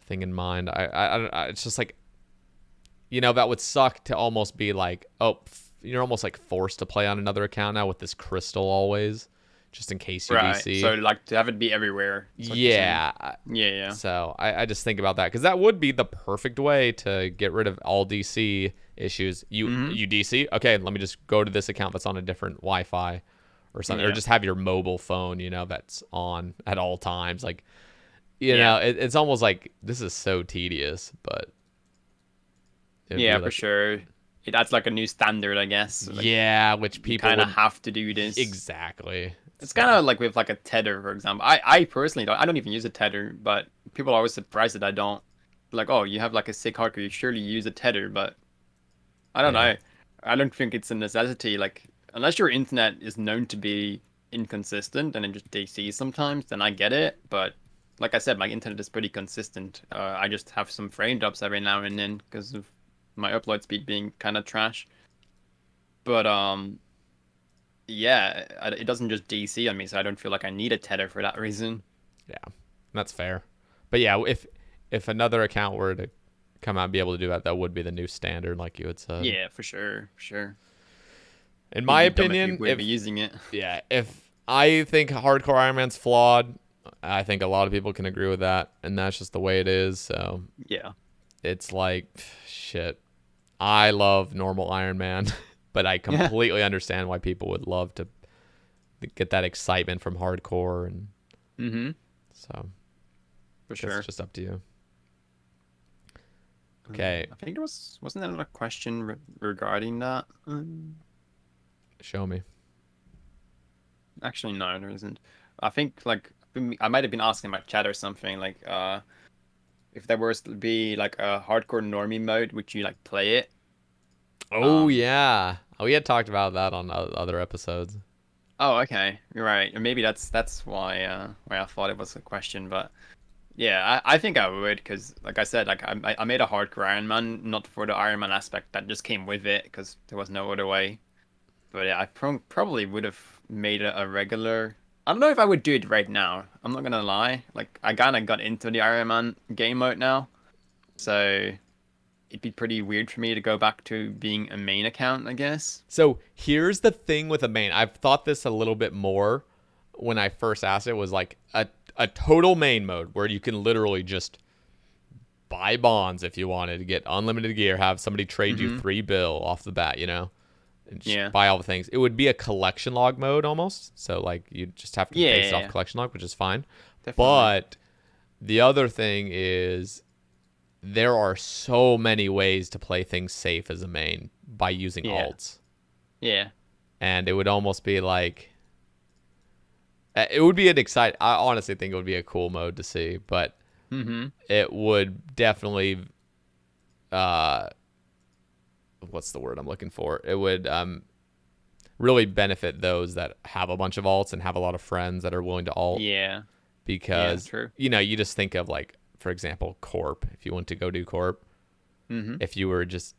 thing in mind. It's just like, that would suck to almost be like, oh, you're almost like forced to play on another account now with this crystal always, just in case you Right. DC. So like to have it be everywhere. That's what you're saying. Yeah. Yeah, yeah. So I just think about that because that would be the perfect way to get rid of all DC issues. Mm-hmm. You DC, okay, let me just go to this account that's on a different Wi-Fi or something, or Yeah. just have your mobile phone, that's on at all times. Like, Yeah. it's almost like this is so tedious, but it'd be Yeah, for like, sure. That's like a new standard, I guess. Like yeah, which you people kind of would have to do this. exactly. It's So kind of like with like a tether, for example. I personally don't. I don't even use a tether, but people are always surprised that I don't. Like, oh, you have like a sick hardcore. You surely use a tether, but I don't yeah, know. I don't think it's a necessity. Like, unless your internet is known to be inconsistent and it just DC sometimes, then I get it. But like I said, my internet is pretty consistent. I just have some frame drops every now and then because of my upload speed being kind of trash. But yeah, it doesn't just DC on me, so I don't feel like I need a tether for that reason. yeah, that's fair. But yeah, if another account were to come out and be able to do that, that would be the new standard, like you had said. Yeah, for sure, for sure. In It'd my be dumb if you opinion, wouldn't be using it. if I think hardcore Iron Man's flawed, I think a lot of people can agree with that, and that's just the way it is. So Yeah. it's like, shit. I love normal Iron Man, but I Yeah. completely understand why people would love to get that excitement from hardcore, and Mm-hmm. so For I guess it's sure. just up to you. Okay, I think wasn't there another question regarding that? show me. Actually, no, there isn't. I think like I might have been asking my chat or something like if there was to be like a hardcore normie mode, would you like play it? Oh Um. yeah, we had talked about that on other episodes. Oh, okay. You're right. And maybe that's why I thought it was a question, but yeah, I think I would because like I said, like I made a hardcore Iron Man not for the Iron Man aspect that just came with it because there was no other way. But yeah, I probably would have made it a regular. I don't know if I would do it right now. I'm not gonna lie. Like I kind of got into the Iron Man game mode now, so it'd be pretty weird for me to go back to being a main account, I guess. So here's the thing with a main. I've thought this a little bit more when I first asked it, was like a total main mode where you can literally just buy bonds if you wanted to get unlimited gear, have somebody trade you Mm-hmm. 3 bill off the bat, and just Yeah. buy all the things. It would be a collection log mode almost. So like you just have to Yeah, base yeah, it off yeah, collection log, which is fine. definitely. But the other thing is there are so many ways to play things safe as a main by using Yeah. alts. Yeah. And it would almost be like it would be an exciting. I honestly think it would be a cool mode to see, but Mm-hmm. it would definitely uh what's the word I'm looking for? It would really benefit those that have a bunch of alts and have a lot of friends that are willing to alt, Yeah. Yeah. because True. you just think of, like, for example, corp. If you went to go do corp, Mm-hmm. if you were just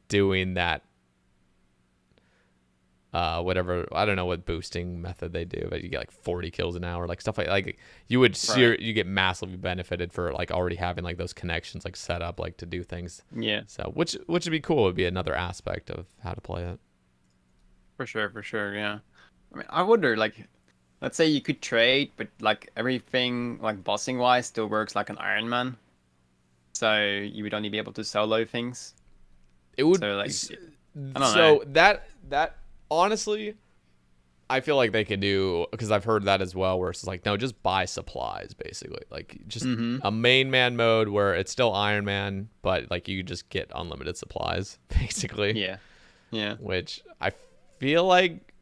doing that whatever, I don't know what boosting method they do, but you get like 40 kills an hour, like stuff like Right. you get massively benefited for like already having like those connections like set up like to do things. Yeah. So which would be cool. It would be another aspect of how to play it. For sure. For sure. Yeah. I mean, I wonder like. Let's say you could trade, but like everything like bossing wise still works like an Iron Man. So you would only be able to solo things. It would So like I don't know. so that honestly, I feel like they could do, because I've heard that as well, where it's like, no, just buy supplies basically, like just Mm-hmm. a main man mode where it's still Iron Man, but like you just get unlimited supplies basically, Yeah. Yeah. which I feel like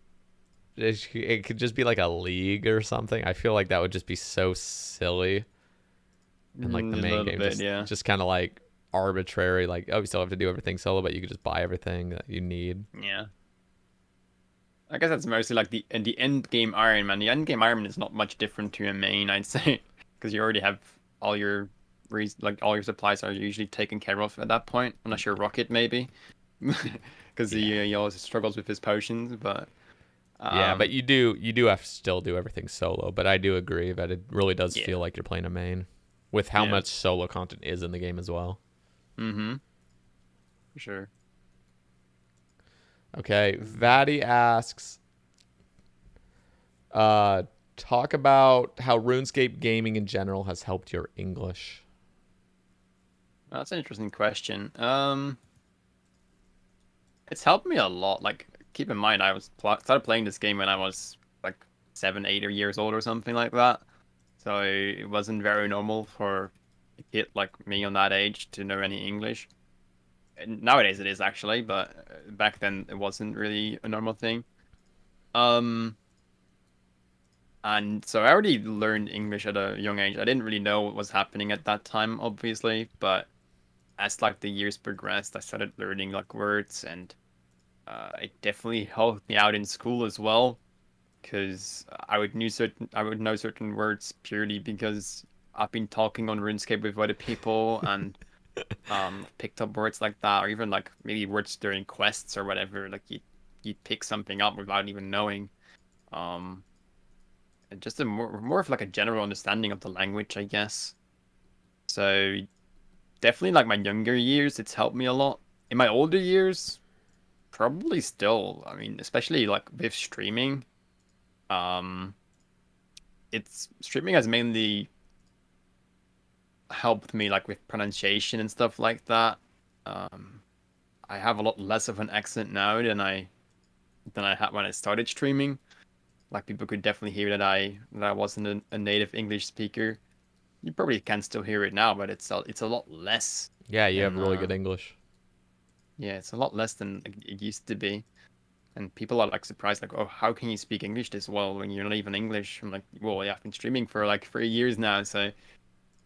it could just be like a league or something. I feel like that would just be so silly, and like the A main little game bit, yeah. just kind of like arbitrary, like, oh, you still have to do everything solo, but you could just buy everything that you need. Yeah. I guess that's mostly like the end game Iron Man. The end game Iron Man is not much different to a main, I'd say, because you already have all your like all your supplies are usually taken care of at that point, unless you're Rocket maybe. because Yeah. he always struggles with his potions. But Yeah, but um, you do have to still do everything solo. But I do agree that it really does yeah, feel like you're playing a main, with how yeah, much solo content is in the game as well. mm-hmm, for sure. Okay, Mm. Vatty asks, uh, talk about how RuneScape gaming in general has helped your English. That's an interesting question. It's helped me a lot. Like, keep in mind, started playing this game when I was like 7, 8 years old or something like that. So it wasn't very normal for a kid like me on that age to know any English. And nowadays it is actually, but back then it wasn't really a normal thing. Um, and so I already learned English at a young age. I didn't really know what was happening at that time, obviously, but as like the years progressed, I started learning like words, and it definitely helped me out in school as well, because I would know certain words purely because I've been talking on RuneScape with other people and picked up words like that, or even like maybe words during quests or whatever. Like you pick something up without even knowing. Um, and just a more of like a general understanding of the language, I guess. So definitely like my younger years, it's helped me a lot. In my older years, probably still. I mean, especially like with streaming. Um, it's streaming has mainly helped me like with pronunciation and stuff like that. Um, I have a lot less of an accent now than I had when I started streaming. Like people could definitely hear that I wasn't a native English speaker. You probably can still hear it now, but it's a lot less Yeah, you have than really good English. yeah, it's a lot less than it used to be. And people are like surprised, like, oh, how can you speak English this well when you're not even English? I'm like, well, yeah, I've been streaming for like 3 years now, so I've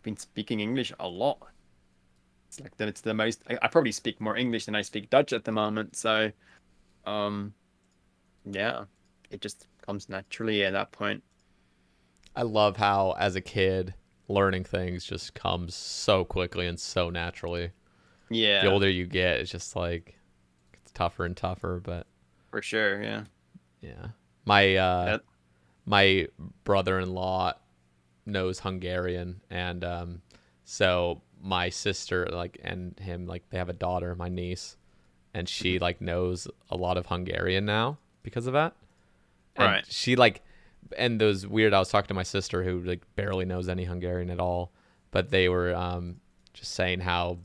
been speaking English a lot. It's like that. It's the most. I probably speak more English than I speak Dutch at the moment. So, um, yeah, it just comes naturally at that point. I love how, as a kid, learning things just comes so quickly and so naturally. The Yeah, older you get, it's just like it's tougher and tougher. But for sure. Yeah. yeah, my That. my brother-in-law knows Hungarian, and so my sister and him they have a daughter, my niece, and she Mhm. knows a lot of Hungarian now because of that. And Right. she and those weird. I was talking to my sister who barely knows any Hungarian at all, but they were just saying how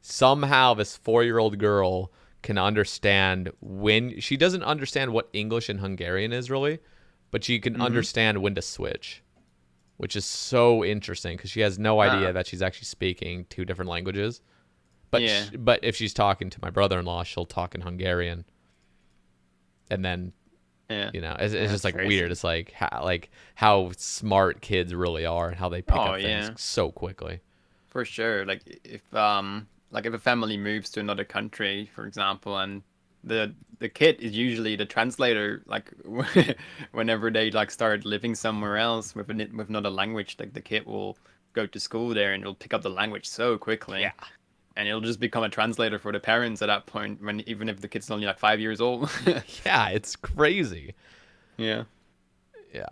somehow this 4-year-old girl can understand when she doesn't understand what English and Hungarian is really, but she can Mm-hmm. understand when to switch, which is so interesting because she has no idea Ah. that she's actually speaking two different languages. But Yeah. but if she's talking to my brother-in-law, she'll talk in Hungarian, and then Yeah. it's just That's weird. crazy. It's how smart kids really are and how they pick Oh up things yeah, so quickly. for sure. Like if a family moves to another country, for example, and the kid is usually the translator, like whenever they like start living somewhere else with another language, like the kid will go to school there and it'll pick up the language so Yeah. quickly, and it'll just become a translator for the parents at that point, when even if the kid's only like 5 years old. Yeah, it's crazy. Yeah. Yeah.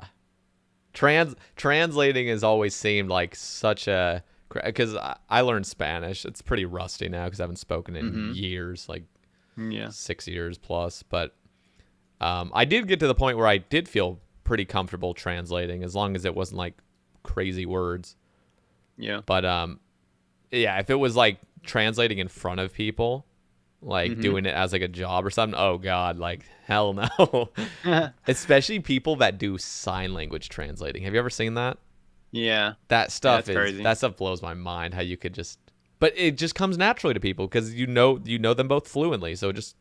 Translating has always seemed like such a because I learned Spanish. It's pretty rusty now because I haven't spoken in Mm-hmm. years, like Yeah. 6 years plus. But I did get to the point where I did feel pretty comfortable translating as long as it wasn't crazy words. Yeah. But yeah, if it was translating in front of people, Mm-hmm. doing it as a job or something, oh god, hell no. Especially people that do sign language translating. Have you ever seen that? Yeah. That Yeah, stuff that's is crazy. that stuff blows my mind how you could just but it just comes naturally to people because you know them both fluently, so it's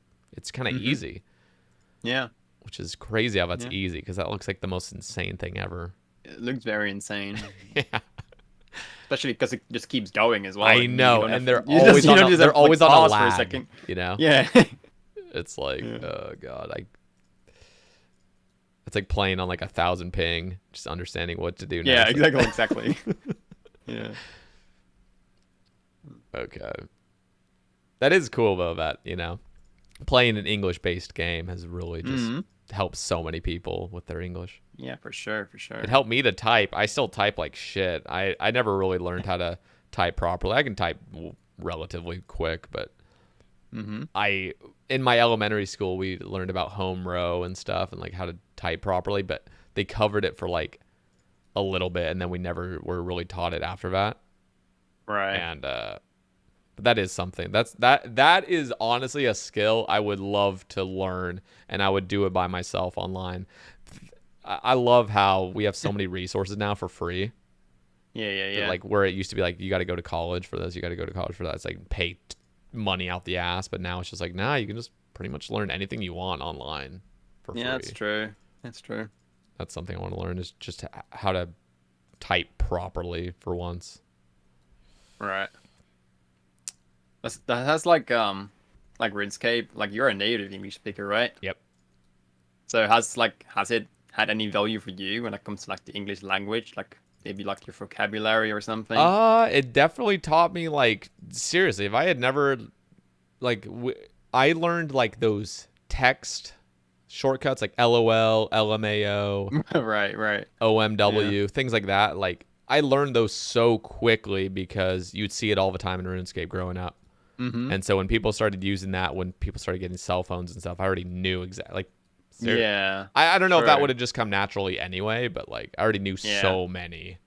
kind of Mm-hmm. easy, Yeah. which is crazy how that's Yeah. easy because that looks like the most insane thing ever. It looks very insane. Yeah, Especially because it just keeps going as well. I Like you know, don't and have they're you just always you on don't a just they're have to like always on a pause for a lag, second. you know. Yeah. It's like, Yeah. oh god, it's like playing on 1,000 ping, just understanding what to do Yeah, next. exactly, exactly. Yeah. Okay, that is cool though. That playing an English-based game has really just Mm-hmm. helped so many people with their English. Yeah, for sure, for It sure. helped me to type. I still type like shit. I never really learned how to type properly. I can type relatively quick, but Mm-hmm. I in my elementary school we learned about home row and stuff and like how to type properly, but they covered it for like a little bit and then we never were really taught it after that. Right. And but that is something. That is honestly a skill I would love to learn, and I would do it by myself online. I love how we have so many resources now for free. Yeah, yeah, That yeah. like where it used to be like you got to go to college for this, you got to go to college for that. It's like pay money out the ass, but now it's just like nah, you can just pretty much learn anything you want online for Yeah, that's free. true. That's true. That's something I want to learn is just how to type properly for once. Right. That's like RuneScape. Like you're a native English speaker, right? Yep. So has it had any value for you when it comes to like the English language, like maybe like your vocabulary or something? It definitely taught me like seriously. If I had never like I learned like those text shortcuts like LOL, LMAO, Right, right. Yeah. OMW, things like that. Like I learned those so quickly because you'd see it all the time in RuneScape growing up. Mm-hmm. And so when people started using that, when people started getting cell phones and stuff, I already knew exactly. Like, Yeah. I don't know if that would True. have just come naturally anyway, but like I already knew Yeah. so many.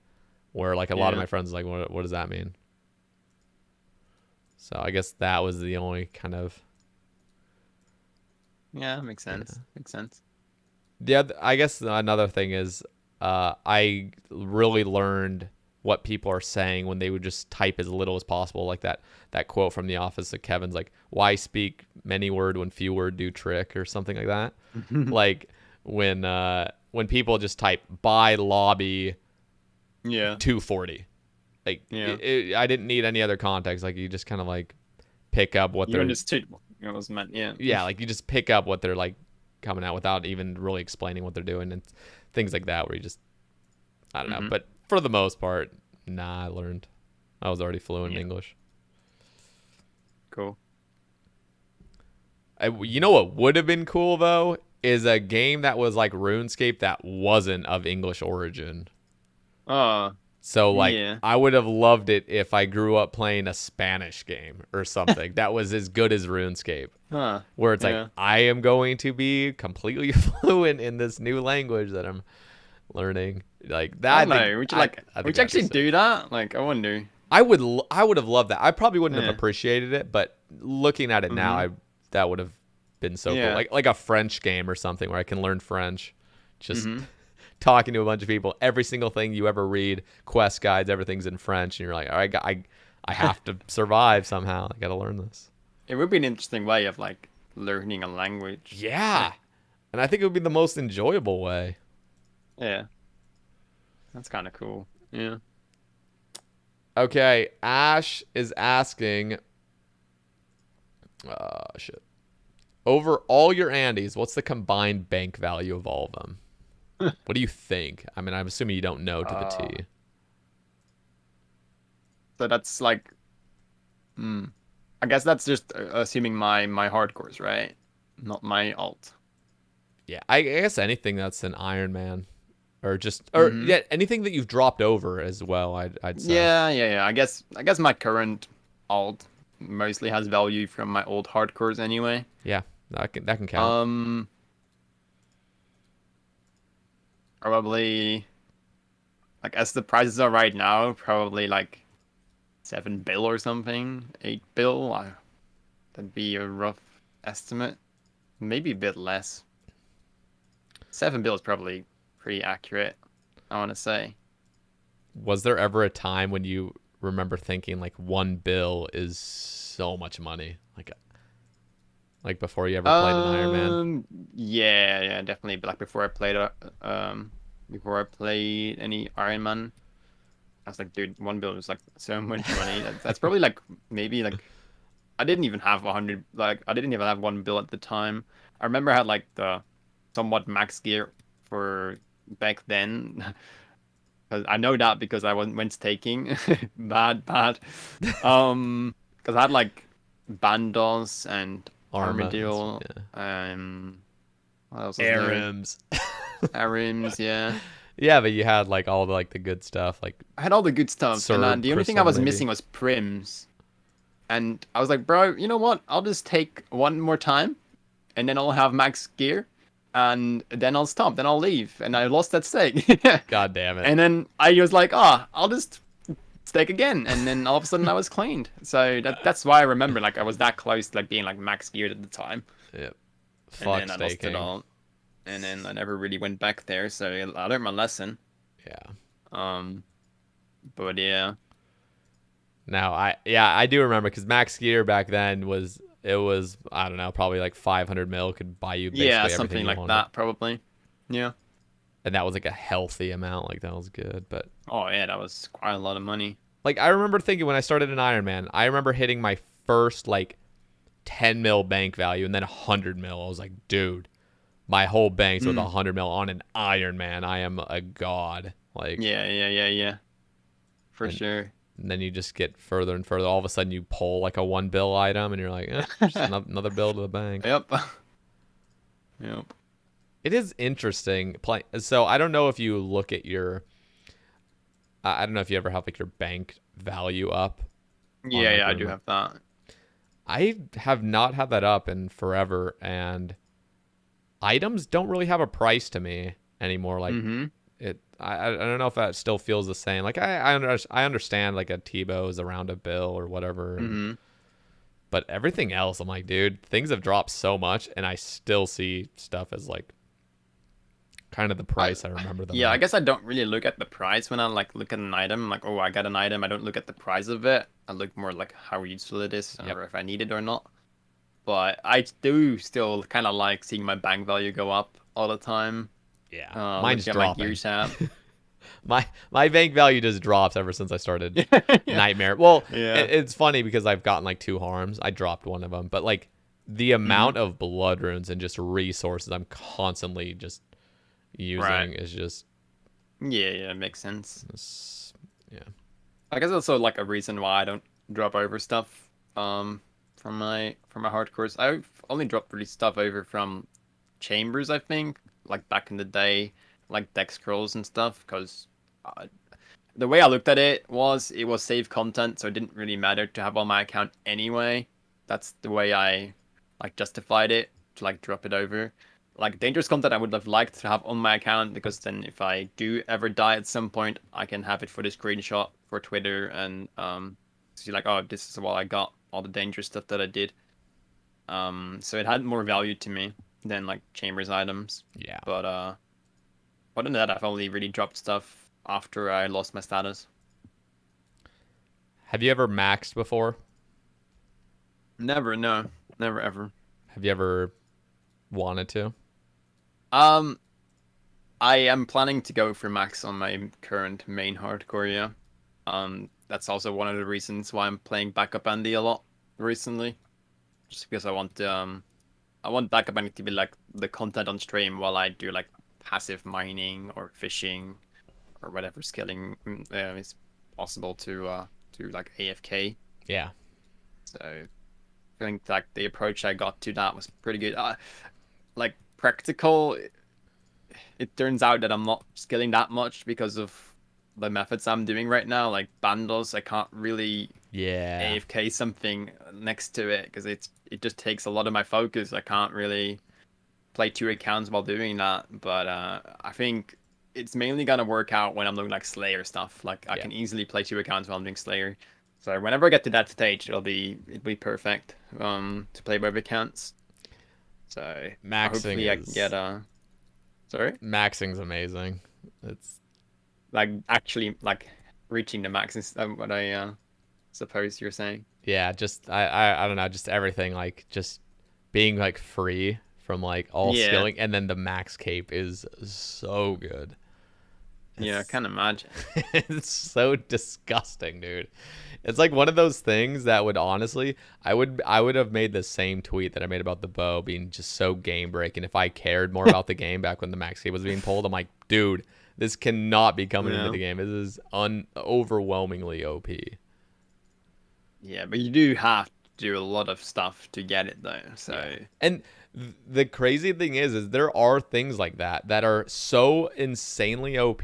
Where like a lot of Yeah. my friends like, what does that mean? So I guess that was the only kind of Yeah, makes yeah. sense. Makes sense. Yeah, I guess another thing is I really learned what people are saying when they would just type as little as possible, like that quote from The Office that Kevin's like, "Why speak many word when few word do trick," or something like that. Like when people just type "buy lobby Yeah. 240," like Yeah. I didn't need any other context. Like you just kind of like pick up what You they're understood what it was meant. Yeah. yeah, like you just pick up what they're like coming out without even really explaining what they're doing and things like that where you just I don't know. Mm-hmm. But for the most part, nah, I learned. I was already fluent in Yeah. English. Cool. You know what would have been cool though is a game that was like RuneScape that wasn't of English origin. Oh, So like yeah. I would have loved it if I grew up playing a Spanish game or something that was as good as RuneScape. Huh. Where it's like Yeah. I am going to be completely fluent in this new language that I'm learning. Like that I I don't think know. Would you I think would you that'd be actually sick. do that? Like, I wonder. I would have loved that. I probably wouldn't have Yeah. appreciated it, but looking at it now, Mm-hmm. I that would have been so cool. Yeah. Like a French game or something where I can learn French, just Mm-hmm. talking to a bunch of people. Every single thing you ever read, quest guides, everything's in French, and you're like, all right, I have to survive somehow. I got to learn this. It would be an interesting way of like learning a language. Yeah, and I think it would be the most enjoyable way. Yeah. That's kind of cool. Yeah. Okay, Ash is asking, shit. Over all your Andes, what's the combined bank value of all of them? What do you think? I mean, I'm assuming you don't know to the Uh, T. so that's like, hmm. I guess that's just assuming my hardcores, right? Not my alt. Yeah, I guess anything that's an Iron Man, or just, or Mm-hmm. yeah, anything that you've dropped over as well. I'd say. Yeah, yeah, yeah. I guess my current alt mostly has value from my old hardcores anyway. Yeah, that can count. Um, Probably like as the prices are right now, probably like 7 bill or something, 8 bill. That'd be a rough estimate. Maybe a bit less. 7 bill is probably pretty accurate, I want to say. Was there ever a time when you remember thinking like 1 bill is so much money, like before you ever played an Iron Man? Yeah, yeah, definitely. But like before I played any Iron Man, I was like, dude, 1 bill is like so much money. That's probably like maybe like I didn't even have 100. Like I didn't even have 1 bill at the time. I remember I had like the somewhat max gear for back then. 'Cause I know that because I went staking. Bad, bad. Because I had like bandos and Arma. Armadillo. Yeah. What else was there? Arims. Arims, yeah. Yeah, but you had like all the like the good stuff, like I had all the good stuff, and Serb the only thing I Crystal was maybe. missing was Prims. And I was like, bro, you know what? I'll just take one more time, and then I'll have max gear, and then I'll stop. Then I'll leave. And I lost that stake. God damn it. And then I was like, ah, I'll just stake again. And then all of a sudden I was cleaned. So that's why I remember like I was that close to like being like max geared at the time. Yep. And Fuck then I lost it staking. all. And then I never really went back there. So I learned my lesson. Yeah. Um, but yeah. Now I do remember because max gear back then was it was I don't know probably like 500 mil could buy you Yeah, basically everything something you like wanted, that probably. Yeah. and that was like a healthy amount. Like that was good, but Oh yeah, that was quite a lot of money. like I remember thinking when I started in Iron Man, I remember hitting my first like 10 mil bank value and then 100 mil. I was like, dude, my whole bank's with Mm. 100 mil on an Iron Man. I am a god. Like, Yeah. For and, sure. and then you just get further and further. All of a sudden, you pull like a 1 bill item, and you're like, just another bill to the bank. Yep. Yep. It is interesting. So I don't know if you look at your. I don't know if you ever have like your bank value up on like Yeah, I your. do have that. I have not had that up in forever, and items don't really have a price to me anymore. Like Mm-hmm. it, I don't know if that still feels the same. Like I understand like a Tebow is around a bill or whatever, Mm-hmm. but everything else, I'm like, dude, things have dropped so much, and I still see stuff as like kind of the I price I remember them yeah, I at. guess I don't really look at the price when I like look at an item. Like, oh, I got an item. I don't look at the price of it. I look more like how useful it is Yep. or if I need it or not. But I do still kind of like seeing my bank value go up all the time. Yeah, mine's Looking at my dropping. gear tab. My bank value just drops ever since I started Yeah. Nightmare. Well, Yeah. it's funny because I've gotten like 2 harms. I dropped one of them, but like the Mm-hmm. amount of blood runes and just resources I'm constantly just Right. using is just Yeah, makes sense. yeah. I guess also like a reason why I don't drop over stuff from my hardcores. I've only dropped really stuff over from chambers, I think, like back in the day, like deck scrolls and stuff. Because uh, the way I looked at it was saved content, so it didn't really matter to have on my account anyway. That's the way I like justified it to like drop it over. Like dangerous content, I would have liked to have on my account because then if I do ever die at some point, I can have it for the screenshot for Twitter and see like, oh, this is what I got, all the dangerous stuff that I did. So it had more value to me than like Chambers items. Yeah. But other than that, I've only really dropped stuff after I lost my status. Have you ever maxed before? Never, no, never ever. Have you ever wanted to? Um, I am planning to go for max on my current main hardcore, yeah. That's also one of the reasons why I'm playing backup Andy a lot recently. Just because I want backup Andy to be like the content on stream while I do like passive mining or fishing or whatever skilling is possible to like AFK. Yeah. So I think like the approach I got to that was pretty good. Like practical, it turns out that I'm not skilling that much because of the methods I'm doing right now. Like bundles, I can't really Yeah. AFK something next to it because it just takes a lot of my focus. I can't really play two accounts while doing that. But I think it's mainly gonna work out when I'm doing like Slayer stuff. Like I Yeah. can easily play two accounts while I'm doing Slayer. So whenever I get to that stage, it'll be perfect to play both accounts. So Maxing hopefully I can get is sorry, maxing's amazing. It's like actually like reaching the max is what I suppose you're saying. yeah, just I don't know, just everything like just being like free from like all Yeah, skilling, and then the max cape is so good. yeah, I It's can imagine. it's so disgusting, dude. It's like one of those things that would honestly, I would have made the same tweet that I made about the bow being just so game breaking if I cared more about the game back when the max cape was being pulled. I'm like, dude, this cannot be coming into Yeah, the game. This is overwhelmingly OP. yeah, but you do have do a lot of stuff to get it though. Yeah. So And the crazy thing is there are things like that that are so insanely OP,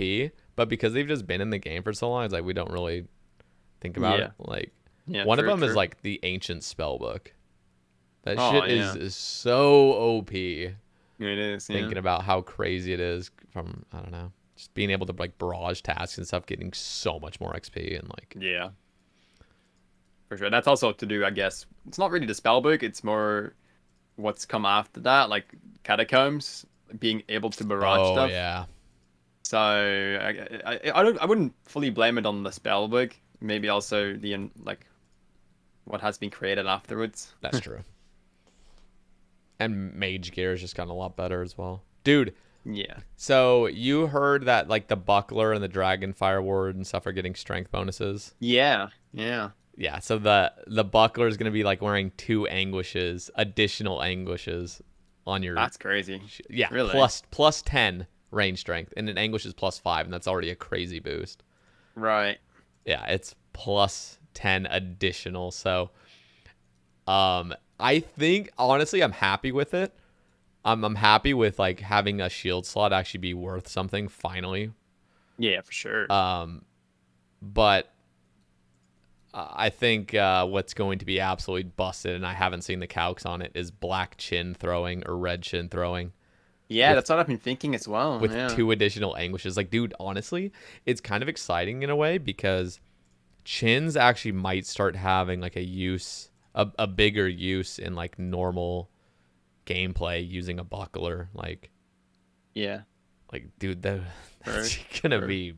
but because they've just been in the game for so long, it's like we don't really think about it. yeah, Like yeah, one of true, them is true. like the ancient spell book. That Oh shit yeah, is so OP. it is. Yeah, Thinking about how crazy it is from I don't know, just being able to like barrage tasks and stuff, getting so much more XP and like yeah, for sure. That's also to do, I guess. It's not really the spell book. It's more what's come after that, like catacombs, being able to barrage oh stuff. yeah, So I wouldn't fully blame it on the spell book. Maybe also like what has been created afterwards. that's true. And mage gear has just gotten a lot better as well, dude. Yeah. So you heard that like the buckler and the dragon fire ward and stuff are getting strength bonuses. Yeah. Yeah. Yeah, so the buckler is gonna be like wearing two anguishes, additional anguishes on your That's crazy. yeah Really? plus 10 range strength, and an anguish is plus 5, and that's already a crazy boost. Right. Yeah, it's plus 10 additional. So I think honestly I'm happy with it. I'm happy with like having a shield slot actually be worth something finally. Yeah, for sure. But I think what's going to be absolutely busted, and I haven't seen the calcs on it, is black chin throwing or red chin throwing Yeah, with that's what I've been thinking as well. with Yeah. two additional anguishes. Like, dude, honestly, it's kind of exciting in a way because chins actually might start having like a use, a bigger use in like normal gameplay using a buckler. Yeah. Dude, For that's gonna sure. be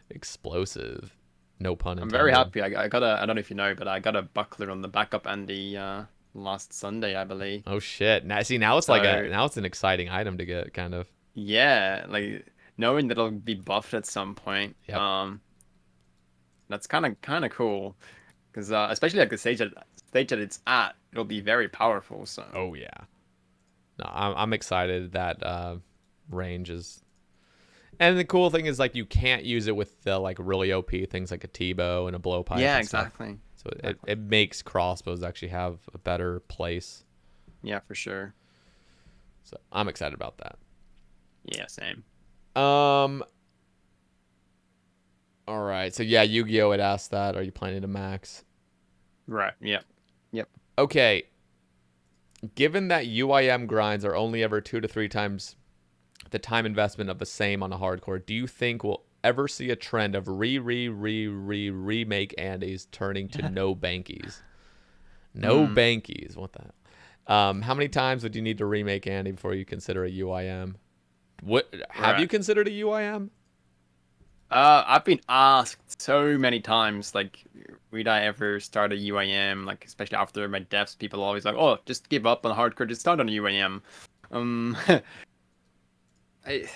explosive. No pun I'm very intended. happy. I got a. I don't know if you know, but I got a buckler on the backup and the last Sunday, I believe. Oh shit! Now see, now it's like a So now it's an exciting item to get, kind of. yeah, like knowing that it'll be buffed at some point. Yep. That's kind of cool because especially like the stage that it's at, it'll be very powerful. So Oh yeah. No, I'm excited that range is. And the cool thing is like you can't use it with the like really OP things like a T-bow and a blowpipe yeah, and stuff. exactly, So exactly. it makes crossbows actually have a better place. Yeah, for sure. So I'm excited about that. Yeah, same. Um. All right. So yeah, Yu-Gi-Oh had asked that. Are you planning to max? Right. Yep. Yep. Okay. Given that UIM grinds are only ever 2 to 3 times the time investment of the same on a hardcore, do you think we'll ever see a trend of remake Andes turning to no bankies? No Hmm. bankies. What the hell? How many times would you need to remake Andy before you consider a UIM? What have you Right. considered a UIM? I've been asked so many times, like, would I ever start a UIM? Like, especially after my deaths, people are always like, "Oh, just give up on hardcore, just start on a UIM." Um, I,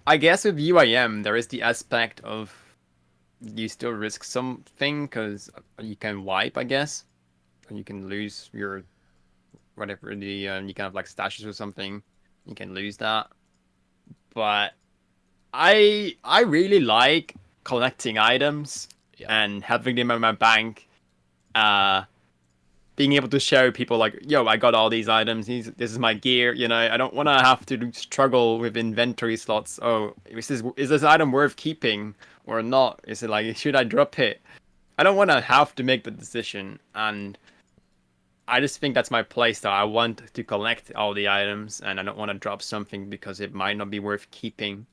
I guess with UIM, there is the aspect of you still risk something because you can wipe, I guess, and you can lose your whatever the you can have like stashes or something. You can lose that, but I really like collecting items Yep. and having them in my bank. Uh, Being able to show people like, yo, I got all these items. This is my gear. You know, I don't want to have to struggle with inventory slots. Oh, is this item worth keeping or not? Is it like, should I drop it? I don't want to have to make the decision, and I just think that's my playstyle. I want to collect all the items, and I don't want to drop something because it might not be worth keeping.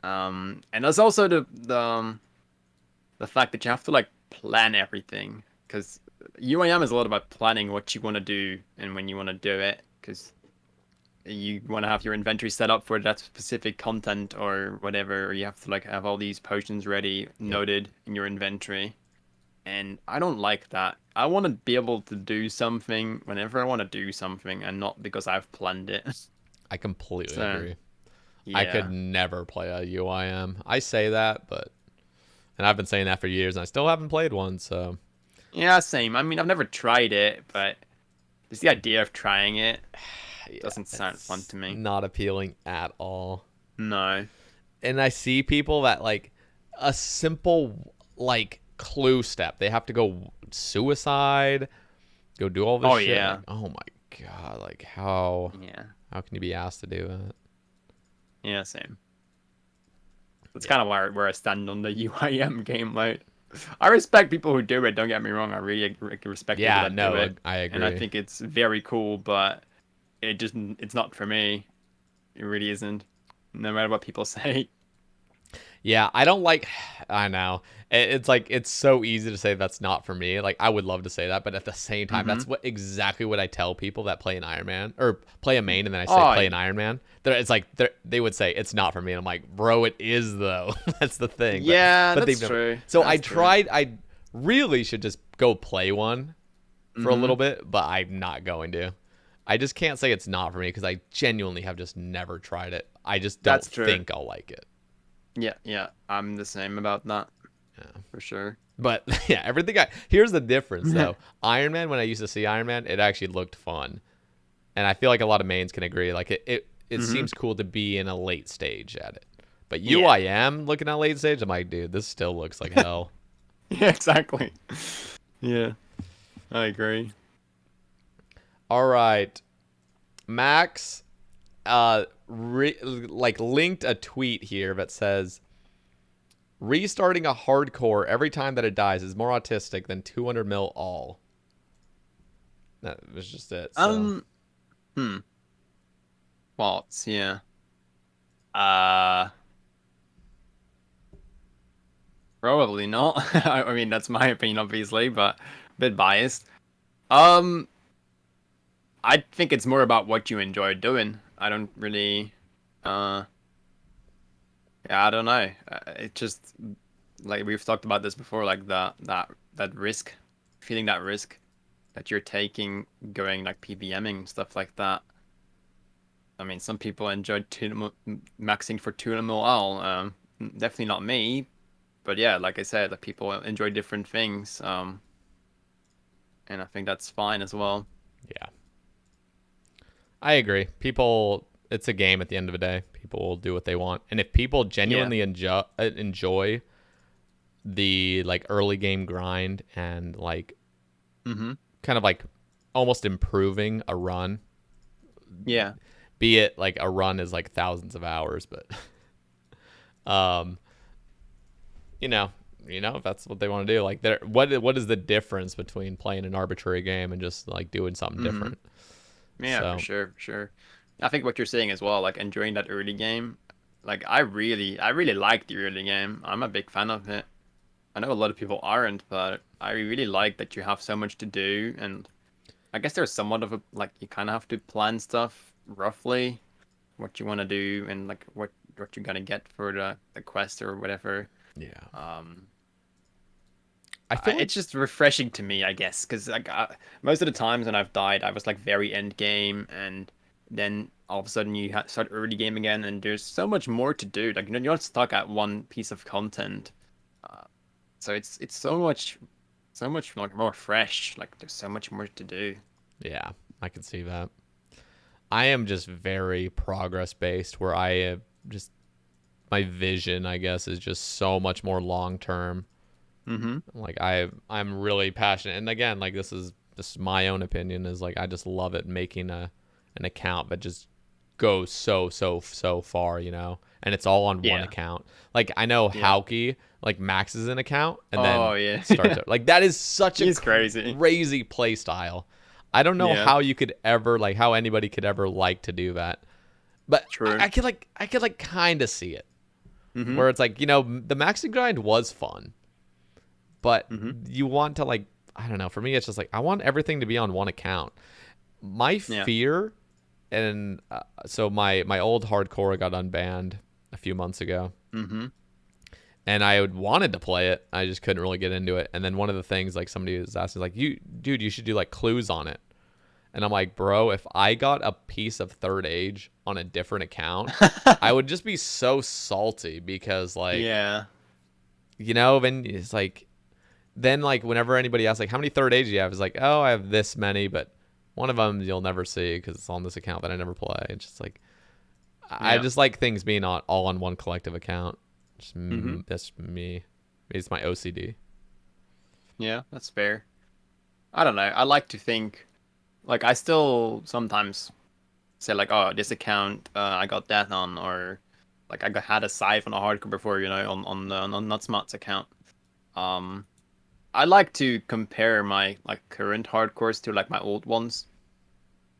And there's also the fact that you have to like plan everything because UIM is a lot about planning what you want to do and when you want to do it because you want to have your inventory set up for that specific content or whatever, or you have to like have all these potions ready Yep. noted in your inventory. And I don't like that. I want to be able to do something whenever I want to do something and not because I've planned it. I completely So, agree. I could yeah. never play a UIM. I say that, but and I've been saying that for years, and I still haven't played one. So Yeah, same. I mean, I've never tried it, but just the idea of trying it yeah, doesn't sound fun it's to me. not appealing at all. No. And I see people that like a simple like clue step. They have to go suicide go do all this Oh shit. yeah. Like, oh my god, like how Yeah. can you be asked to do that? Yeah, same. That's Yeah. kind of where I stand on the UIM game. Like, I respect people who do it. Don't get me wrong. I really respect people Yeah, that do no, it, I and I agree. think it's very cool. But it's not for me. It really isn't. No matter what people say. Yeah, I don't like. I know it's like it's so easy to say that's not for me. Like I would love to say that, but at the same time, Mm-hmm. that's what exactly what I tell people that play an Iron Man or play a main, and then I say Oh, play an Iron Man. It's like they would say it's not for me, and I'm like, bro, it is though. That's the thing. yeah, But they've that's never. true. So I That's true. tried. I really should just go play one for a Mm-hmm. little bit, but I'm not going to. I just can't say it's not for me because I genuinely have just never tried it. I just don't That's true. think I'll like it. Yeah, yeah. I'm the same about that Yeah. for sure. But yeah, everything here's the difference though. Iron Man, when I used to see Iron Man, it actually looked fun. And I feel like a lot of mains can agree. Like it Mm-hmm. seems cool to be in a late stage at it. But Yeah. UIM looking at late stage, I'm like, dude, this still looks like hell. Yeah, exactly. Yeah, I agree. All right. Max like linked a tweet here that says restarting a hardcore every time that it dies is more autistic than 200 mil all. That was just it. So Um, hmm. Faults, yeah. Uh, Probably not. I mean, that's my opinion, obviously, but a bit biased. Um, I think it's more about what you enjoy doing. I don't really, uh, yeah, I don't know. It just like we've talked about this before, like that risk, feeling that risk that you're taking, going like PBMing stuff like that. I mean, some people enjoy maxing for tuna mil. Definitely not me. But yeah, like I said, like people enjoy different things. And I think that's fine as well. yeah, I agree. People, it's a game at the end of the day. People will do what they want, and if people Yeah. genuinely enjoy the like early game grind and like Mm-hmm. kind of like almost improving a run, Yeah. be it like a run is like thousands of hours, but um, you know, if that's what they want to do, like there, what is the difference between playing an arbitrary game and just like doing something Mm-hmm. different? Yeah, for So sure, for sure. I think what you're saying as well, like enjoying that early game. Like I really like the early game. I'm a big fan of it. I know a lot of people aren't, but I really like that you have so much to do, and I guess there's somewhat of a like you kind of have to plan stuff roughly, what you want to do and like what you're gonna get for the quest or whatever. yeah, Um, I feel like it's just refreshing to me, I guess, because like most of the times when I've died, I was like very end game, and then all of a sudden you start early game again, and there's so much more to do. Like you're not stuck at one piece of content, uh, so it's so much like more fresh. Like there's so much more to do. yeah, I can see that. I am just very progress based, where I have just my vision, I guess, is just so much more long term. Mm-hmm. Like I'm really passionate, and again, like this is my own opinion. Is like I just love it making an account that just goes so far, and it's all on one Yeah. account. Like I know Yeah. Hauke like maxes an account and Oh then yeah. starts like that is such a He's crazy. crazy play style. I don't know Yeah. how you could ever like how anybody could ever like to do that, but True. I could like kind of see it Mm-hmm. where it's like the maxing grind was fun, but Mm-hmm. you want to like I don't know. For me, it's just like I want everything to be on one account. My Yeah. fear, and so my old hardcore got unbanned a few months ago, Mm-hmm. and I had wanted to play it. I just couldn't really get into it. And then one of the things like somebody was asking like, you should do like clues on it. And I'm like, bro, if I got a piece of Third Age on a different account, I would just be so salty because like Yeah. then it's like then like whenever anybody asks like how many Third Age do you have, it's like, oh, I have this many, but one of them you'll never see because it's on this account that I never play. It's just like I Yeah. just like things being all on one collective account. Just Mm-hmm. that's me. Maybe it's my OCD. Yeah. That's fair. I don't know. I like to think like I still sometimes say like, oh, this account I got that on, or like had a scythe on a hardcore before, on Nutsmart's account. Um, I like to compare my like current hardcores to like my old ones,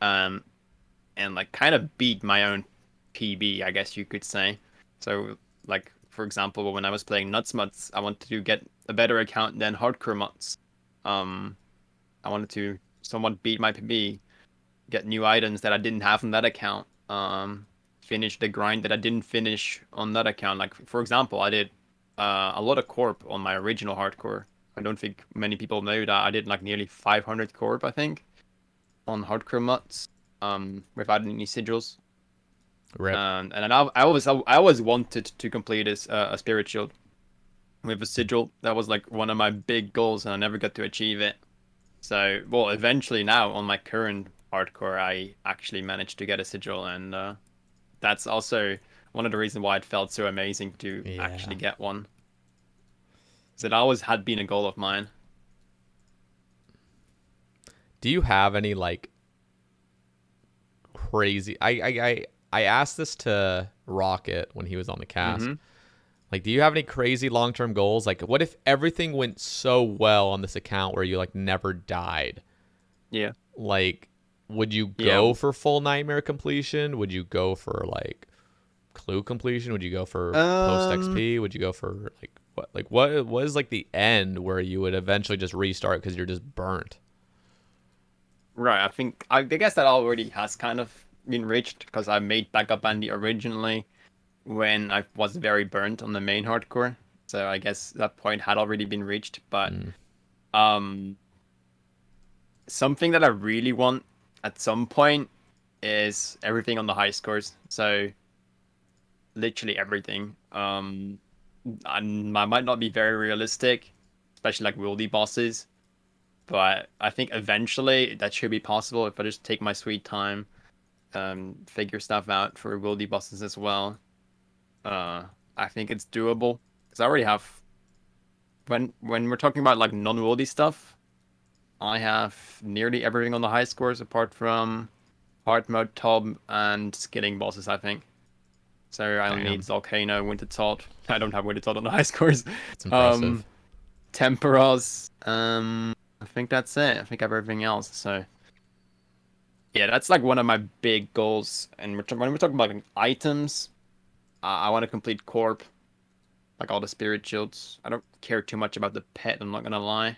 um, and like kind of beat my own PB, I guess you could say. So like for example, when I was playing Nutsmuts, I wanted to get a better account than Hardcore Muts. Um, I wanted to somewhat beat my PB, get new items that I didn't have on that account. Finish the grind that I didn't finish on that account. Like for example, I did a lot of corp on my original hardcore. I don't think many people know that I did like nearly 500 corp, I think, on hardcore muts, without any sigils. Rip. And I always wanted to complete a spirit shield with a sigil. That was like one of my big goals, and I never got to achieve it. So, well, eventually now on my current hardcore, I actually managed to get a sigil, and that's also one of the reasons why it felt so amazing to Yeah. actually get one. So it always had been a goal of mine. Do you have any like crazy? I asked this to Rocket when he was on the cast. Mm-hmm. Like, do you have any crazy long term goals? Like, what if everything went so well on this account where you like never died? Yeah. Like, would you Yeah. go for full nightmare completion? Would you go for like clue completion? Would you go for post Um. XP? Would you go for like what? Like, what is like the end where you would eventually just restart because you're just burnt? Right. I guess that already has kind of been reached because I made backup bandy originally when I was very burnt on the main hardcore. So I guess that point had already been reached. But Mm. um, something that I really want at some point is everything on the high scores. So literally everything. I might not be very realistic, especially like wieldy bosses, but I think eventually that should be possible if I just take my sweet time, figure stuff out for wieldy bosses as well. Uh, I think it's doable because I already have when we're talking about like non-wieldy stuff, I have nearly everything on the high scores apart from hard mode, Tob, and skilling bosses. I think. So I'll need Damn, Volcano, Winter Todd. I don't have Winter Todd on the high scores. that's impressive. Um, Temperos. I think that's it. I think I have everything else. So yeah, that's like one of my big goals. And when we're talking about like, items, I want to complete Corp, like all the spirit shields. I don't care too much about the pet. I'm not gonna lie.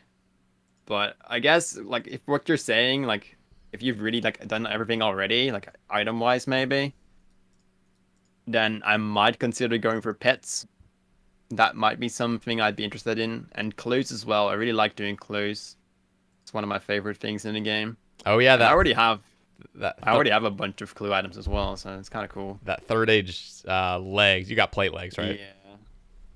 But I guess like if what you're saying, like if you've really like done everything already, like item wise maybe, then I might consider going for pets. That might be something I'd be interested in. And clues as well. I really like doing clues. It's one of my favorite things in the game. Oh yeah, And that I already have a bunch of clue items as well, so it's kind of cool. that third age legs. You got plate legs, right? Yeah.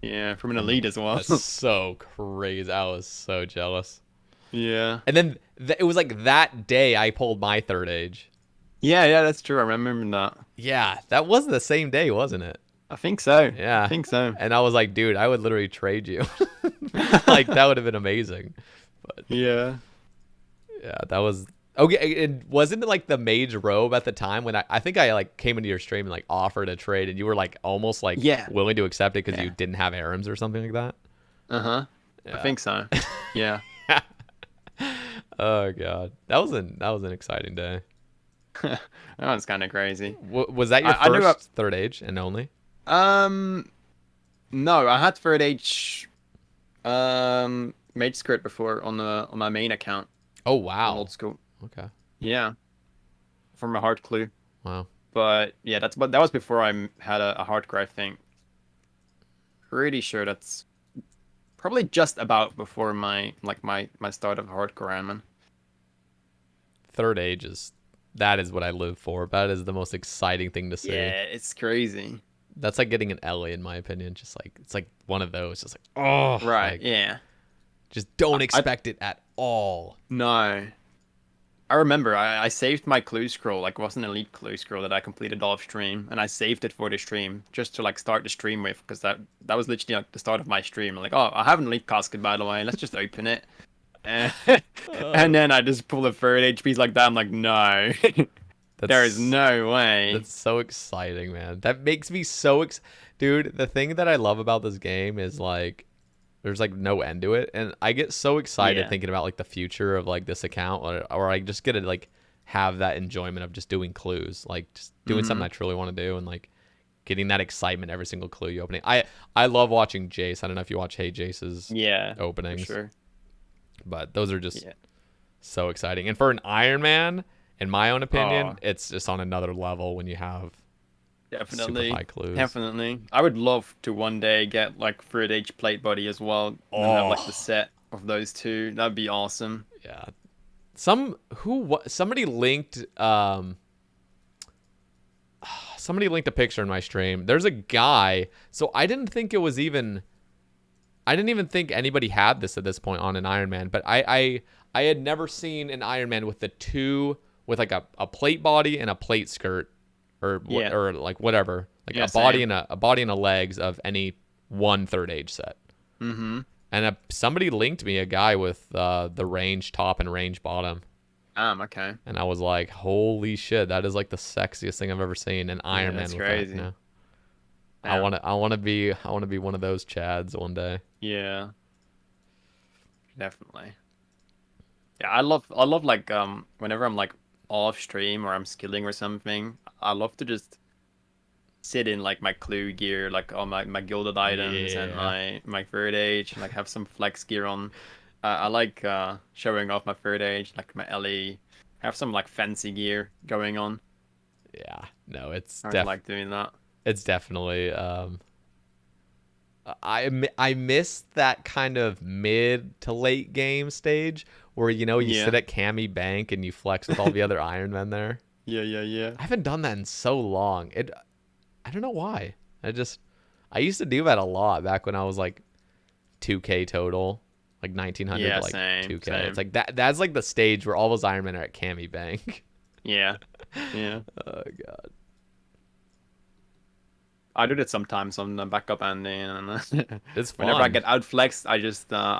Yeah, from an And elite as well. that's so crazy. I was so jealous. Yeah. And then it was like that day I pulled my third age. Yeah, yeah, that's true. I remember that. Yeah, that was the same day, wasn't it? I think so. I Yeah. think so. And I was like, dude, I would literally trade you. Like that would have been amazing. But Yeah. yeah, that was okay. And wasn't it like the mage robe at the time when I think I like came into your stream and like offered a trade and you were like almost like Yeah. willing to accept it because you Yeah. didn't have ARMs or something like that? Uh-huh. I Yeah. think so. Yeah. Oh god. That was an exciting day. That one's kind of crazy. Was that your I knew first third age and only? um no, I had third H mage script before on my main account Oh on wow. old school. Okay. Yeah, from a hard clue. Wow. But yeah, that was before had a hardcore. I think pretty sure that's probably just about before my start of hardcore anime. Third age is that is what I live for. That is the most exciting thing to see. Yeah, it's crazy. That's like getting an Ellie in my opinion. Just like it's like one of those. Just like oh, Right? like Yeah. just don't I expect it at all. no. I remember I saved my clue scroll, like it was an elite clue scroll that I completed off stream, and I saved it for the stream just to like start the stream with, because that was literally like the start of my stream. Like, oh, I have an elite casket by the way, let's just open it. and, Uh, and then I just pull a third HPs like that. I'm like, no, there is that's no way. that's so exciting, man. That makes me so dude. The thing that I love about this game is like there's like no end to it, and I get so excited Yeah. thinking about like the future of like this account, or I just get to like have that enjoyment of just doing clues, like just doing something Mm-hmm. I truly want to do, and like getting that excitement every single clue you opening. I love watching Jace. I don't know if you watch Hey Jace's Yeah, for openings, sure. but those are just Yeah. so exciting. And for an Iron Man, in my own Oh, opinion, it's just on another level when you have super definitely. high clues. Definitely. I would love to one day get like third H plate body as well, and then have like the Oh, set of those two. That'd be awesome. yeah. Somebody linked somebody linked a picture in my stream. There's a guy. So I didn't even think anybody had this at this point on an Iron Man, but I had never seen an Iron Man with the two with like a plate body and a plate skirt Yeah. or like whatever. Like Yeah, same. a body and a legs of any one third age set. Mm-hmm. And somebody linked me a guy with the range top and range bottom. Okay. And I was like, holy shit, that is like the sexiest thing I've ever seen. An Yeah, Iron Man that's with that, crazy. I Damn. want to be one of those Chads one day. Yeah, definitely. Yeah, I love like whenever I'm like off stream or I'm skilling or something, I love to just sit in like my clue gear, like all my gilded items and Yeah. my third age, and like have some flex gear on. I like showing off my third age, like my LE, have some like fancy gear going on. Yeah. No, I really like doing that. it's definitely I miss that kind of mid to late game stage where you sit Yeah. at Cammy Bank and you flex with all the other Iron Men there. Yeah, yeah, yeah. I haven't done that in so long. I don't know why. I used to do that a lot back when I was like 2K total, like 1900 to Yeah, like same, 2K. It's same. like that's like the stage where all those Iron Men are at Cammy Bank. Yeah. Yeah. Oh god. I do that sometimes on the backup ending, and It's whenever I fun. get outflexed, I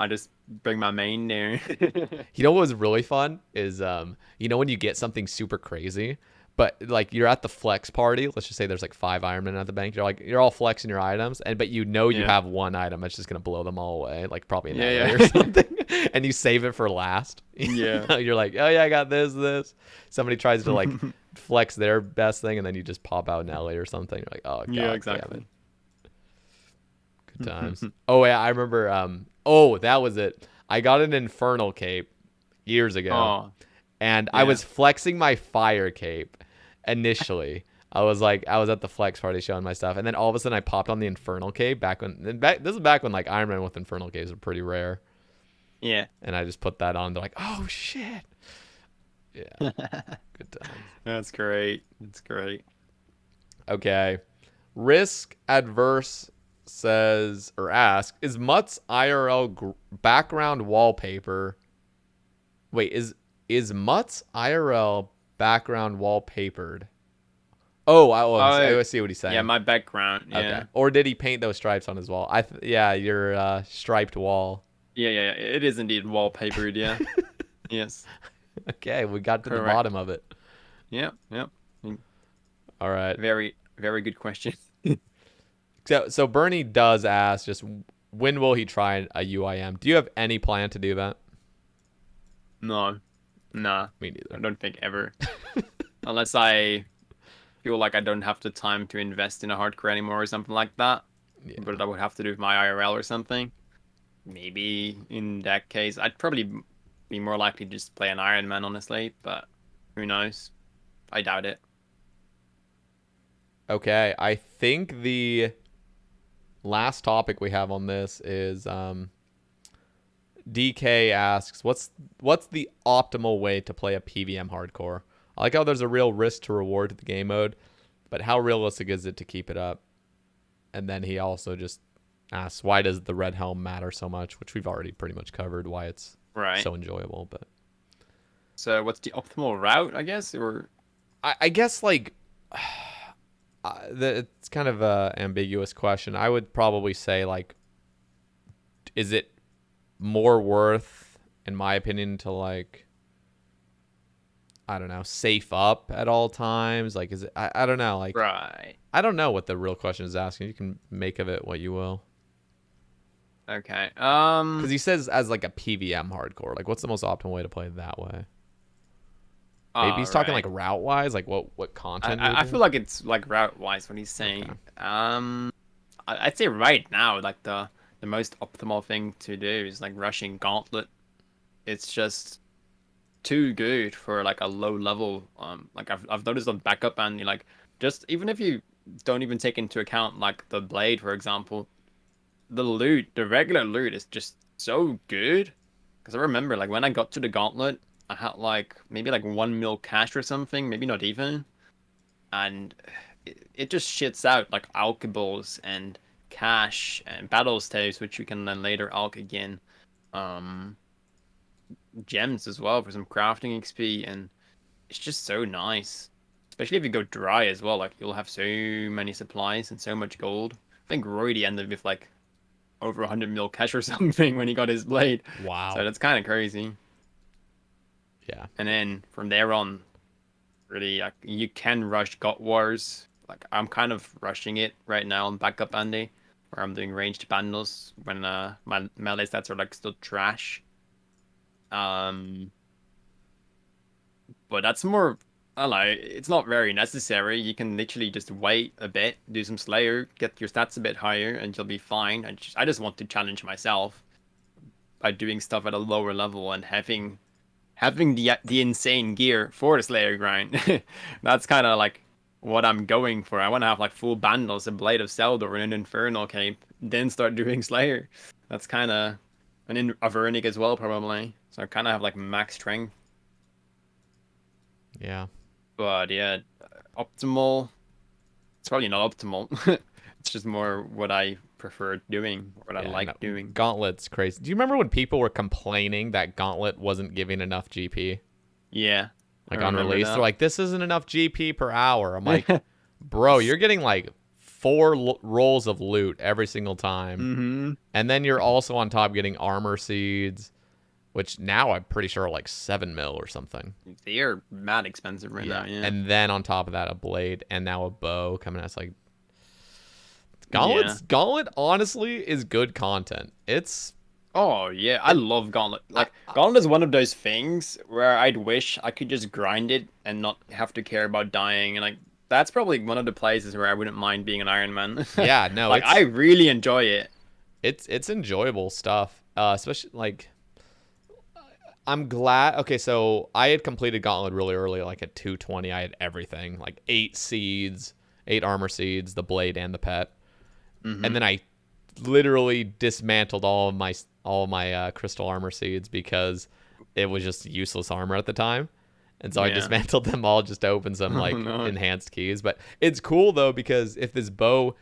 just bring my main there. You know what was really fun is when you get something super crazy, but like you're at the flex party. Let's just say there's like 5 Ironmen at the bank. You're all flexing your items, and but you Yeah, have one item that's just gonna blow them all away, like probably an LA yeah, or yeah, something, and you save it for last. yeah, You're like, oh yeah, I got this. Somebody tries to like flex their best thing, and then you just pop out an LA or something. You're like, oh yeah, god damn it, exactly. good times. Oh yeah, I remember. Oh, that was it. I got an infernal cape years ago, Oh, and I yeah, was flexing my fire cape initially. I was at the flex party showing my stuff, and then all of a sudden I popped on the infernal cape this is back when like Iron Man with infernal capes were pretty rare, yeah. and I just put that on. They're like, oh shit, yeah, good times. That's great. That's great. Okay, risk adverse says or asks, is Mutt's IRL background wallpaper? Wait, is Mutt's IRL background wallpapered? Oh, I see what he's yeah, saying. my background. Okay. Yeah, Or did he paint those stripes on his wall? Yeah, your striped wall. yeah, yeah. It is indeed wallpapered. Yeah. Yes. Okay, we got to the Correct. bottom of it. Yeah. Yeah. All right. Very, very good question. So Bernie does ask just when will he try a UIM? Do you have any plan to do that? No, nah. Me I neither. don't think ever. Unless I feel like I don't have the time to invest in a hardcore anymore or something like that. Yeah. But I would have to do with my IRL or something. Maybe in that case, I'd probably be more likely to just play an Iron Man, honestly. But who knows? I doubt it. Okay. I think the last topic we have on this is DK asks, what's the optimal way to play a PVM hardcore? I like how there's a real risk to reward to the game mode, but how realistic is it to keep it up? And then he also just asks, why does the red helm matter so much? Which we've already pretty much covered why it's Right. so enjoyable. But So what's the optimal route, I guess? Or I guess like it's kind of a ambiguous question. I would probably say like, is it more worth in my opinion, to like, I don't know, safe up at all times? Like, is it? I don't know. Like, Right. I don't know what the real question is asking. You can make of it what you will. Okay. Because he says as like a PVM hardcore. Like, what's the most optimal way to play that way? Maybe All he's talking like right. route wise, like what content you would I do. feel like it's like route wise what he's Okay. saying. I'd say right now, like the most optimal thing to do is like rushing Gauntlet. It's just too good for like a low level. Like I've noticed on backup and like just even if you don't even take into account like the blade, for example, the loot, the regular loot is just so good. Because I remember like when I got to the Gauntlet, I had like maybe like 1 mil cash or something, maybe not even, and it just shits out like alkables and cash and battle staves, which you can then later alk again. Um, Gems as well for some crafting XP, and it's just so nice. Especially if you go dry as well, like you'll have so many supplies and so much gold. I think Roydy ended with like over 100 mil cash or something when he got his blade. So Wow. that's kind of crazy. Yeah. And then from there on, really, like, you can rush God Wars. Like I'm kind of rushing it right now on backup Andy, where I'm doing ranged bundles when my melee stats are like still trash. Um, but that's more. I don't know. It's not very necessary. You can literally just wait a bit, do some Slayer, get your stats a bit higher, and you'll be fine. I just want to challenge myself by doing stuff at a lower level and having the insane gear for the Slayer grind. That's kind of like what I'm going for. I want to have like full bundles, a Blade of Seldor, and an Infernal Cape, then start doing Slayer. That's kind of a Vernic as well, probably. So I kind of have like max strength. Yeah. But yeah, optimal. It's probably not optimal. It's just more what I prefer doing, what I Yeah. No. like doing. Gauntlet's crazy. Do you remember when people were complaining that Gauntlet wasn't giving enough GP? Yeah, I Like on remember release, they're that. like, "This isn't enough GP per hour." I'm like, "Bro, you're getting like four rolls of loot every single time, Mm-hmm. and then you're also on top getting armor seeds, which now I'm pretty sure are like 7 mil or something." They are mad expensive right Yeah, now. Yeah. and then on top of that, a blade and now a bow coming out. It's like Yeah. Gauntlet honestly is good content. It's Oh yeah, I it. love Gauntlet. I, Like Gauntlet is one of those things where I'd wish I could just grind it and not have to care about dying. And like that's probably one of the places where I wouldn't mind being an Iron Man. yeah, no, Like I really enjoy it. it's enjoyable stuff. Especially like I'm glad. Okay, so I had completed Gauntlet really early, like at 220. I had everything, like 8 seeds, 8 armor seeds, the blade and the pet, and Mm-hmm. then I literally dismantled all of my crystal armor seeds because it was just useless armor at the time. And so I Yeah. dismantled them all just to open some Oh like no. enhanced keys. But it's cool though because if this bow,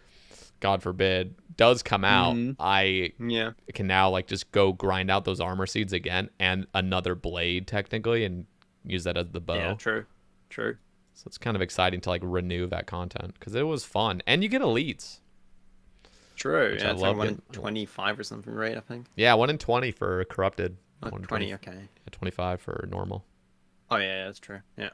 God forbid, does come out, Mm-hmm. I Yeah. can now like just go grind out those armor seeds again and another blade technically and use that as the Yeah. bow. True. True. So it's kind of exciting to like renew that content because it was fun and you get elites, True. which I Yeah, it's like love one in getting. 25 or something, right? I think. Yeah, 1 in 20 for corrupted, Oh, 1 in 20, 20. Okay. 25 for normal. Oh yeah, that's true. Yeah.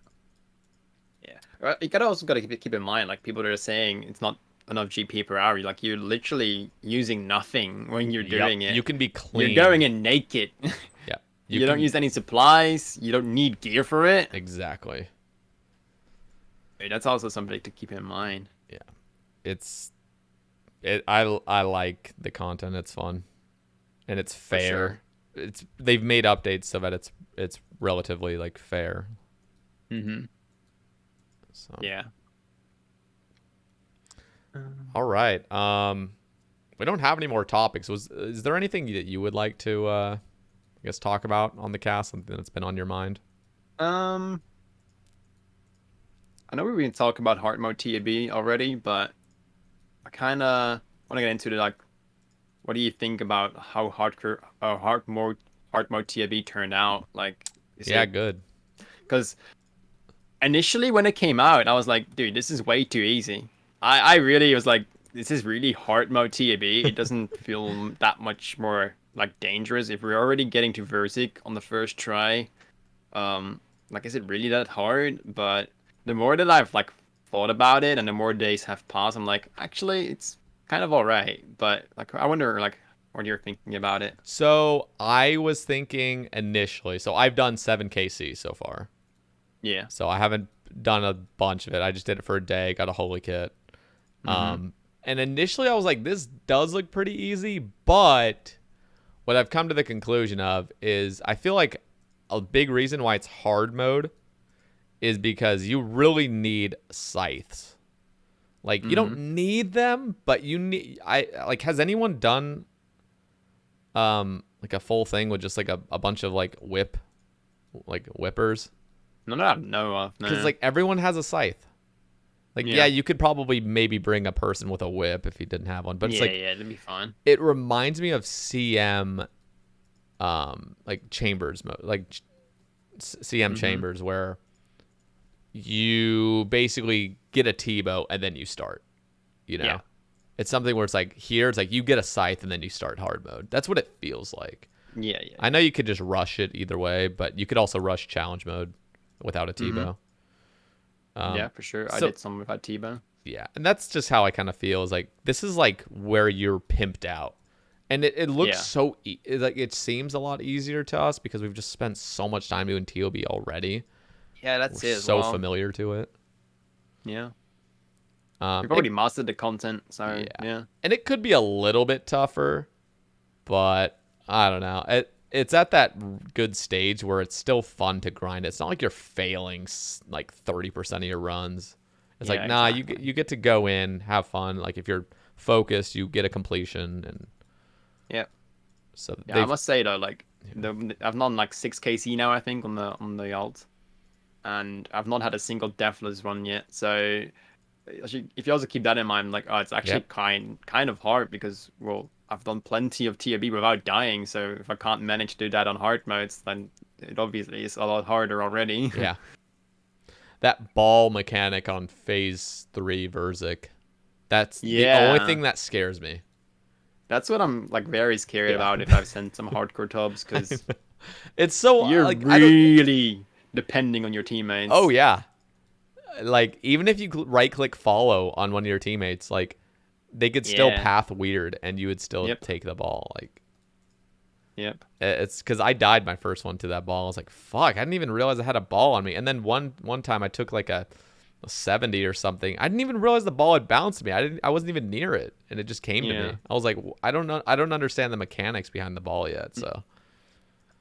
Yeah. You gotta also gotta keep in mind, like people that are saying it's not enough GP per hour. Like you're literally using nothing when you're Yep, doing you it. can be You're going clean. in naked. Yeah, you You don't can use any supplies. You don't need gear for it. exactly. That's also something to keep in mind. Yeah, it's I like the content. It's fun and it's For fair. sure. They've made updates so that it's relatively like fair. Mm-hmm. So Yeah. all right. We don't have any more topics. Is there anything that you would like to I guess talk about on the cast? Something that's been on your mind? Um, I know we've been talking about hard mode TAB already, but I kind of want to get into the like, what do you think about how hard mode TAB turned out? Like, is Yeah, it good. because initially when it came out, I was like, dude, this is way too easy. I really was like, this is really hard mode TAB. It doesn't feel that much more like dangerous. If we're already getting to Versic on the first try, like is it really that hard? But the more that I've like thought about it and the more days have passed, I'm like, actually it's kind of all right. But like I wonder like what you're thinking about it. So I was thinking initially. So I've done 7 KC so far. Yeah. So I haven't done a bunch of it. I just did it for a day. Got a holy kit. Mm-hmm. And initially I was like, this does look pretty easy, but what I've come to the conclusion of is I feel like a big reason why it's hard mode is because you really need scythes. Like you Mm-hmm. don't need them, but you need. I like. Has anyone done like a full thing with just like a bunch of like whippers? None that I know of, Because no. like everyone has a scythe. Like yeah, Yeah. you could probably maybe bring a person with a whip if he didn't have one, but it's Yeah, like yeah, that'd be fine. it reminds me of CM like chambers mode, like CM Mm-hmm. chambers where you basically get a T-bow and then you start, you Yeah. know. It's something where it's like here it's like you get a scythe and then you start hard mode. That's what it feels like. Yeah, yeah, I know you could just rush it either way, but you could also rush challenge mode without a yeah. Mm-hmm. T-bow. Yeah, for sure. I So did some without T-bone. yeah, and that's just how I kind of feel is like this is like where you're pimped out. And it looks Yeah. so like it seems a lot easier to us because we've just spent so much time doing TOB already. Yeah, We're that's it as so well. familiar to it. Yeah. Um, We've it already mastered the content, so yeah, yeah. and it could be a little bit tougher, but I don't know. It's at that good stage where it's still fun to grind. It's not like you're failing like 30% of your runs. It's like Yeah, nah, exactly. you get to go in, have fun. Like if you're focused, you get a completion, and Yeah. so Yeah, I they've must say though, like yeah. I've done like 6 KC now, I think, on the alt, and I've not had a single deathless run yet. So actually, if you also keep that in mind, like, oh, it's actually Yep. kind of hard because, well, I've done plenty of TOB without dying. So if I can't manage to do that on hard modes, then it obviously is a lot harder already. Yeah. That ball mechanic on phase 3 Verzik. That's the only Yeah, thing that scares me. that's what I'm like very scared Yeah. about if I've sent some hardcore tubs because It's so you're like I don't. really depending on your Oh teammates. yeah, like even if you right click follow on one of your teammates, like they could still Yeah. path weird and you would still Yep. take the ball. Like Yep. it's because I died my first one to that ball. I was like, fuck, I didn't even realize I had a ball on me. And then one time I took like a 70 or something. I didn't even realize the ball had bounced me. I wasn't even near it, and it just came to Yeah. me. I was like, I don't know. I don't understand the mechanics behind the ball yet. So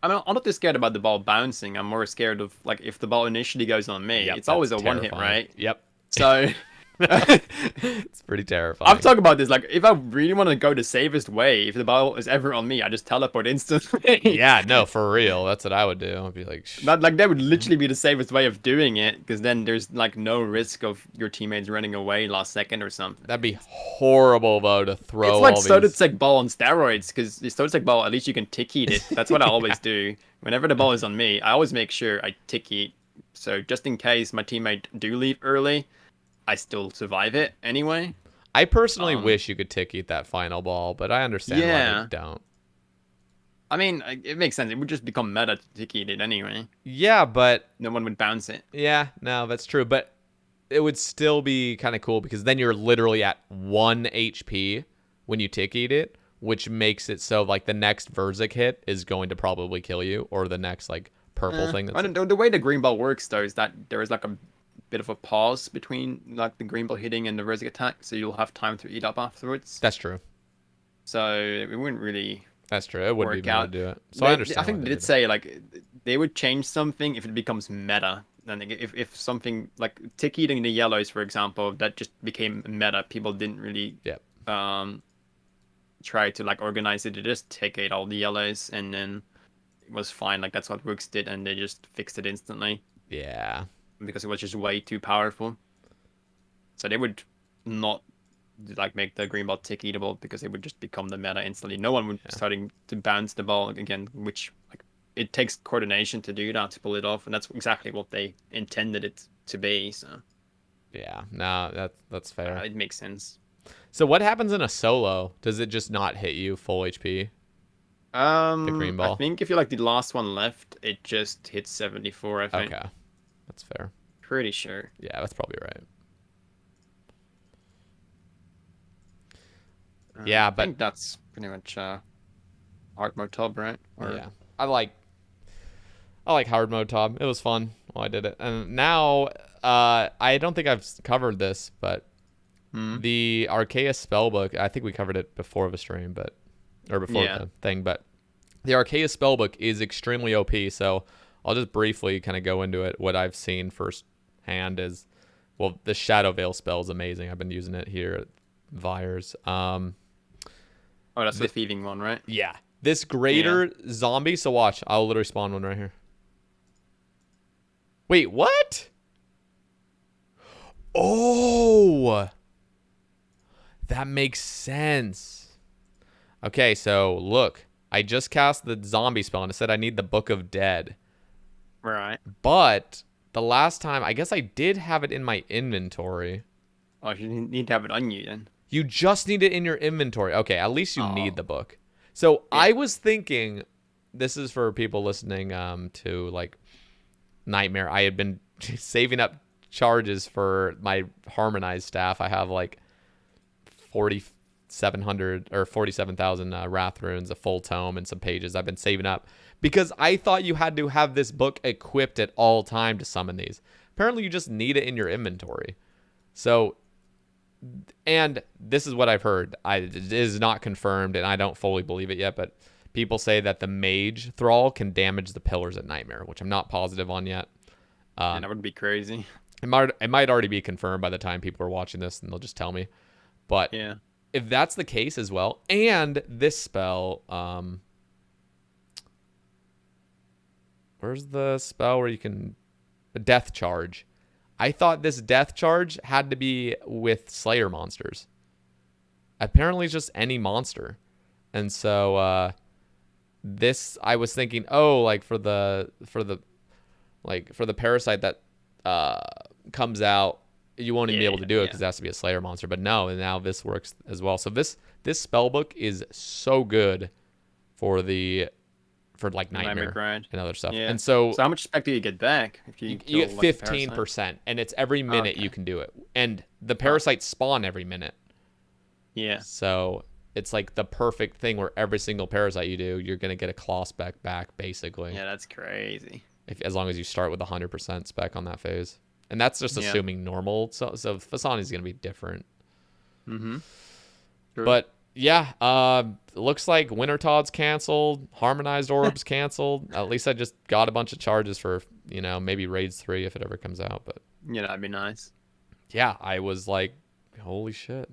I'm not too scared about the ball bouncing. I'm more scared of like if the ball initially goes on me, yep, it's that's always a one hit, terrifying. right? Yep, So it's pretty I've terrifying. talked about this. Like if I really want to go the safest way, if the ball is ever on me, I just teleport instantly. Yeah, no, for real. That's what I would do. I'd be like, That like that would literally be the safest way of doing it, because then there's like no risk of your teammates running away last second or something. that'd be horrible though to It's throw like all these. Stotetsek ball on steroids, because the Stotetsek ball, at least you can tick heat it. That's what I Yeah, always do. Whenever the ball is on me, I always make sure I tick heat. So just in case my teammate do leave early, I still survive it anyway. I personally Um, wish you could tick eat that final ball, but I understand why they yeah. don't. I mean, it makes sense. It would just become meta to tick heat it anyway. Yeah, but No one would bounce it. yeah, no, that's true. But it would still be kind of cool because then you're literally at 1 HP when you tick eat it, which makes it so like the next Verzik hit is going to probably kill you, or the next like purple thing I that's don't know, the way the green ball works though is that there is like a bit of a pause between like the green ball hitting and the Rosic attack, so you'll have time to eat up afterwards. that's true. So it wouldn't really That's true. It would be work meta to out. do it. So I I understand why think they they did did it. say like they would change something if it becomes meta. Then if something like tick eating the yellows, for example, that just became meta, people didn't really Yeah. um try to like organize it. They just tick ate all the yellows and then it was fine. Like that's what Rooks did, and they just fixed it instantly Yeah. because it was just way too powerful. So they would not like make the green ball tick eatable because it would just become the meta instantly. No one would Yeah. starting to bounce the ball again, which like it takes coordination to do that to pull it off, and that's exactly what they intended it to be. So Yeah. No, that's fair. it makes sense. So what happens in a solo? Does it just not hit you full HP? The green I ball. think if you like the last one left, it just hits 74, I think. Okay, that's fair. Pretty sure. Yeah, that's probably right. Yeah, I but think that's pretty much hard mode tub, right? Or yeah, I like hard mode Tom. It was fun while I did it, and now I don't think I've covered this, but hmm? the Arceus spellbook. I think we covered it before the stream, but or before Yeah. the thing, but the Arceus spellbook is extremely OP. So I'll just briefly kind of go into it. What I've seen firsthand is, well, the Shadow Veil spell is amazing. I've been using it here at Vires. Oh, that's the The, thieving one, right? yeah, this Yeah. greater zombie. So watch, I'll literally spawn one right here. Wait, what? Oh, that makes sense. Okay, so look, I just cast the zombie spell and it said I need the Book of Dead. Right. But the last time, I guess I did have it in my inventory. Oh, you need to have it on you then. You just need it in your inventory. Okay, at least you need Oh, the book. So yeah. I was thinking, this is for people listening to like Nightmare. I had been saving up charges for my harmonized staff. I have like 4,700 or 47,000 wrath runes, a full tome, and some pages I've been saving up because I thought you had to have this book equipped at all time to summon these. Apparently, you just need it in your inventory. So, and this is what I've heard. It is not confirmed, and I don't fully believe it yet, but people say that the mage thrall can damage the pillars at Nightmare, which I'm not positive on yet. Yeah, that would be crazy. It might already be confirmed by the time people are watching this, and they'll just tell me. But Yeah. if that's the case as well, and this spell, where's the spell where you can a death charge? I thought this death charge had to be with Slayer monsters. Apparently, it's just any monster, and so this I was thinking, oh, like for the parasite that uh, comes out, you won't even be Yeah, able to do it yeah. because it has to be a Slayer monster. But no, and now this works as well. So this spell book is so good for like The Nightmare Nightmare Grind. and other stuff. Yeah. And so So how much spec do you get back if you, you you kill get like a parasite? 15%, and it's every minute you Okay. can do it. And the Oh, parasites spawn every minute. yeah. So it's like the perfect thing where every single parasite you do, you're gonna get a claw spec back basically. Yeah, that's crazy. As long as you start with 100% spec on that phase. And that's just Yeah. assuming normal. So Fassani's going to be different. Mm-hmm. True. But yeah, looks like Winter Todd's canceled. Harmonized Orbs canceled. At least I just got a bunch of charges for, maybe Raids 3 if it ever comes out. But Yeah, that'd be nice. yeah, I was like, holy shit.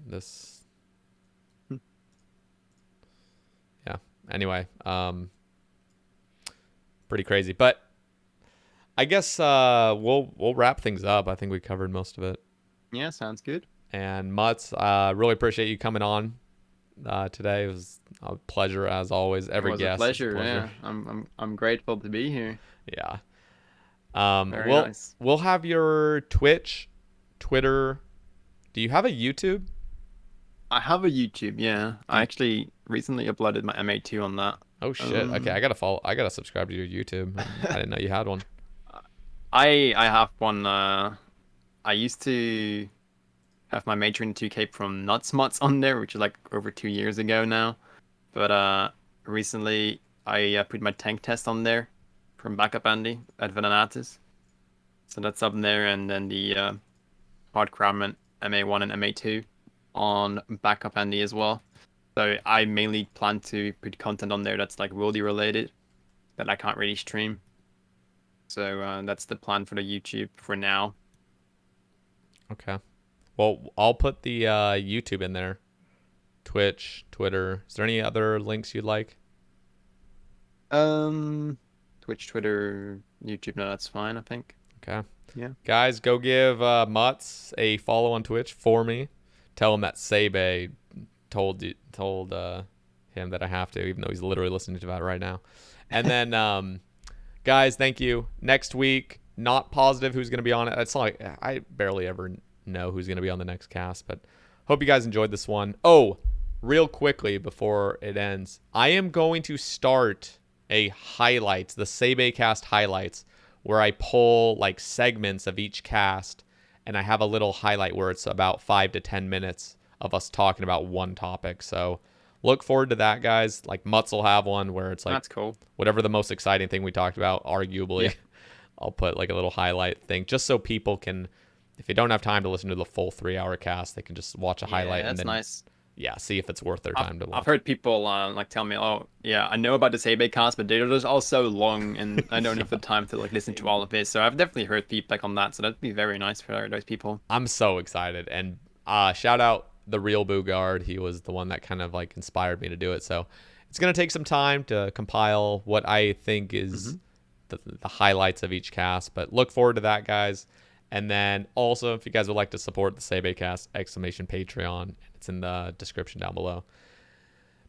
Yeah. Anyway, pretty crazy. But I guess we'll wrap things up. I think we covered most of it. Yeah, sounds good. And Mutz, really appreciate you coming on today. It was a pleasure as always. It Every was a guest is a pleasure. pleasure. Yeah, I'm grateful to be here. Yeah. Very We'll nice. we'll have your Twitch, Twitter. Do you have a YouTube? I have a YouTube. Yeah, Do I you- actually recently uploaded my MA2 on that. oh shit. Okay, Um, I gotta follow. I gotta subscribe to your YouTube. I didn't know you had one. I have one. I used to have my Matron 2K from Nutsmuts on there, which is like over 2 years ago now. But recently I put my tank test on there from Backup Andy at Venanatis. So that's up there, and then the Hard Crowdman MA1 and MA2 on Backup Andy as well. So I mainly plan to put content on there that's like worldy related that I can't really stream. So that's the plan for the YouTube for now. Okay. Well, I'll put the YouTube in there. Twitch, Twitter. Is there any other links you'd like? Um, Twitch, Twitter, YouTube. No, that's fine, I think. Okay. Yeah. Guys, go give Mutz a follow on Twitch for me. Tell him that Sae Bae told him that I have to, even though he's literally listening to that right now. And then, guys, thank you. Next week, not positive who's going to be on it. It's not like I barely ever know who's going to be on the next cast, but hope you guys enjoyed this one. Oh, real quickly before it ends, I am going to start a highlights, the Sae Bae Cast highlights, where I pull like segments of each cast, and I have a little highlight where it's about 5 to 10 minutes of us talking about one topic. So look forward to that, guys. Like Mutz will have one where it's like That's cool. whatever the most exciting thing we talked about, Yeah. arguably. I'll put like a little highlight thing just so people can, if they don't have time to listen to the full 3 hour cast, they can just watch a Yeah, highlight and that's then, nice. yeah, see if it's worth their I've time to I've watch. heard people like tell me, oh yeah, I know about the Sae Bae Cast, but they're just all so long, and I don't have the Yeah. time to like listen to all of it. So I've definitely heard feedback on that. So that'd be very nice for those people. I'm so excited. And shout out the real Boogard. He was the one that kind of like inspired me to do it. So it's going to take some time to compile what I think is Hmm. the highlights of each cast. But look forward to that, guys. And then also, if you guys would like to support the Sae Bae Cast exclamation Patreon, it's in the description down below.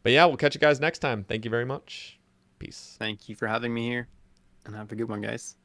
But yeah, we'll catch you guys next time. Thank you very much. Peace. Thank you for having me here, and have a good one, guys.